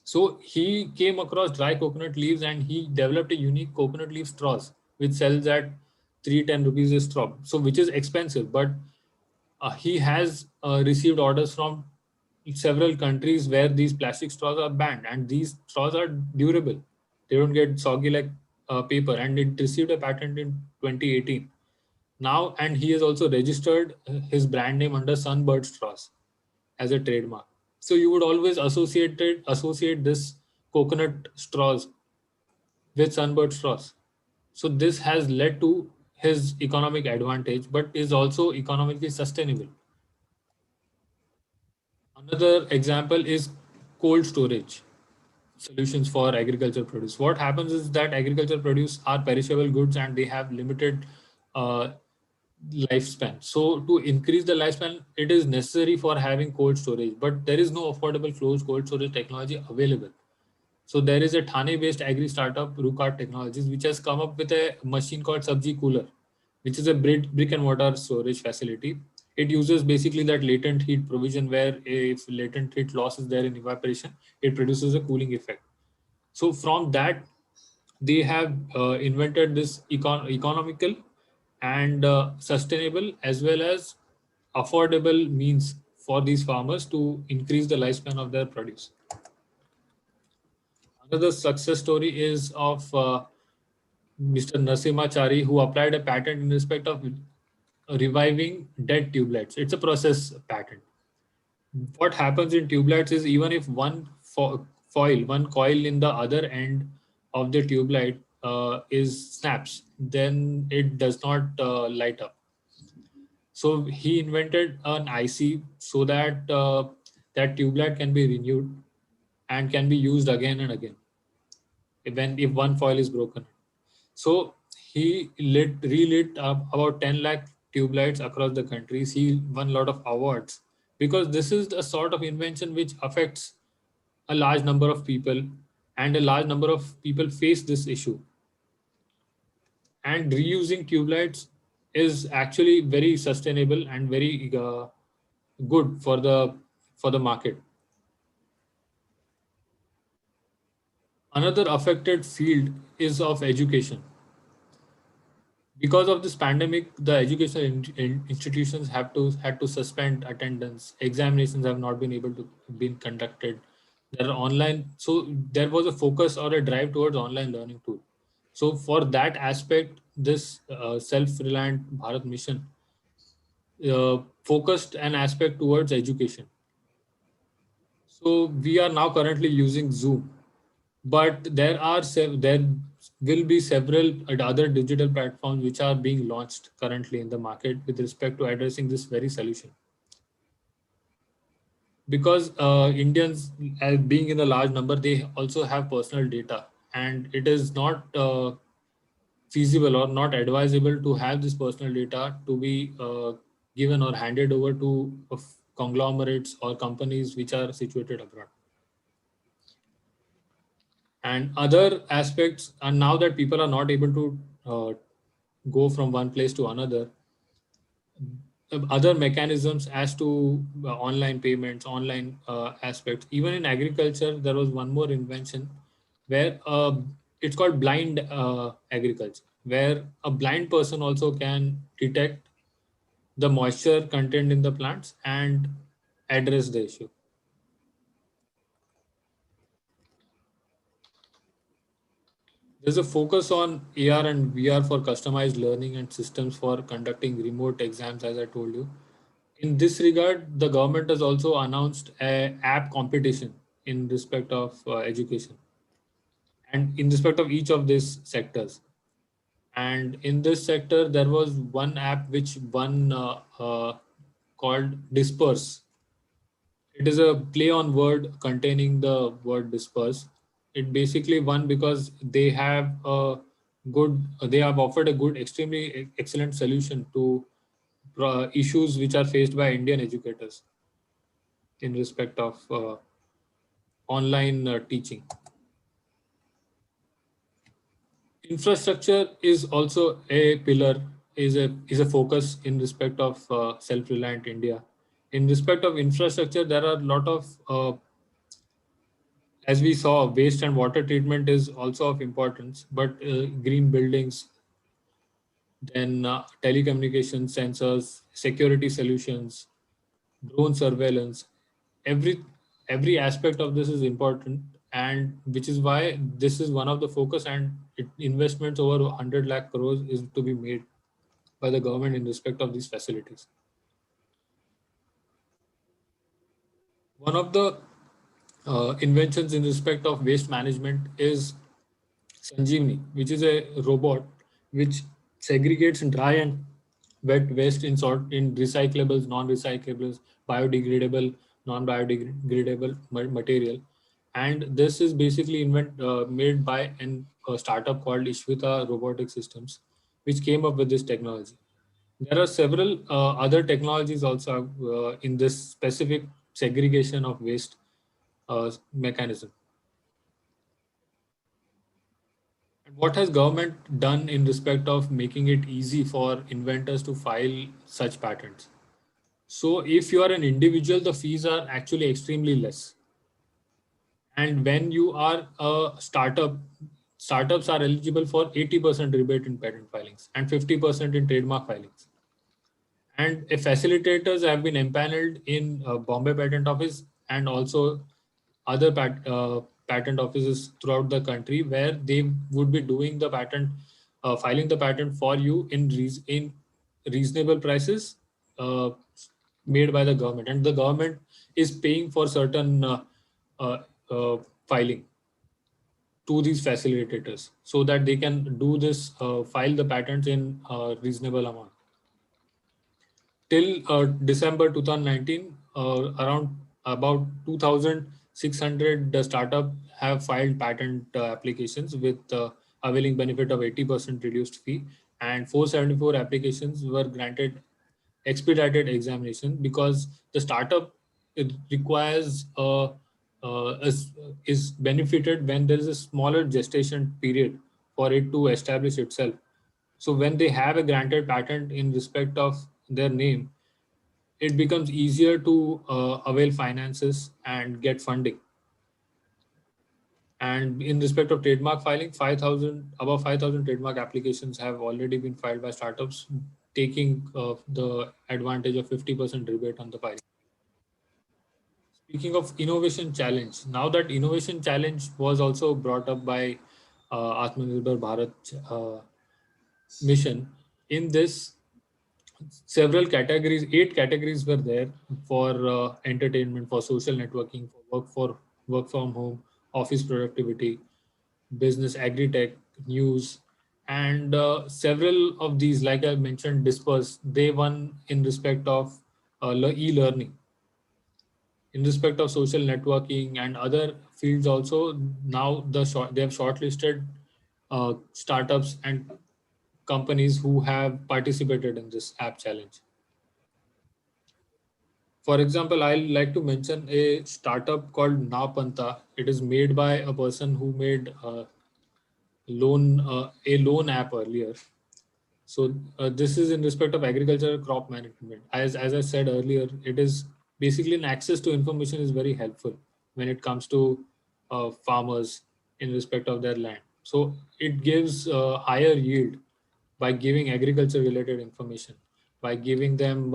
So he came across dry coconut leaves and he developed a unique coconut leaf straws which sells at 310 rupees a straw. So which is expensive, but he has received orders from several countries where these plastic straws are banned, and these straws are durable. They don't get soggy like paper, and it received a patent in 2018. Now, and he has also registered his brand name under Sunbird Straws as a trademark. So you would always associate this coconut straws with Sunbird straws. So this has led to his economic advantage, but is also economically sustainable. Another example is cold storage solutions for agriculture produce. What happens is that agriculture produce are perishable goods and they have limited uh, lifespan. So to increase the lifespan, it is necessary for having cold storage, but there is no affordable closed cold storage technology available. So there is a Thane-based agri startup, Rukat Technologies, which has come up with a machine called Sabji Cooler, which is a brick and mortar storage facility. It uses basically that latent heat provision where if latent heat loss is there in evaporation, it produces a cooling effect. So from that, they have invented this economical and sustainable as well as affordable means for these farmers to increase the lifespan of their produce. Another success story is of Mr. Nasimachari, who applied a patent in respect of reviving dead tubelights. It's a process patent. What happens in tubelights is even if one coil in the other end of the tube light is snaps, then it does not light up. So he invented an IC so that that tube light can be renewed and can be used again and again if one foil is broken. So he relit up about 10 lakh tube lights across the countries. He won a lot of awards because this is the sort of invention which affects a large number of people, and a large number of people face this issue. And reusing tube lights is actually very sustainable and very good for the market. Another affected field is of education. Because of this pandemic, the educational institutions had to suspend attendance. Examinations have not been able to be conducted. There are online, so there was a focus or a drive towards online learning too. So for that aspect, this self-reliant Bharat mission focused an aspect towards education. So we are now currently using Zoom, but there will be several other digital platforms which are being launched currently in the market with respect to addressing this very solution. Because Indians, being in a large number, they also have personal data, and it is not feasible or not advisable to have this personal data to be given or handed over to conglomerates or companies which are situated abroad. And other aspects, and now that people are not able to go from one place to another, other mechanisms as to online payments, online aspects. Even in agriculture, there was one more invention where it's called blind agriculture, where a blind person also can detect the moisture content in the plants and address the issue. There's a focus on AR and VR for customized learning and systems for conducting remote exams, as I told you. In this regard, the government has also announced an app competition in respect of education and in respect of each of these sectors. And in this sector, there was one app which won called Disperse. It is a play on word containing the word disperse. It basically won because they have offered a good, extremely excellent solution to issues which are faced by Indian educators in respect of online teaching. Infrastructure is also a pillar, is a focus in respect of self-reliant India. In respect of infrastructure, there are a lot of as we saw, waste and water treatment is also of importance, but green buildings, then telecommunication sensors, security solutions, drone surveillance, every aspect of this is important, and which is why this is one of the focus, and investments over 100 lakh crores is to be made by the government in respect of these facilities. One of the inventions in respect of waste management is Sanjeevani, which is a robot which segregates dry and wet waste in recyclables, non-recyclables, biodegradable, non-biodegradable material. And this is basically made by a startup called Ishvita Robotic Systems, which came up with this technology. There are several other technologies also in this specific segregation of waste mechanism. And what has government done in respect of making it easy for inventors to file such patents? So if you are an individual, the fees are actually extremely less. And when you are a startup, startups are eligible for 80% rebate in patent filings and 50% in trademark filings. And facilitators have been empaneled in Bombay Patent Office and also other patent offices throughout the country, where they would be doing the patent, filing the patent for you in reasonable prices uh, made by the government, and the government is paying for certain uh, filing to these facilitators so that they can do this, file the patents in reasonable amount. Till December 2019, around about 2,600 startup have filed patent applications with availing benefit of 80% reduced fee, and 474 applications were granted expedited examination because the startup, it requires is benefited when there is a smaller gestation period for it to establish itself. So when they have a granted patent in respect of their name, it becomes easier to avail finances and get funding. And in respect of trademark filing, above 5,000 trademark applications have already been filed by startups, taking the advantage of 50% rebate on the filing. Speaking of innovation challenge, now that innovation challenge was also brought up by Atmanirbhar Bharat mission, in this several categories, 8 categories were there for entertainment, for social networking, for work from home, office productivity, business, agri-tech, news, and several of these, like I mentioned, dispersed, they won in respect of e-learning. In respect of social networking and other fields also, now they have shortlisted startups and companies who have participated in this app challenge. For example, I like to mention a startup called Napanta. It is made by a person who made a loan app earlier. So this is in respect of agricultural crop management. As I said earlier, it is basically an access to information is very helpful when it comes to farmers in respect of their land. So it gives higher yield by giving agriculture related information, by giving them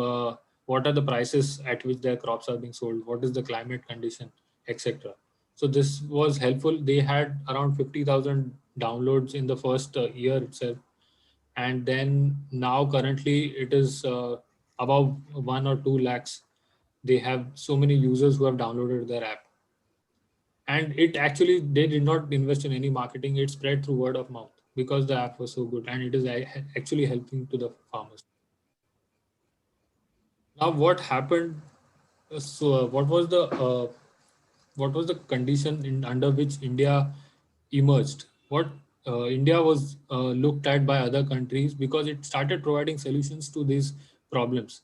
what are the prices at which their crops are being sold, what is the climate condition, etc. So this was helpful. They had around 50,000 downloads in the first year itself, and then now currently it is above 1 or 2 lakhs. They have so many users who have downloaded their app, and it actually, they did not invest in any marketing. It spread through word of mouth because the app was so good, and it is actually helping to the farmers. Now what happened, what was the condition under which India emerged? What India was looked at by other countries because it started providing solutions to these problems.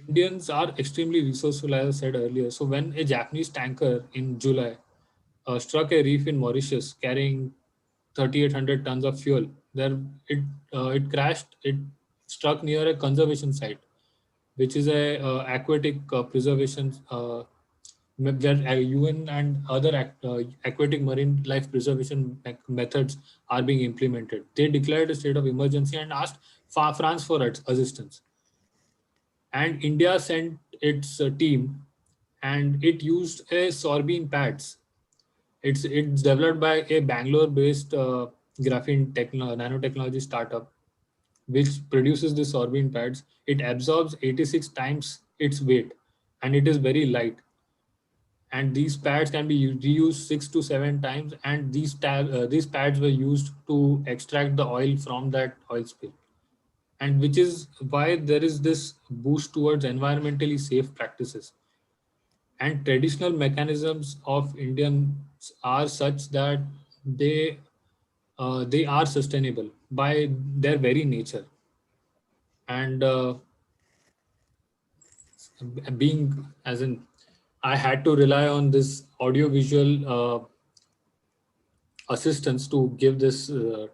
Indians are extremely resourceful, as I said earlier. So when a Japanese tanker in July struck a reef in Mauritius carrying 3,800 tons of fuel, it crashed. It struck near a conservation site, which is a aquatic preservation where UN and other aquatic marine life preservation methods are being implemented. They declared a state of emergency and asked France for its assistance. And India sent its team, and it used a sorbine pads. It's developed by a Bangalore-based graphene nanotechnology startup, which produces the sorbine pads. It absorbs 86 times its weight, and it is very light. And these pads can be reused 6 to 7 times. And these pads were used to extract the oil from that oil spill, and which is why there is this boost towards environmentally safe practices. And traditional mechanisms of Indians are such that they are sustainable by their very nature. And being as in, I had to rely on this audiovisual assistance to give this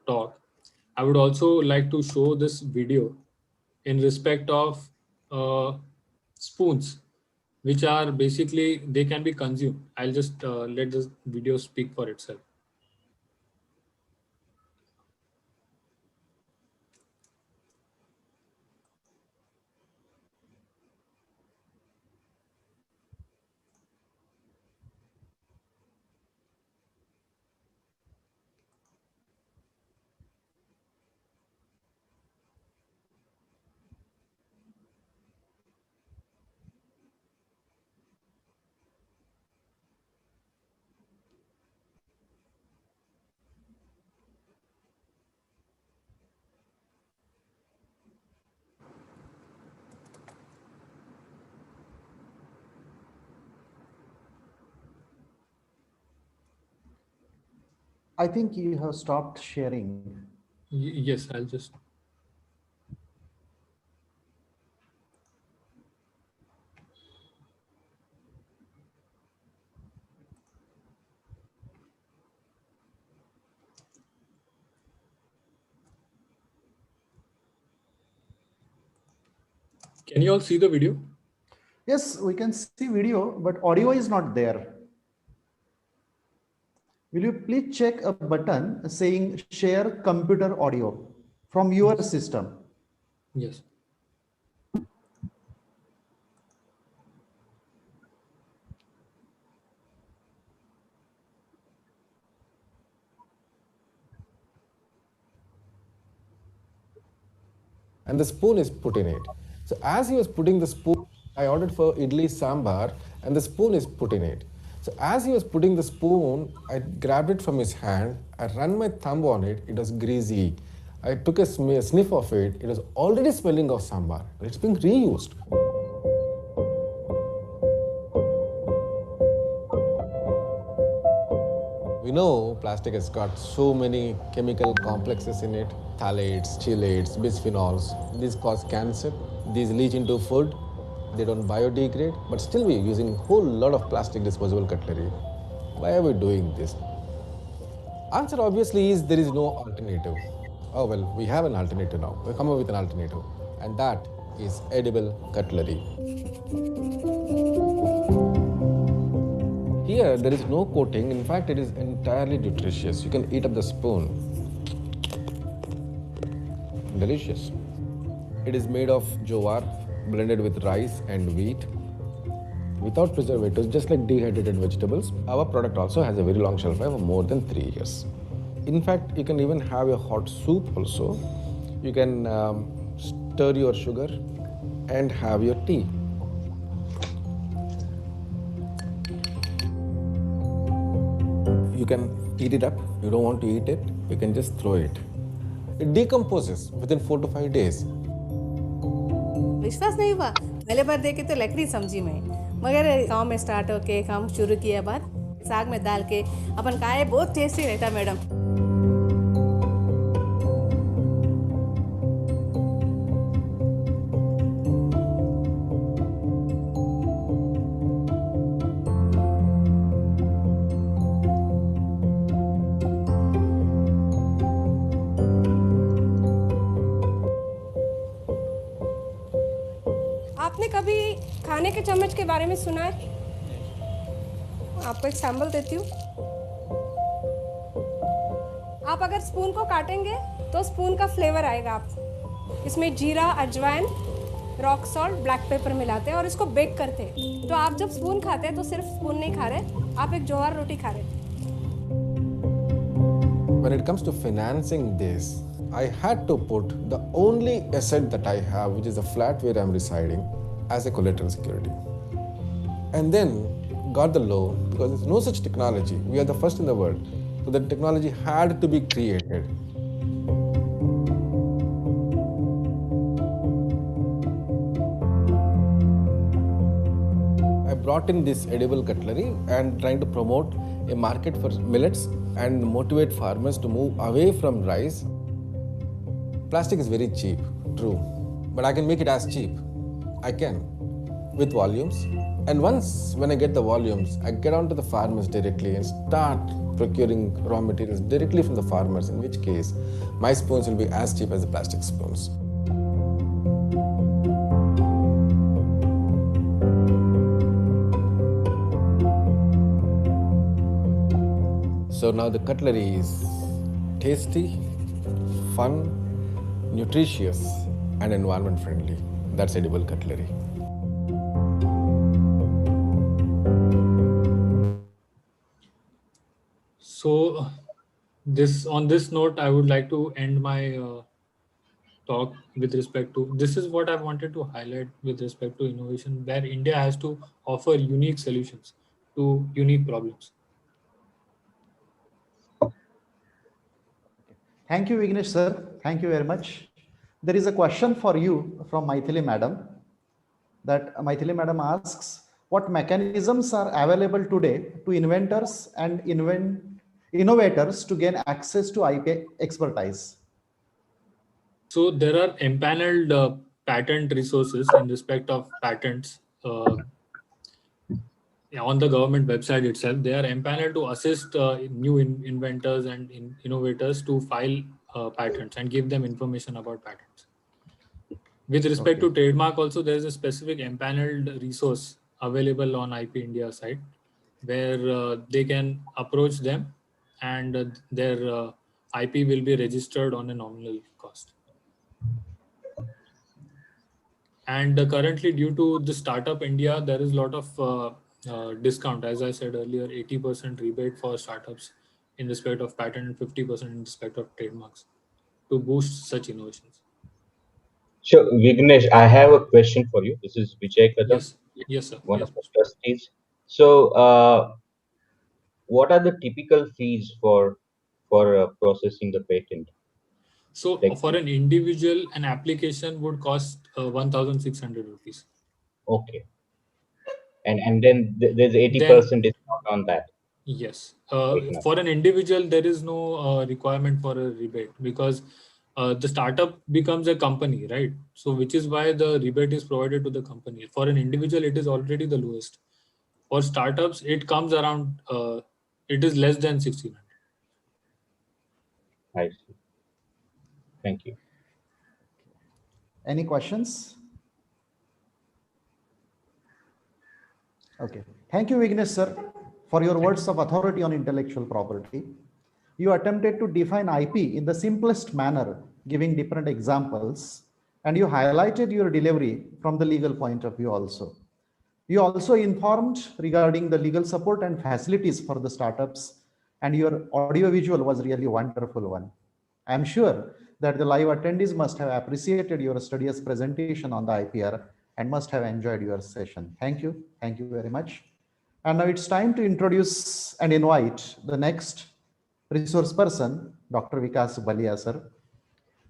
talk. I would also like to show this video in respect of spoons, which are basically, they can be consumed. I'll just let this video speak for itself. I think you have stopped sharing. Yes, I'll just. Can you all see the video? Yes, we can see video, but audio is not there. Will you please check a button saying share computer audio from your Yes. system? Yes. And the spoon is put in it. So as he was putting the spoon, I ordered for idli sambar, and the spoon is put in it. So as he was putting the spoon, I grabbed it from his hand, I ran my thumb on it, it was greasy. I took a sniff of it, it was already smelling of sambar. It's being reused. We know plastic has got so many chemical complexes in it, phthalates, chelates, bisphenols. These cause cancer, these leach into food, they don't biodegrade, but still we're using a whole lot of plastic disposable cutlery. Why are we doing this? Answer obviously is there is no alternative. Oh well, we have an alternative now. We come up with an alternative, and that is edible cutlery. Here, there is no coating. In fact, it is entirely nutritious. You can eat up the spoon. Delicious. It is made of jowar, blended with rice and wheat, without preservatives, just like dehydrated vegetables. Our product also has a very long shelf life of more than 3 years. In fact, you can even have a hot soup also. You can stir your sugar and have your tea. You can eat it up. You don't want to eat it, you can just throw it. It decomposes within 4 to 5 days. विश्वास नहीं हुआ, पहले बार देखे तो लकड़ी समझी मैं, मगर गांव में स्टार्ट होके काम शुरू किया बाद साग में डाल के अपन खाए, बहुत टेस्टी रहता मैडम। आपने कभी खाने के चम्मच के बारे में सुना है? आपको एक सैंपल देती हूँ। आप अगर स्पून को काटेंगे तो स्पून का फ्लेवर आएगा आपको। इसमें जीरा, अजवाइन, रॉक सॉल्ट, ब्लैक पेपर मिलाते हैं और इसको बेक करते हैं। तो आप जब स्पून खाते हैं तो सिर्फ स्पून नहीं खा रहे, आप एक ज्वार रोटी खा रहे हैं। When it comes to financing this, I had to put the only asset that I have, which is the flat where I'm residing, as a collateral security. And then got the loan because there's no such technology. We are the first in the world. So the technology had to be created. I brought in this edible cutlery and trying to promote a market for millets and motivate farmers to move away from rice. Plastic is very cheap, true, but I can make it as cheap. I can, with volumes. And once when I get the volumes, I get onto the farmers directly and start procuring raw materials directly from the farmers, in which case my spoons will be as cheap as the plastic spoons. So now the cutlery is tasty, fun, nutritious, and environment friendly. That's edible cutlery. So, on this note, I would like to end my talk with respect to this is what I wanted to highlight with respect to innovation, where India has to offer unique solutions to unique problems. Thank you, Vignesh sir. Thank you very much. There is a question for you from Maithili madam. That Maithili madam asks, what mechanisms are available today to inventors and innovators to gain access to IP expertise? So there are empaneled patent resources in respect of patents on the government website itself. They are empaneled to assist new inventors and innovators to file patents and give them information about patents. With respect to trademark also, there is a specific empaneled resource available on IP India site where they can approach them and their IP will be registered on a nominal cost. And currently, due to the Startup India, there is a lot of discount. As I said earlier, 80% rebate for startups in respect of patent and 50% in respect of trademarks to boost such innovations. Sure, Vignesh, I have a question for you. This is Vijay Kadam, Yes, sir. one Yes, of the trustees. So, what are the typical fees for processing the patent? So for an individual, an application would cost 1,600 rupees. Okay. And then there's 80% discount on that. Yes. Right now. For an individual, there is no requirement for a rebate because the startup becomes a company, right? So which is why the rebate is provided to the company. For an individual, it is already the lowest. For startups, it comes around, it is less than 1,600. I see. Thank you. Any questions? Okay. Thank you, Vignesh sir, for your words of authority on intellectual property. You attempted to define IP in the simplest manner, giving different examples, and you highlighted your delivery from the legal point of view also. You also informed regarding the legal support and facilities for the startups, and your audiovisual was really a wonderful one. I'm sure that the live attendees must have appreciated your studious presentation on the IPR and must have enjoyed your session. Thank you. Thank you very much. And now it's time to introduce and invite the next resource person, Dr. Vikas Baliyasar.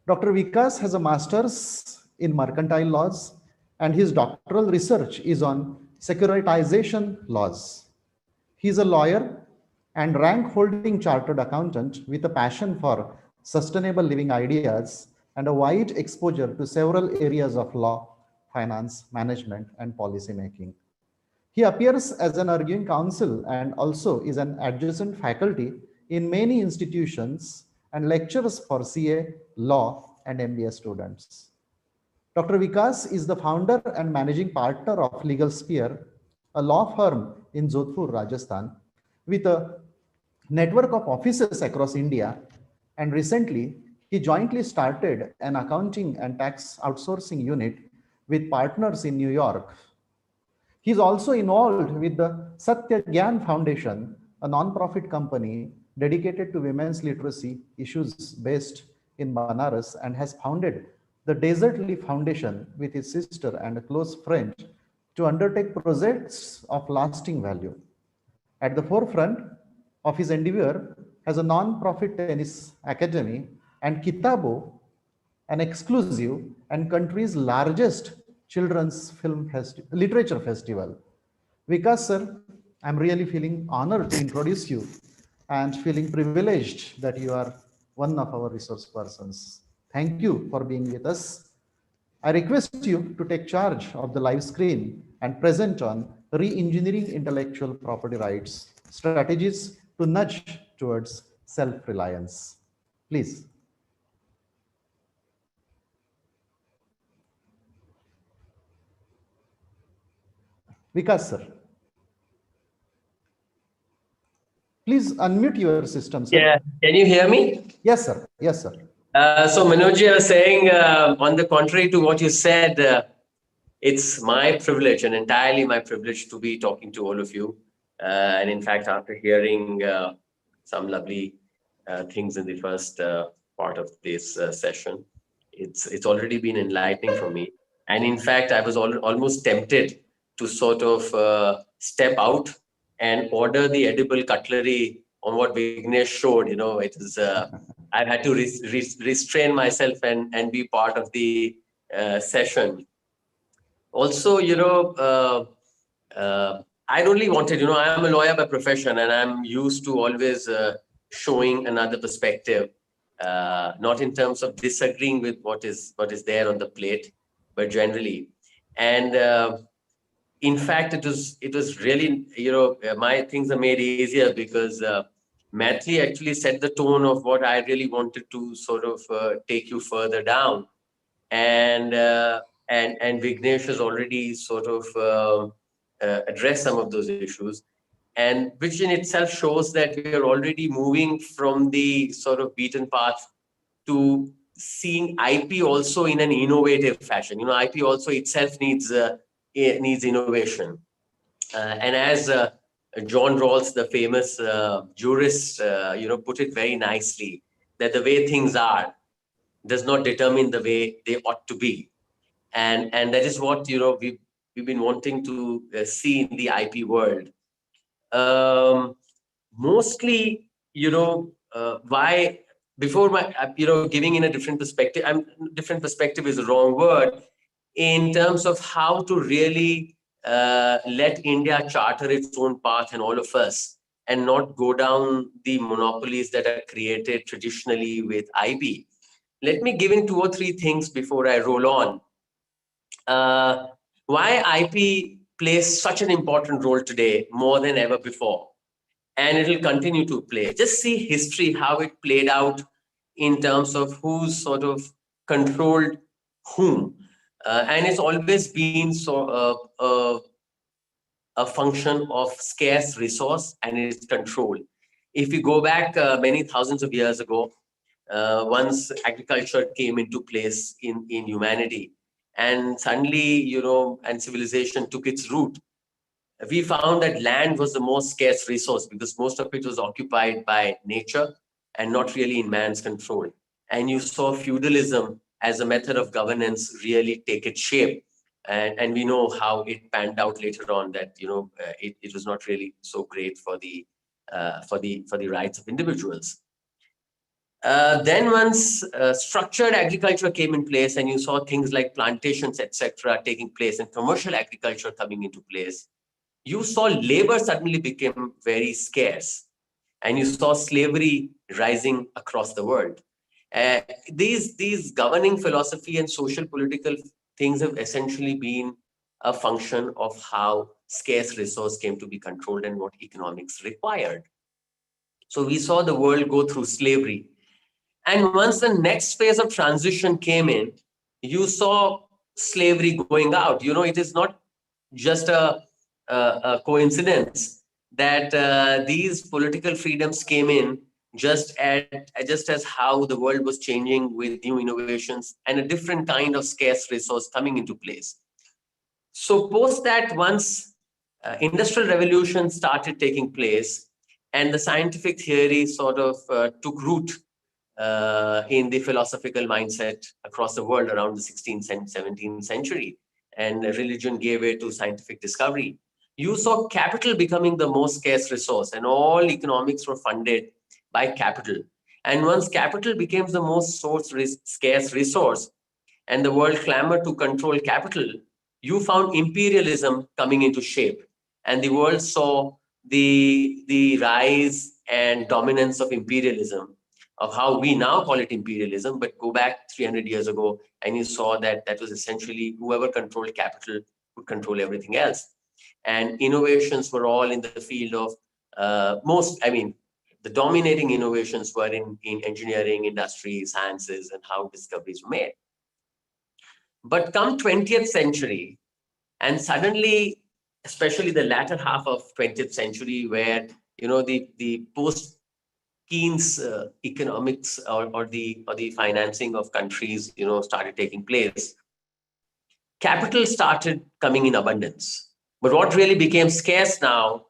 Dr. Vikas has a master's in mercantile laws and his doctoral research is on securitization laws. He is a lawyer and rank holding chartered accountant with a passion for sustainable living ideas and a wide exposure to several areas of law, finance, management, and policy making. He appears as an arguing counsel and also is an adjacent faculty in many institutions and lectures for CA, law, and MBA students. Dr. Vikas is the founder and managing partner of Legal Sphere, a law firm in Jodhpur, Rajasthan, with a network of offices across India. And recently, he jointly started an accounting and tax outsourcing unit with partners in New York. He is also involved with the Satya Gyan Foundation, a non-profit company dedicated to women's literacy issues based in Banaras, and has founded the Desert Leaf Foundation with his sister and a close friend to undertake projects of lasting value. At the forefront of his endeavor has a non-profit tennis academy and Kitabo, an exclusive and country's largest children's literature festival. Vikas sir, I'm really feeling honored to introduce you and feeling privileged that you are one of our resource persons. Thank you for being with us. I request you to take charge of the live screen and present on re-engineering intellectual property rights, strategies to nudge towards self-reliance. Please. Vikas sir. Please unmute your system, sir. Yeah, can you hear me? Yes, sir. Yes, sir. So Manoj, I was saying, on the contrary to what you said, it's my privilege and entirely my privilege to be talking to all of you. And in fact, after hearing some lovely things in the first part of this session, it's already been enlightening for me. And in fact, I was almost tempted to sort of step out and order the edible cutlery on what Vignesh showed. You know, it is I've had to restrain myself and be part of the session. Also, you know, I only wanted, you know, I am a lawyer by profession and I'm used to always showing another perspective, not in terms of disagreeing with what is there on the plate, but generally. And in fact, it was really, my things are made easier because Maithili actually set the tone of what I really wanted to sort of take you further down. And Vignesh has already sort of addressed some of those issues, and which in itself shows that we are already moving from the sort of beaten path to seeing IP also in an innovative fashion. IP also itself needs innovation. And as John Rawls, the famous jurist, put it very nicely, that the way things are does not determine the way they ought to be. And that is what, we've been wanting to see in the IP world. Mostly, why, before my, giving in a different perspective, different perspective is the wrong word, in terms of how to really let India charter its own path and all of us, and not go down the monopolies that are created traditionally with IP. Let me give in 2 or 3 things before I roll on. Why IP plays such an important role today more than ever before, and it will continue to play. Just see history, how it played out in terms of who's sort of controlled whom. And it's always been a function of scarce resource and its control. If we go back many thousands of years ago, once agriculture came into place in humanity, and suddenly, and civilization took its root, we found that land was the most scarce resource because most of it was occupied by nature and not really in man's control. And you saw feudalism as a method of governance really take its shape. And we know how it panned out later on, that it was not really so great for the rights of individuals. Then once structured agriculture came in place, and you saw things like plantations, etc., taking place, and commercial agriculture coming into place, you saw labor suddenly became very scarce, and you saw slavery rising across the world. These governing philosophy and social political things have essentially been a function of how scarce resource came to be controlled and what economics required. So we saw the world go through slavery. And once the next phase of transition came in, you saw slavery going out. It is not just a coincidence that these political freedoms came in just as how the world was changing with new innovations and a different kind of scarce resource coming into place. So post that, once industrial revolution started taking place and the scientific theory sort of took root in the philosophical mindset across the world around the 16th and 17th century, and religion gave way to scientific discovery, you saw capital becoming the most scarce resource, and all economics were funded by capital. And once capital became the most scarce resource and the world clamored to control capital, you found imperialism coming into shape, and the world saw the rise and dominance of imperialism, of how we now call it imperialism, but go back 300 years ago, and you saw that that was essentially whoever controlled capital could control everything else. And innovations were all in the field of the dominating innovations were in engineering, industry, sciences, and how discoveries were made. But come 20th century, and suddenly, especially the latter half of 20th century, where the post Keynes economics or the financing of countries started taking place, capital started coming in abundance. But what really became scarce now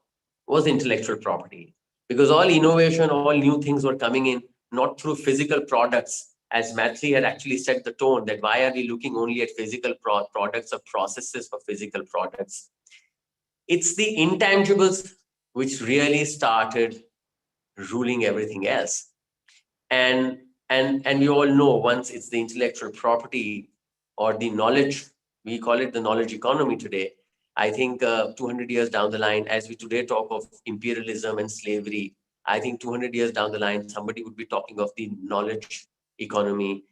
was intellectual property, because all innovation, all new things were coming in not through physical products, as Maithili had actually set the tone, that why are we looking only at physical products or processes for physical products? It's the intangibles which really started ruling everything else. And we all know, once it's the intellectual property or the knowledge, we call it the knowledge economy today. I think 200 years down the line, as we today talk of imperialism and slavery, I think 200 years down the line, somebody would be talking of the knowledge economy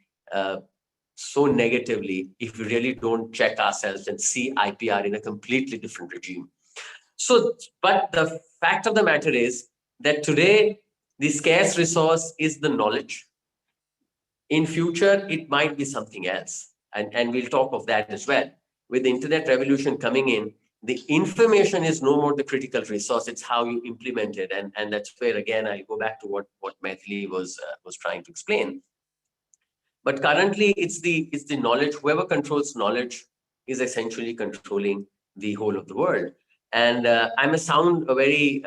so negatively if we really don't check ourselves and see IPR in a completely different regime. So, but the fact of the matter is that today the scarce resource is the knowledge. In future, it might be something else. And we'll talk of that as well. With the internet revolution coming in, the information is no more the critical resource. It's how you implement it. And that's where, again, I go back to what Maithili was trying to explain. But currently, it's the knowledge. Whoever controls knowledge is essentially controlling the whole of the world. And I may sound very,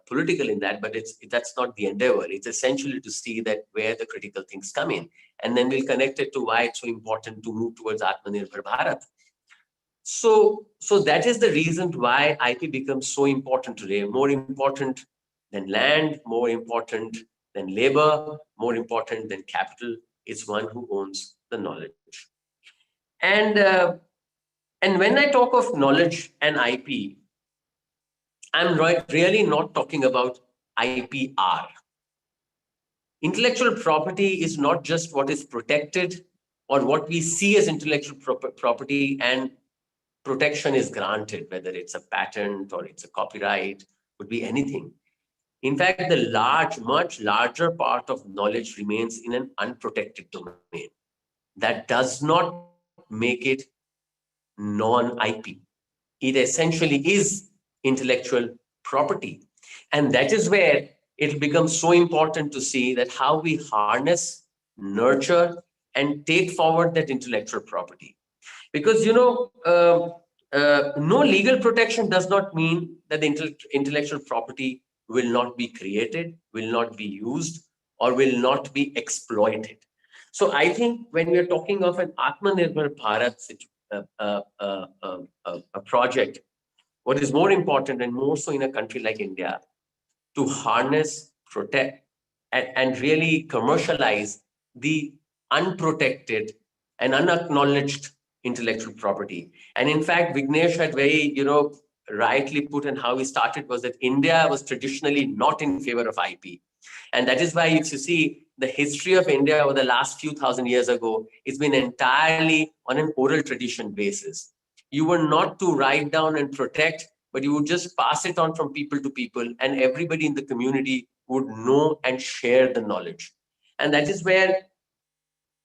political in that, but that's not the endeavor. It's essentially to see that where the critical things come in, and then we'll connect it to why it's so important to move towards Atmanirbhar Bharat. So that is the reason why IP becomes so important today. More important than land, more important than labor, more important than capital. It's one who owns the knowledge. And when I talk of knowledge and IP, I'm really not talking about IPR. Intellectual property is not just what is protected or what we see as intellectual property and protection is granted, whether it's a patent or it's a copyright, could be anything. In fact, the much larger part of knowledge remains in an unprotected domain. That does not make it non-IP. It essentially is intellectual property. And that is where it becomes so important to see that how we harness, nurture, and take forward that intellectual property. Because, no legal protection does not mean that the intellectual property will not be created, will not be used, or will not be exploited. So I think when we're talking of an Atmanirbhar Bharat a project, what is more important, and more so in a country like India, to harness, protect, and really commercialize the unprotected and unacknowledged intellectual property. And in fact, Vignesh had very, rightly put, and how he started was that India was traditionally not in favor of IP. And that is why, if you see the history of India over the last few thousand years ago, it's been entirely on an oral tradition basis. You were not to write down and protect, but you would just pass it on from people to people, and everybody in the community would know and share the knowledge. And that is where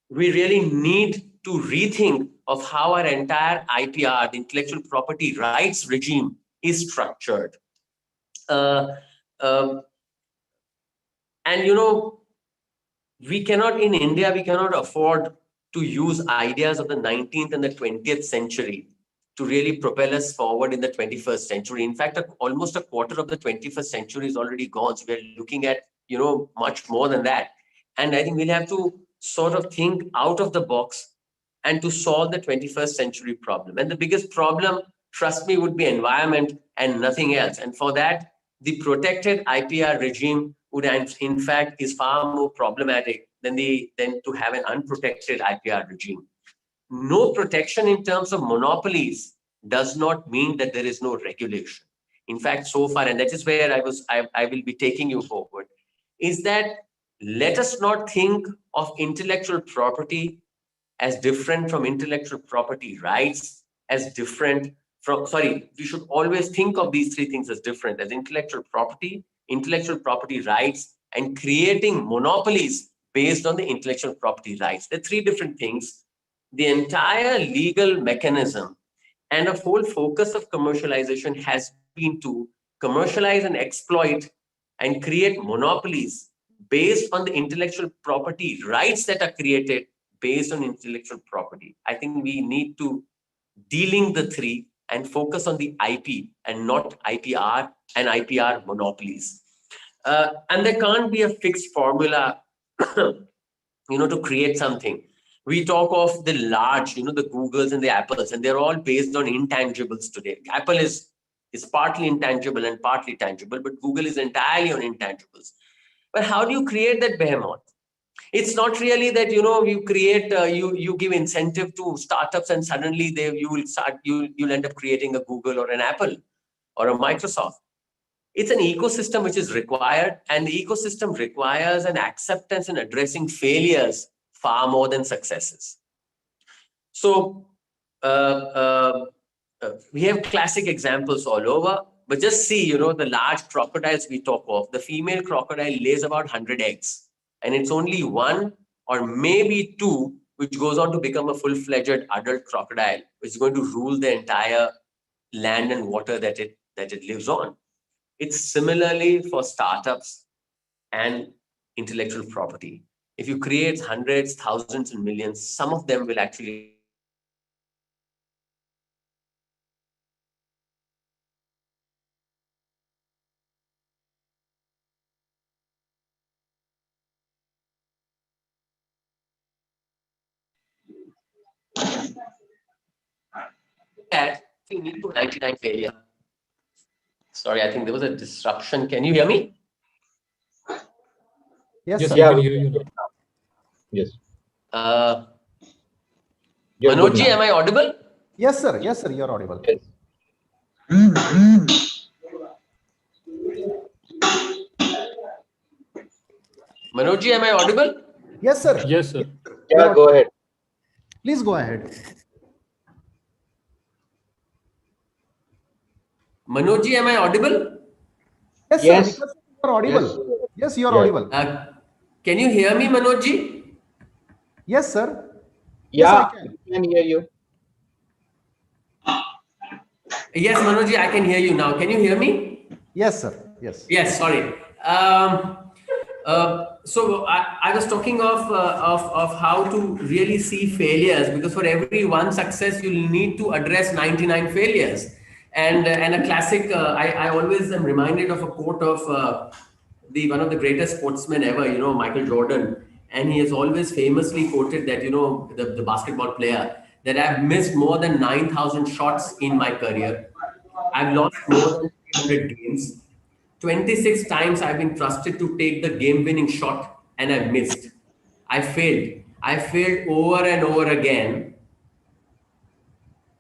we really need to rethink of how our entire IPR, the intellectual property rights regime, is structured. We cannot, in India, we cannot afford to use ideas of the 19th and the 20th century to really propel us forward in the 21st century. In fact, almost a quarter of the 21st century is already gone. So we're looking at, much more than that. And I think we'll have to sort of think out of the box and to solve the 21st century problem. And the biggest problem, trust me, would be environment and nothing else. And for that, the protected IPR regime would, in fact, is far more problematic than to have an unprotected IPR regime. No protection in terms of monopolies does not mean that there is no regulation. In fact, so far, and that is where I will be taking you forward, is that let us not think of intellectual property as different from intellectual property rights, as different from, we should always think of these three things as different, as intellectual property rights, and creating monopolies based on the intellectual property rights. They're three different things. The entire legal mechanism and a whole focus of commercialization has been to commercialize and exploit and create monopolies based on the intellectual property rights that are created based on intellectual property. I think we need to de-link the three and focus on the IP and not IPR and IPR monopolies. And there can't be a fixed formula, to create something. We talk of the large, the Googles and the Apples, and they're all based on intangibles today. Apple is partly intangible and partly tangible, but Google is entirely on intangibles. But how do you create that behemoth? It's not really that, you create, you give incentive to startups and suddenly you'll end up creating a Google or an Apple or a Microsoft. it's an ecosystem which is required, and the ecosystem requires an acceptance in addressing failures far more than successes. So we have classic examples all over, but just see, the large crocodiles we talk of, the female crocodile lays about 100 eggs, and it's only one or maybe two which goes on to become a full-fledged adult crocodile, which is going to rule the entire land and water that it lives on. It's similarly for startups and intellectual property. If you create hundreds, thousands, and millions, some of them will actually you need to 99 failure. Sorry, I think there was a disruption. Can you hear me? Yes, sir. we can hear you now. Yes. Manojji, am I audible? Yes, sir. Yes, sir. You're audible. Yes. Manojji, am I audible? Yes, sir. Yes, sir. Yeah, go ahead. Please go ahead. Manojji, am I audible? Yes, sir. Yes. Because you're audible. Yes, you're audible. Can you hear me, Manojji? Yes, sir. Yeah, Yes, I can. I can hear you. Yes, Manojji, I can hear you now. Can you hear me? Yes, sir. Yes. Yes, sorry. So I was talking of how to really see failures, because for every one success, you'll need to address 99 failures. And a classic, I always am reminded of a quote of one of the greatest sportsmen ever, Michael Jordan. And he has always famously quoted that, the basketball player, that I've missed more than 9,000 shots in my career. I've lost more than 300 games. 26 times I've been trusted to take the game-winning shot and I missed. I failed. I failed over and over again.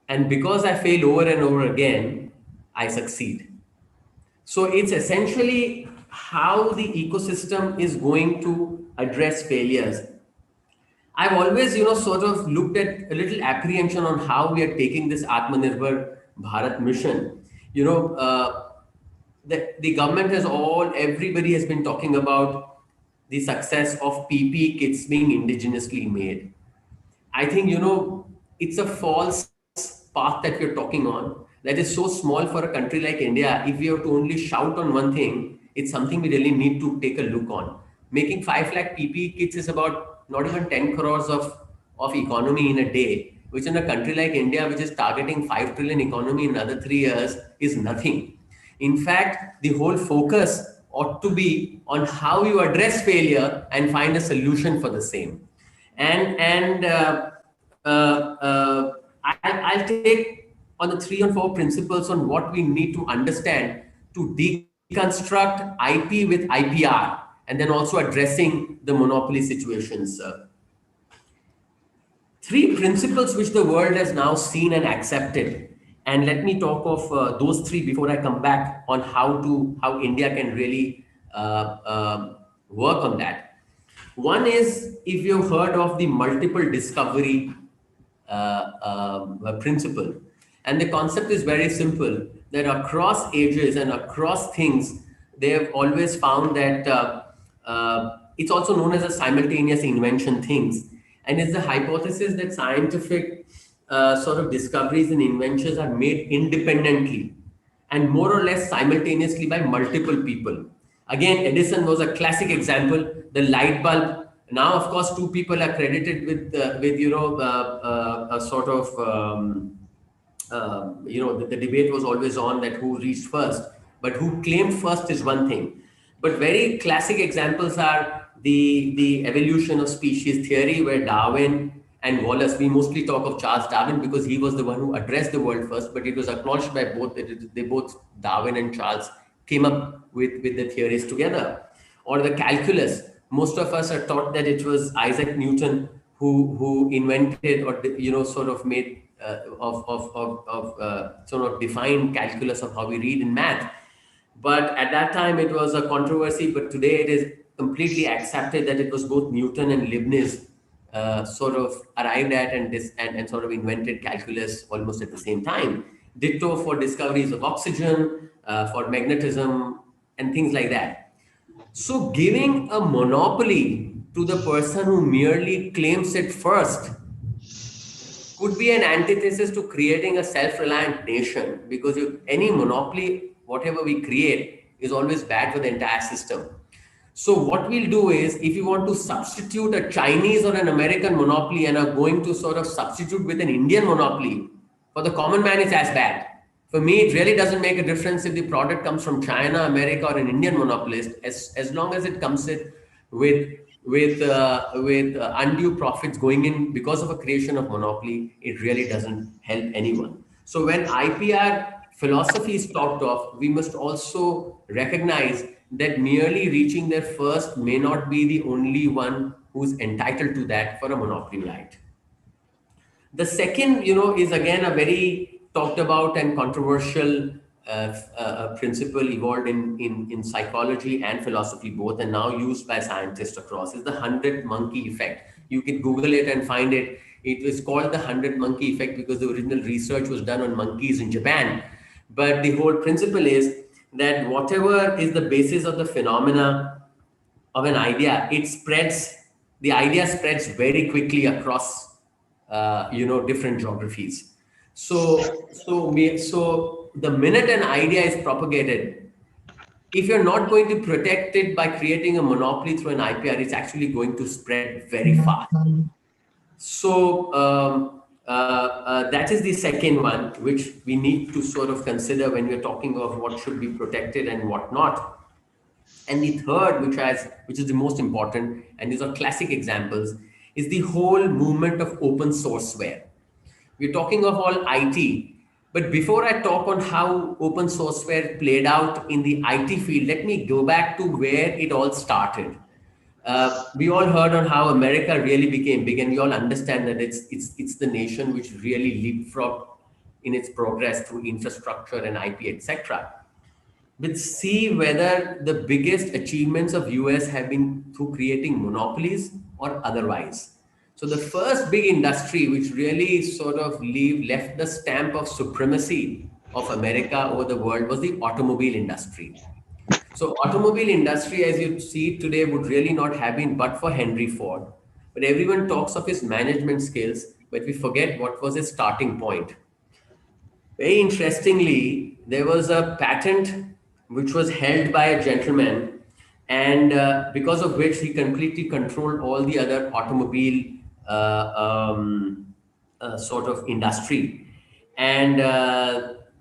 And because I fail over and over again, I succeed. So it's essentially how the ecosystem is going to address failures. I've always, sort of looked at a little apprehension on how we are taking this Atmanirbhar Bharat mission. The government everybody has been talking about the success of PP kits being indigenously made. I think, it's a false path that we're talking on that is so small for a country like India. If we have to only shout on one thing, it's something we really need to take a look on. Making 5 lakh PPE kits is about not even 10 crores of economy in a day, which in a country like India, which is targeting 5 trillion economy in another 3 years, is nothing. In fact, the whole focus ought to be on how you address failure and find a solution for the same. I'll take on the 3 and 4 principles on what we need to understand to deconstruct IP with IPR, and then also addressing the monopoly situations. 3 principles which the world has now seen and accepted. And let me talk of those 3 before I come back on how India can really work on that. One is, if you've heard of the multiple discovery principle, and the concept is very simple, that across ages and across things, they have always found that it's also known as a simultaneous invention things. And it's the hypothesis that scientific sort of discoveries and inventions are made independently and more or less simultaneously by multiple people. Again, Edison was a classic example. The light bulb. Now, of course, 2 people are credited with a sort of the debate was always on that who reached first, but who claimed first is one thing. But very classic examples are the evolution of species theory, where Darwin and Wallace, we mostly talk of Charles Darwin because he was the one who addressed the world first, but it was acknowledged by both, both Darwin and Charles came up with the theories together. Or the calculus, most of us are taught that it was Isaac Newton who invented or sort of made sort of defined calculus of how we read in math. But at that time, it was a controversy. But today, it is completely accepted that it was both Newton and Leibniz sort of arrived at and sort of invented calculus almost at the same time. Ditto for discoveries of oxygen, for magnetism, and things like that. So, giving a monopoly to the person who merely claims it first could be an antithesis to creating a self-reliant nation, because any monopoly, whatever we create, is always bad for the entire system. So what we'll do is, if you want to substitute a Chinese or an American monopoly and are going to sort of substitute with an Indian monopoly, for the common man, it's as bad. For me, it really doesn't make a difference if the product comes from China, America, or an Indian monopolist, as long as it comes in with undue profits going in because of a creation of monopoly. It really doesn't help anyone. So when IPR philosophy is talked of, we must also recognize that merely reaching there first may not be the only one who's entitled to that for a monopoly right. The second, is again a very talked about and controversial principle evolved in psychology and philosophy both, and now used by scientists across, is the 100 monkey effect. You can Google it and find it. It is called the 100 monkey effect because the original research was done on monkeys in Japan. But the whole principle is that whatever is the basis of the phenomena of an idea, the idea spreads very quickly across different geographies. So the minute an idea is propagated, if you're not going to protect it by creating a monopoly through an IPR, it's actually going to spread very fast. So that is the second one, which we need to sort of consider when we're talking of what should be protected and what not. And the third, which is the most important, and these are classic examples, is the whole movement of open sourceware. We're talking of all IT, but before I talk on how open sourceware played out in the IT field, let me go back to where it all started. We all heard on how America really became big, and we all understand that it's the nation which really leapfrogged in its progress through infrastructure and IP, etc. But see whether the biggest achievements of US have been through creating monopolies or otherwise. So the first big industry which really sort of left the stamp of supremacy of America over the world was the automobile industry. So automobile industry, as you see today, would really not have been but for Henry Ford. But everyone talks of his management skills, but we forget what was his starting point. Very interestingly, there was a patent which was held by a gentleman, and because of which he completely controlled all the other automobile sort of industry. And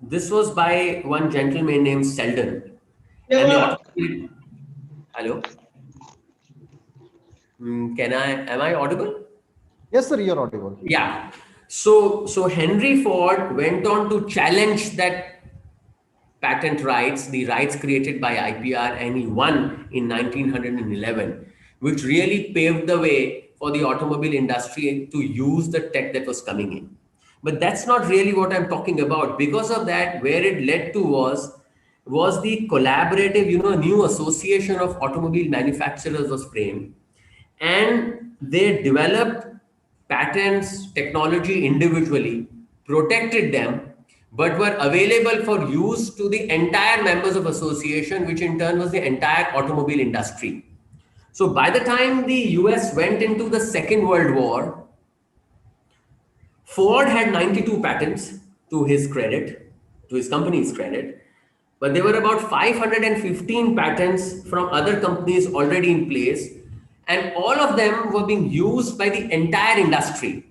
this was by one gentleman named Selden. And the automobile... Hello? Am I audible? Yes, sir, you're audible. Yeah. So Henry Ford went on to challenge that patent rights, the rights created by IPR, and he won in 1911, which really paved the way for the automobile industry to use the tech that was coming in. But that's not really what I'm talking about. Because of that, where it led to was the collaborative, new association of automobile manufacturers was framed, and they developed patents, technology individually, protected them, but were available for use to the entire members of association, which in turn was the entire automobile industry. So by the time the US went into the Second World War, Ford had 92 patents to his credit, to his company's credit, but there were about 515 patents from other companies already in place, and all of them were being used by the entire industry.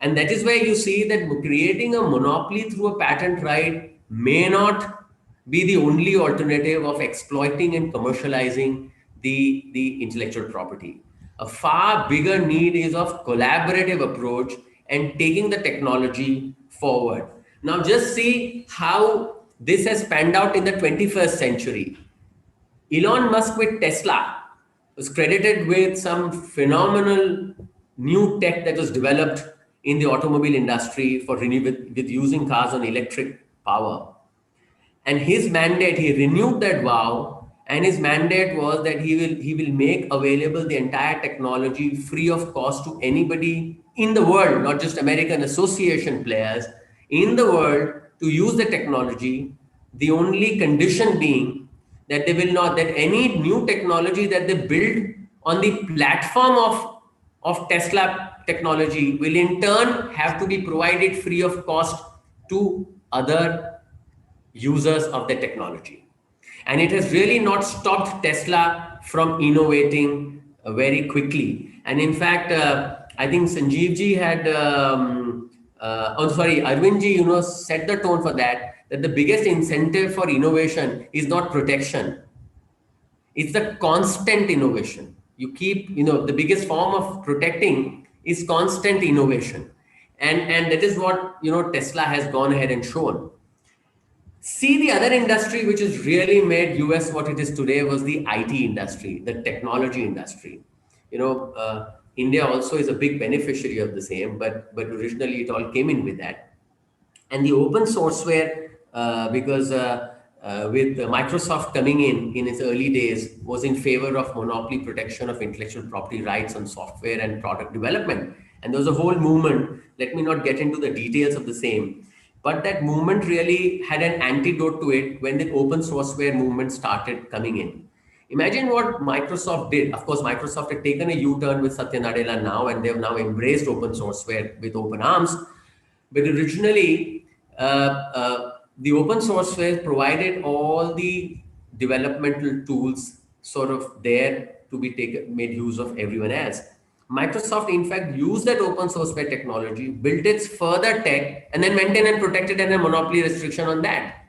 And that is where you see that creating a monopoly through a patent right may not be the only alternative of exploiting and commercializing the intellectual property. A far bigger need is of collaborative approach and taking the technology forward. Now just see how this has panned out in the 21st century. Elon Musk with Tesla was credited with some phenomenal new tech that was developed in the automobile industry with using cars on electric power. And his mandate, he renewed that vow, and his mandate was that he will make available the entire technology free of cost to anybody in the world, not just American Association players, in the world to use the technology. The only condition being that they will not, that any new technology that they build on the platform of Tesla technology will in turn have to be provided free of cost to other users of the technology. And it has really not stopped Tesla from innovating very quickly. And in fact, I think Sanjeev ji had, Arvind ji, set the tone for that the biggest incentive for innovation is not protection. It's the constant innovation. You keep, the biggest form of protecting is constant innovation. And that is what, Tesla has gone ahead and shown. See, the other industry which has really made US what it is today was the IT industry, the technology industry. India also is a big beneficiary of the same, but originally it all came in with that. And the open sourceware, because with Microsoft coming in its early days, was in favor of monopoly protection of intellectual property rights on software and product development. And there was a whole movement. Let me not get into the details of the same. But that movement really had an antidote to it when the open sourceware movement started coming in. Imagine what Microsoft did. Of course, Microsoft had taken a U-turn with Satya Nadella now, and they've now embraced open sourceware with open arms. But originally, the open sourceware provided all the developmental tools sort of there to be made use of everyone else. Microsoft, in fact, used that open sourceware technology, built its further tech, and then maintained and protected and a monopoly restriction on that.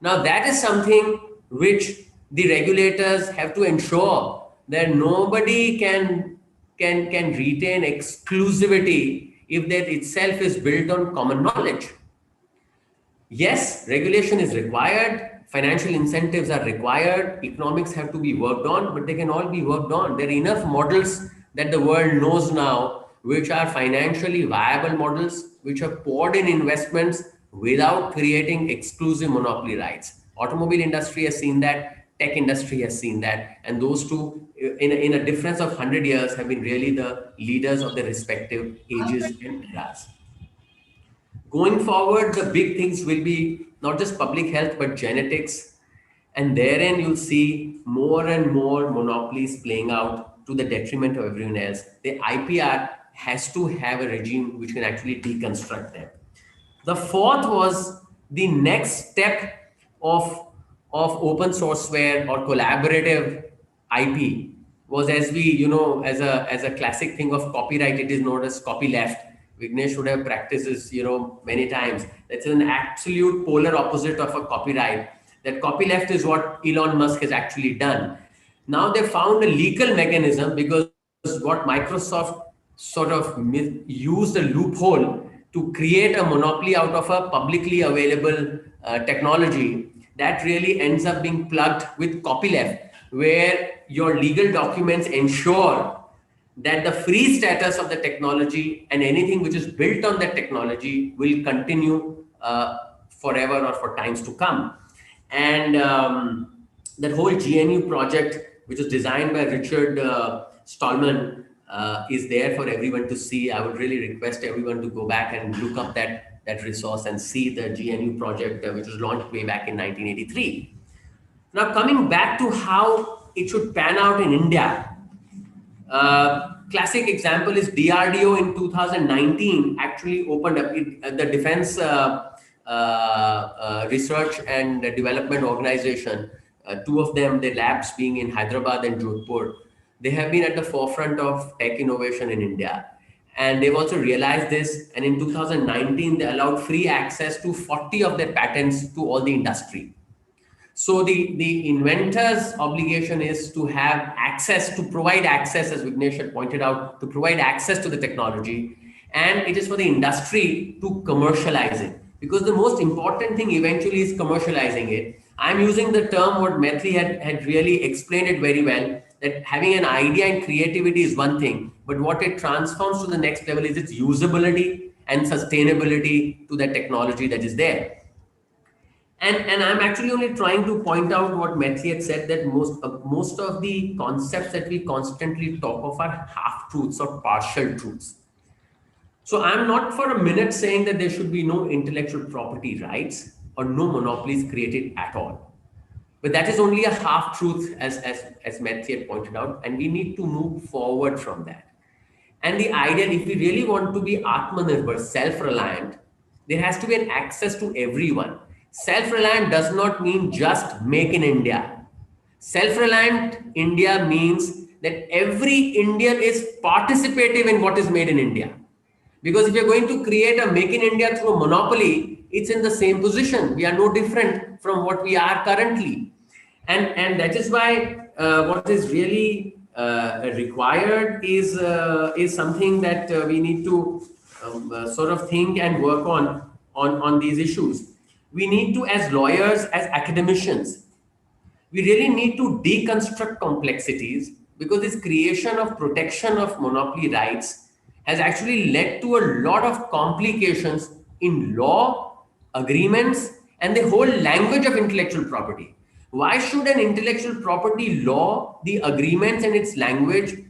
Now, that is something which the regulators have to ensure that nobody can retain exclusivity if that itself is built on common knowledge. Yes, regulation is required, financial incentives are required, economics have to be worked on, but they can all be worked on. There are enough models that the world knows now, which are financially viable models, which have poured in investments without creating exclusive monopoly rights. Automobile industry has seen that, tech industry has seen that, and those two, in a difference of 100 years, have been really the leaders of their respective ages and eras. Going forward, the big things will be not just public health, but genetics. And therein you'll see more and more monopolies playing out to the detriment of everyone else. The IPR has to have a regime which can actually deconstruct them. The fourth was the next step of open sourceware or collaborative IP was, as we, as a classic thing of copyright, it is known as copyleft. Vignesh would have practiced this, many times. That's an absolute polar opposite of a copyright. That copyleft is what Elon Musk has actually done. Now they found a legal mechanism, because what Microsoft sort of used a loophole to create a monopoly out of a publicly available technology that really ends up being plugged with copyleft, where your legal documents ensure that the free status of the technology and anything which is built on that technology will continue forever or for times to come. And that whole GNU project, which was designed by Richard Stallman, is there for everyone to see. I would really request everyone to go back and look up that resource and see the GNU project, which was launched way back in 1983. Now, coming back to how it should pan out in India. Classic example is DRDO in 2019 actually opened up the Defense Research and Development Organization. Two of them, their labs being in Hyderabad and Jodhpur. They have been at the forefront of tech innovation in India. And they've also realized this. And in 2019, they allowed free access to 40 of their patents to all the industry. So the inventor's obligation is to have access, to provide access, as Vignesh had pointed out, to provide access to the technology. And it is for the industry to commercialize it. Because the most important thing eventually is commercializing it. I'm using the term what Maitri had really explained it very well, that having an idea and creativity is one thing, but what it transforms to the next level is its usability and sustainability to the technology that is there. And I'm actually only trying to point out what Metri had said, that most of the concepts that we constantly talk of are half truths or partial truths. So I'm not for a minute saying that there should be no intellectual property rights or no monopolies created at all. But that is only a half truth, as Metri had pointed out, and we need to move forward from that. And the idea, if we really want to be Atmanirbhar, self-reliant, there has to be an access to everyone. Self-reliant does not mean just make in India. Self-reliant India means that every Indian is participative in what is made in India. Because if you're going to create a make in India through a monopoly, it's in the same position. We are no different from what we are currently. And that is why what is really required is something that we need to sort of think and work on these issues. We need to, as lawyers, as academicians, we really need to deconstruct complexities, because this creation of protection of monopoly rights has actually led to a lot of complications in law, agreements, and the whole language of intellectual property. Why should an intellectual property law, the agreements and its language,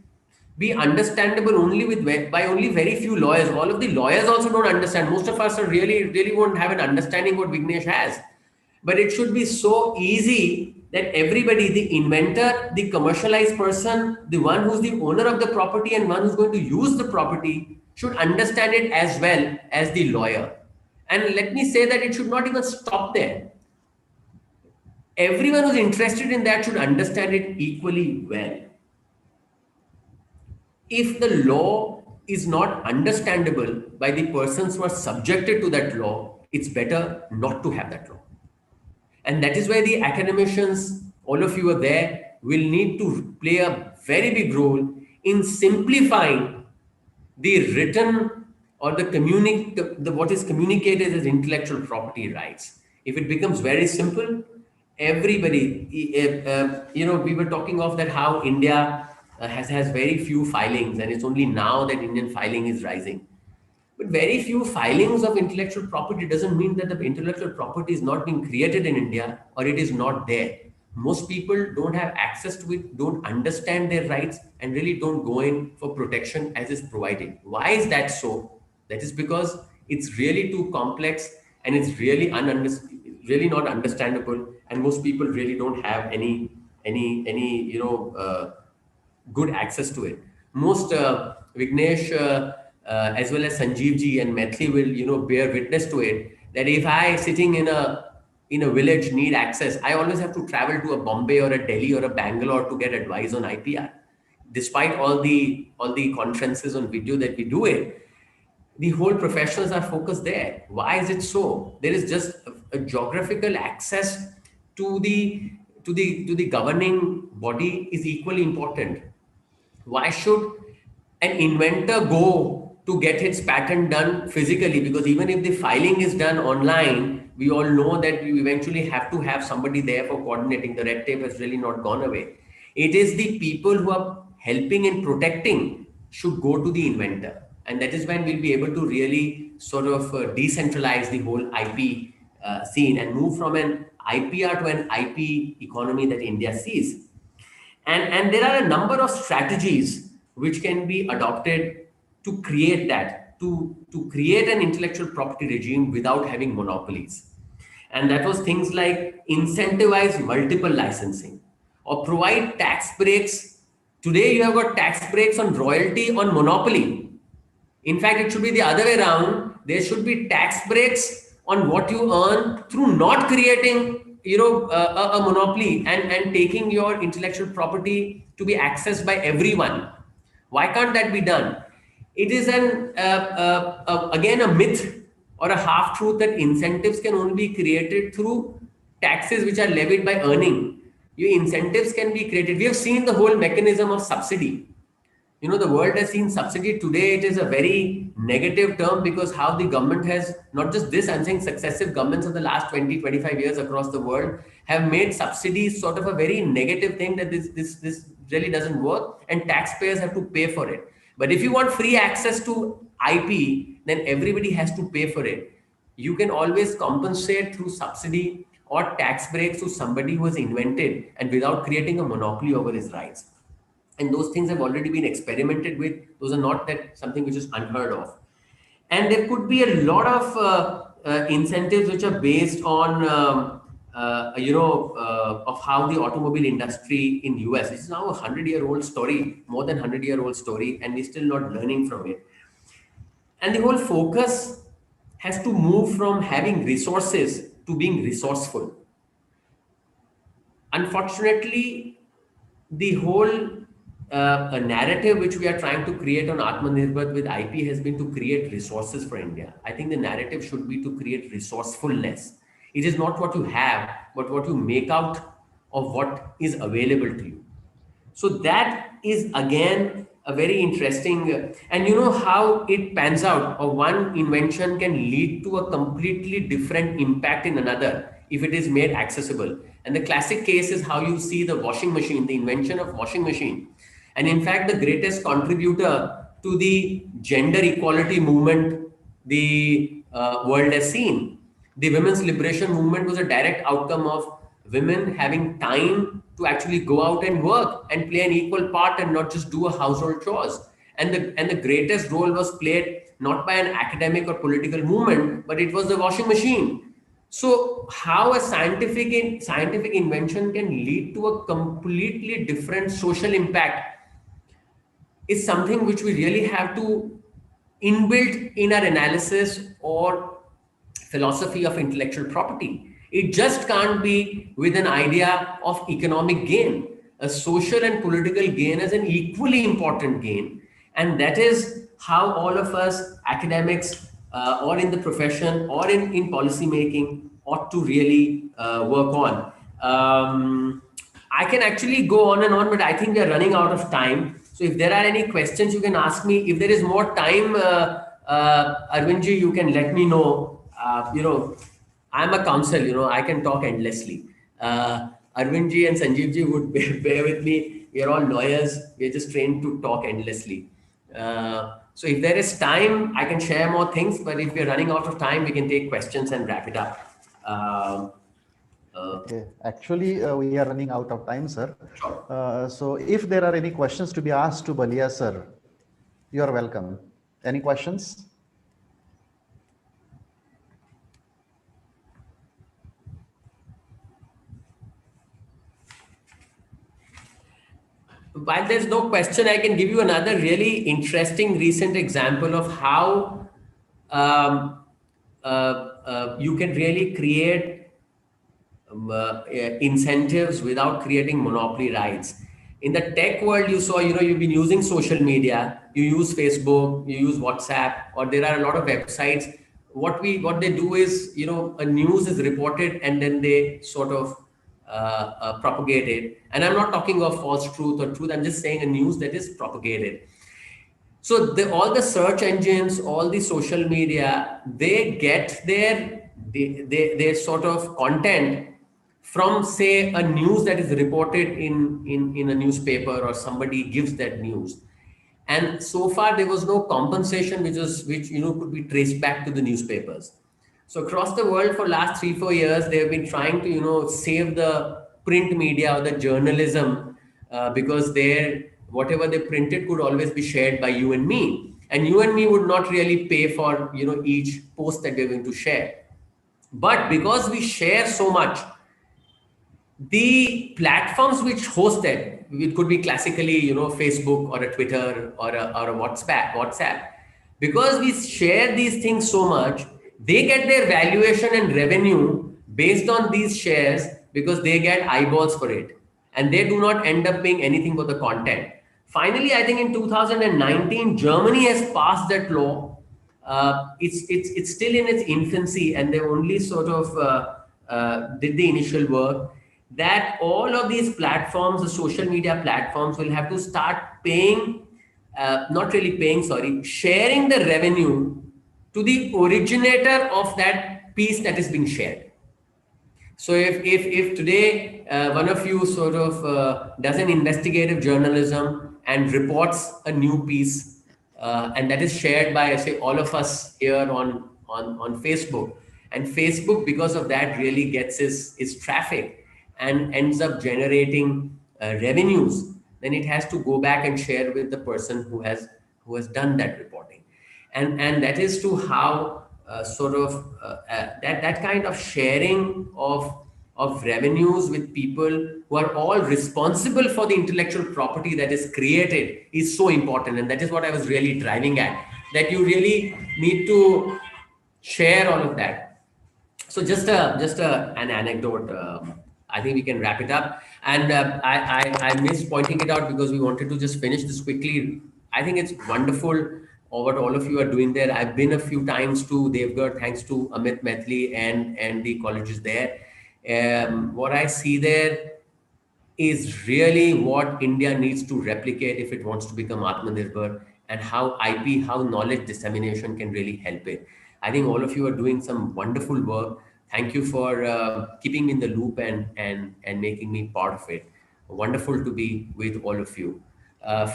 be understandable only by only very few lawyers? All of the lawyers also don't understand. Most of us are really won't have an understanding what Vignesh has. But it should be so easy that everybody, the inventor, the commercialized person, the one who's the owner of the property and one who's going to use the property, should understand it as well as the lawyer. And let me say that it should not even stop there. Everyone who's interested in that should understand it equally well. If the law is not understandable by the persons who are subjected to that law, it's better not to have that law. And that is why the academicians, all of you are there, will need to play a very big role in simplifying the written or the what is communicated as intellectual property rights. If it becomes very simple, everybody, we were talking of that how India has very few filings, and it's only now that Indian filing is rising. But very few filings of intellectual property doesn't mean that the intellectual property is not being created in India or it is not there. Most people don't have access to it, don't understand their rights, and really don't go in for protection as is provided. Why is that so? That is because it's really too complex and it's really really not understandable, and most people really don't have any good access to it. Most Vignesh as well as Sanjeev ji and Maithili will bear witness to it, that if I sitting in a village need access, I always have to travel to a Bombay or a Delhi or a Bangalore to get advice on IPR. Despite all the conferences on video that we do it, the whole professionals are focused there. Why is it so? There is just a geographical access to the governing body is equally important. Why should an inventor go to get his patent done physically? Because even if the filing is done online, we all know that you eventually have to have somebody there for coordinating. The red tape has really not gone away. It is the people who are helping and protecting should go to the inventor. And that is when we'll be able to really sort of decentralize the whole IP scene and move from an IPR to an IP economy that India sees. And there are a number of strategies which can be adopted to create that, to create an intellectual property regime without having monopolies. And that was things like incentivize multiple licensing or provide tax breaks. Today you have got tax breaks on royalty on monopoly. In fact, it should be the other way around. There should be tax breaks on what you earn through not creating a monopoly and taking your intellectual property to be accessed by everyone. Why can't that be done? It is again a myth or a half truth that incentives can only be created through taxes which are levied by earning. Your incentives can be created. We have seen the whole mechanism of subsidy. The world has seen subsidy. Today it is a very negative term, because how the government has, not just this, I'm saying successive governments of the last 20-25 years across the world have made subsidies sort of a very negative thing, that this really doesn't work and taxpayers have to pay for it. But if you want free access to IP, then everybody has to pay for it. You can always compensate through subsidy or tax breaks to somebody who has invented and without creating a monopoly over his rights. And those things have already been experimented with. Those are not that something which is unheard of. And there could be a lot of incentives which are based on, of how the automobile industry in US, this is now a 100-year-old story, more than 100-year-old story, and we're still not learning from it. And the whole focus has to move from having resources to being resourceful. Unfortunately, the whole a narrative which we are trying to create on Atmanirbhar with IP has been to create resources for India. I think the narrative should be to create resourcefulness. It is not what you have, but what you make out of what is available to you. So that is again a very interesting, and you know how it pans out, or one invention can lead to a completely different impact in another if it is made accessible. And the classic case is how you see the washing machine, the invention of washing machine. And in fact, the greatest contributor to the gender equality movement the world has seen. The women's liberation movement was a direct outcome of women having time to actually go out and work and play an equal part and not just do a household chores. And the greatest role was played not by an academic or political movement, but it was the washing machine. So how a scientific invention can lead to a completely different social impact is something which we really have to inbuilt in our analysis or philosophy of intellectual property. It just can't be with an idea of economic gain. A social and political gain is an equally important gain. And that is how all of us academics or in the profession or in policy making ought to really work on. I can actually go on and on, but I think we are running out of time. So if there are any questions, you can ask me. If there is more time, Arvindji, you can let me know. I'm a counsel, I can talk endlessly. Arvindji and Sanjeevji would bear with me. We are all lawyers. We are just trained to talk endlessly. So if there is time, I can share more things. But if we're running out of time, we can take questions and wrap it up. Okay. Actually, we are running out of time, sir. So if there are any questions to be asked to Baliyasar, sir, you are welcome. Any questions? While there's no question, I can give you another really interesting recent example of how you can really create incentives without creating monopoly rights. In the tech world, you saw, you've been using social media, you use Facebook, you use WhatsApp, or there are a lot of websites. What they do is, a news is reported and then they sort of propagate it. And I'm not talking of false truth or truth. I'm just saying a news that is propagated. So all the search engines, all the social media, they get their sort of content from, say, a news that is reported in a newspaper, or somebody gives that news. And so far there was no compensation which could be traced back to the newspapers. So across the world for last 3-4 years, they have been trying to save the print media or the journalism because whatever they printed could always be shared by you and me, and you and me would not really pay for each post that we're going to share. But because we share so much, the platforms which host that, it could be classically, Facebook or a Twitter or a WhatsApp, because we share these things so much, they get their valuation and revenue based on these shares because they get eyeballs for it, and they do not end up paying anything for the content. Finally, I think in 2019, Germany has passed that law. It's still in its infancy, and they only sort of did the initial work, that all of these platforms, the social media platforms, will have to start paying, sharing the revenue to the originator of that piece that is being shared. So if today one of you sort of does an investigative journalism and reports a new piece and that is shared by, say, all of us here on Facebook, And Facebook, because of that, really gets his traffic and ends up generating revenues. Then it has to go back and share with the person who has done that reporting, and that is to how that kind of sharing of revenues with people who are all responsible for the intellectual property that is created is so important. And that is what I was really driving at, that you really need to share all of that. So just an anecdote. I think we can wrap it up. And I missed pointing it out because we wanted to just finish this quickly. I think it's wonderful what all of you are doing there. I've been a few times to Devgarh, thanks to Amit Methli and the colleges there. What I see there is really what India needs to replicate if it wants to become Atmanirbhar, and how IP, how knowledge dissemination can really help it. I think all of you are doing some wonderful work. Thank you for keeping me in the loop and making me part of it. Wonderful to be with all of you.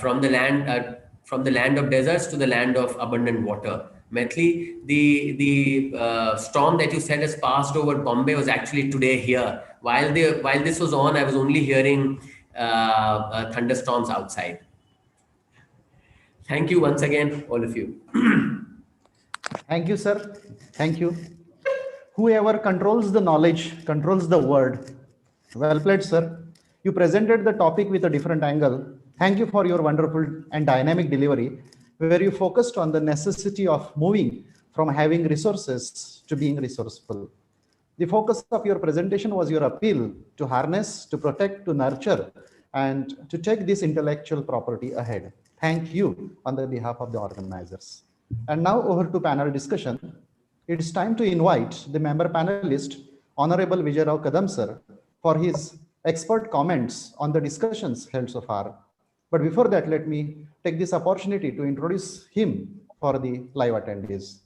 From the land of deserts to the land of abundant water. Methli, the storm that you said has passed over Bombay was actually today here. While this was on, I was only hearing thunderstorms outside. Thank you once again, all of you. Thank you, sir. Thank you. Whoever controls the knowledge controls the word. Well played, sir. You presented the topic with a different angle. Thank you for your wonderful and dynamic delivery, where you focused on the necessity of moving from having resources to being resourceful. The focus of your presentation was your appeal to harness, to protect, to nurture, and to take this intellectual property ahead. Thank you on the behalf of the organizers. And now over to panel discussion. It's time to invite the member panelist, Honorable Vijay Rao Kadam sir, for his expert comments on the discussions held so far. But before that, let me take this opportunity to introduce him for the live attendees.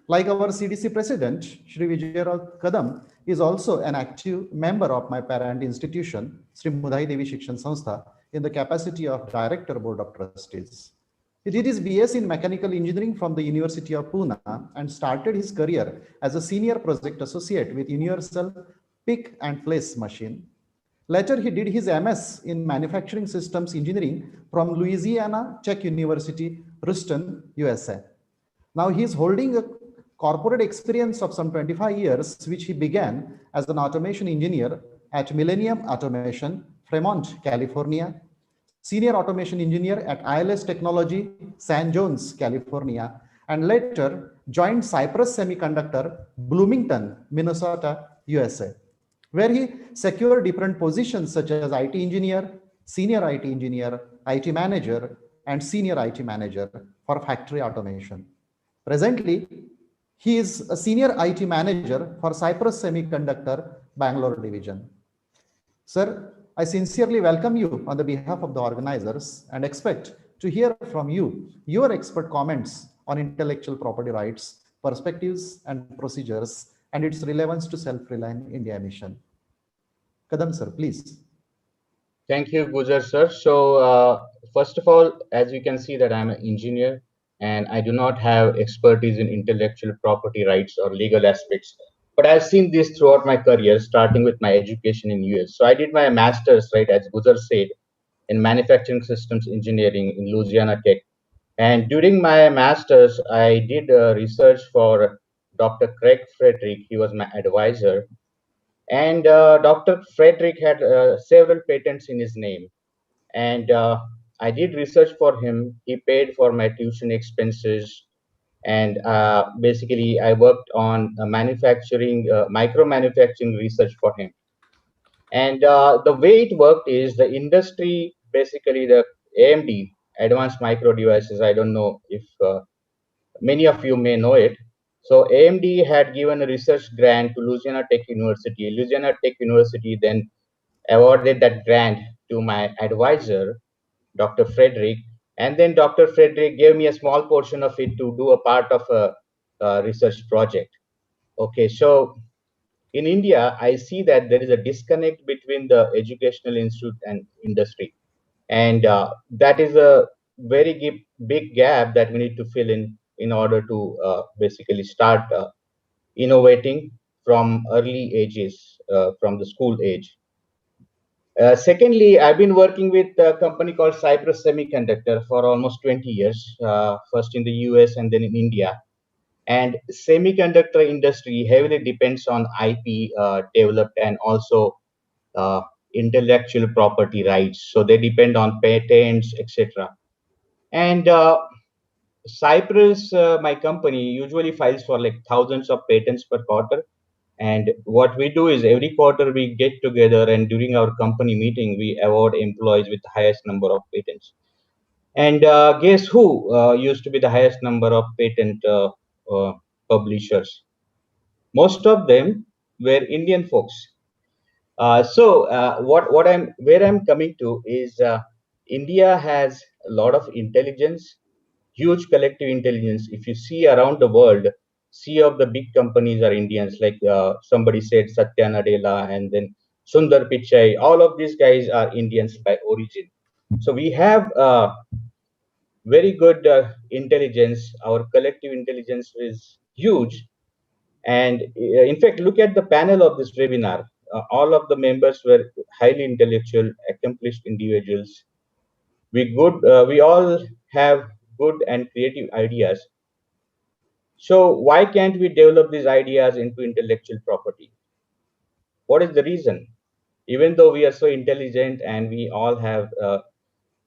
Like our CDC president, Shri Vijay Rao Kadam is also an active member of my parent institution, Sri Mudhai Devi Shikshan Sanstha, in the capacity of Director Board of Trustees. He did his BS in Mechanical Engineering from the University of Pune and started his career as a senior project associate with Universal Pick and Place machine. Later, he did his MS in Manufacturing Systems Engineering from Louisiana Tech University, Ruston, USA. Now he is holding a corporate experience of some 25 years, which he began as an automation engineer at Millennium Automation, Fremont, California, senior automation engineer at ILS Technology, San Jones, California, and later joined Cypress Semiconductor, Bloomington, Minnesota, USA, where he secured different positions such as IT engineer, senior IT engineer, IT manager, and senior IT manager for factory automation. Presently, he is a senior IT manager for Cypress Semiconductor, Bangalore division. Sir, I sincerely welcome you on the behalf of the organizers and expect to hear from you your expert comments on intellectual property rights, perspectives, and procedures, and its relevance to Self-Reliant India mission. Kadam sir, please. Thank you, Gujar sir. So first of all, as you can see that I'm an engineer and I do not have expertise in intellectual property rights or legal aspects. But I've seen this throughout my career, starting with my education in US. So I did my master's, right, as Gujar said, in manufacturing systems engineering in Louisiana Tech. And during my master's, I did research for Dr. Craig Frederick. He was my advisor. And Dr. Frederick had several patents in his name. And I did research for him. He paid for my tuition expenses. And basically, I worked on micro manufacturing research for him. And the way it worked is the industry, basically the AMD, Advanced Micro Devices. I don't know if many of you may know it. So AMD had given a research grant to Louisiana Tech University. Louisiana Tech University then awarded that grant to my advisor, Dr. Frederick. And then Dr. Frederick gave me a small portion of it to do a part of a research project. Okay, so in India, I see that there is a disconnect between the educational institute and industry. And that is a very big gap that we need to fill in order to basically start innovating from early ages, from the school age. Secondly, I've been working with a company called Cypress Semiconductor for almost 20 years, first in the US and then in India. And semiconductor industry heavily depends on IP developed and also uh, intellectual property rights. So they depend on patents, etc. And Cypress, my company, usually files for like thousands of patents per quarter. And what we do is every quarter we get together, and during our company meeting, we award employees with the highest number of patents. And guess who used to be the highest number of patent publishers? Most of them were Indian folks. Where I'm coming to is India has a lot of intelligence, huge collective intelligence. If you see around the world, see of the big companies are Indians, like somebody said Satya Nadella and then Sundar Pichai. All of these guys are Indians by origin. So we have very good intelligence. Our collective intelligence is huge. And in fact, look at the panel of this webinar. All of the members were highly intellectual, accomplished individuals. We all have good and creative ideas. So why can't we develop these ideas into intellectual property? What is the reason? Even though we are so intelligent and we all have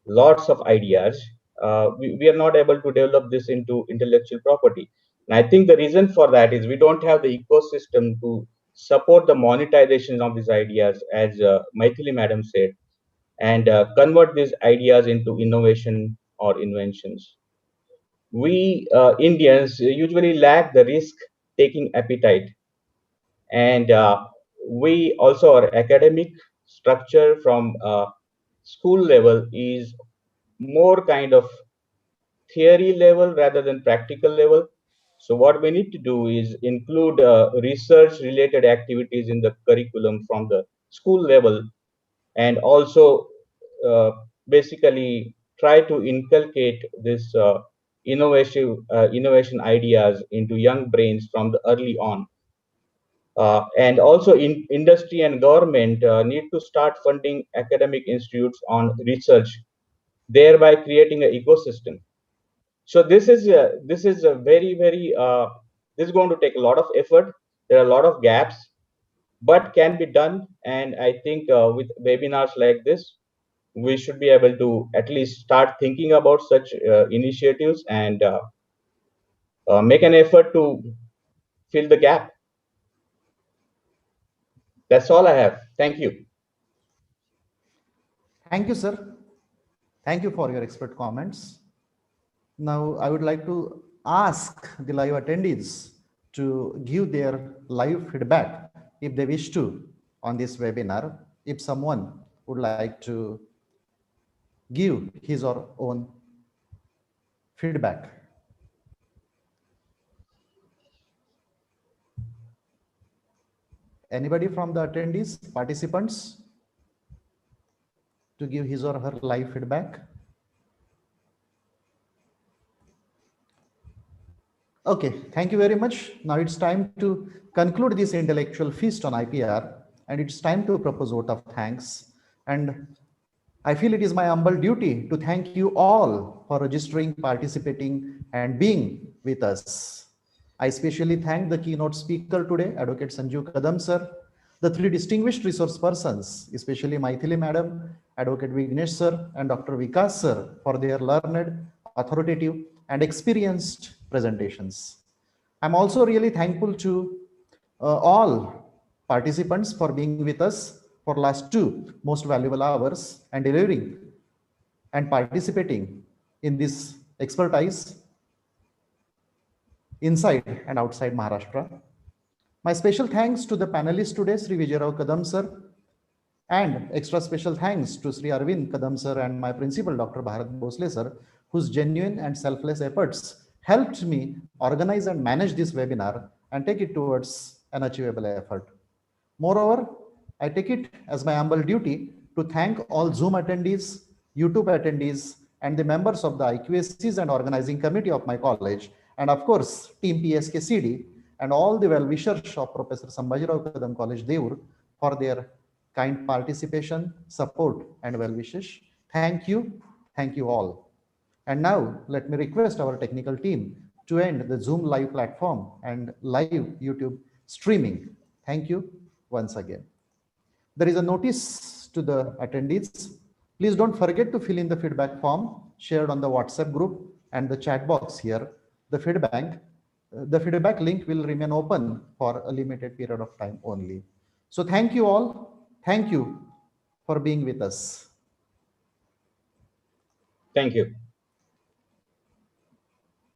lots of ideas, we are not able to develop this into intellectual property. And I think the reason for that is we don't have the ecosystem to support the monetization of these ideas, as Maithili madam said, and convert these ideas into innovation or inventions. We Indians usually lack the risk-taking appetite, and we also, our academic structure from school level is more kind of theory level rather than practical level. So what we need to do is include research related activities in the curriculum from the school level, and also basically try to inculcate this innovation ideas into young brains from the early on. And also in industry and government need to start funding academic institutes on research, thereby creating an ecosystem. So this is a very this is going to take a lot of effort. There are a lot of gaps, but can be done. And I think with webinars like this, we should be able to at least start thinking about such initiatives and make an effort to fill the gap. That's all I have. Thank you. Thank you, sir. Thank you for your expert comments. Now, I would like to ask the live attendees to give their live feedback if they wish to on this webinar. If someone would like to give his or own feedback. Anybody from the attendees, participants, to give his or her live feedback? Okay, thank you very much. Now it's time to conclude this intellectual feast on IPR, and it's time to propose vote of thanks. And I feel it is my humble duty to thank you all for registering, participating, and being with us. I especially thank the keynote speaker today, Advocate Sanjeev Kadam sir, the three distinguished resource persons, especially Maithili madam, Advocate Vignesh sir, and Dr. Vikas sir for their learned, authoritative, and experienced presentations. I'm also really thankful to all participants for being with us for last 2 most valuable hours and delivering and participating in this expertise inside and outside Maharashtra. My special thanks to the panelists today, Sri Vijayarao Kadam sir, and extra special thanks to Sri Arvind Kadam sir and my principal, Dr. Bharat Bhosle sir, whose genuine and selfless efforts helped me organize and manage this webinar and take it towards an achievable effort. Moreover, I take it as my humble duty to thank all Zoom attendees, YouTube attendees, and the members of the IQACs and organizing committee of my college, and of course, Team PSK CD and all the well-wishers of Professor Sambhajirao Kadam College, Devur, for their kind participation, support, and well-wishes. Thank you all. And now let me request our technical team to end the Zoom live platform and live YouTube streaming. Thank you once again. There is a notice to the attendees. Please don't forget to fill in the feedback form shared on the WhatsApp group and the chat box here. The feedback link will remain open for a limited period of time only. So thank you all. Thank you for being with us. Thank you.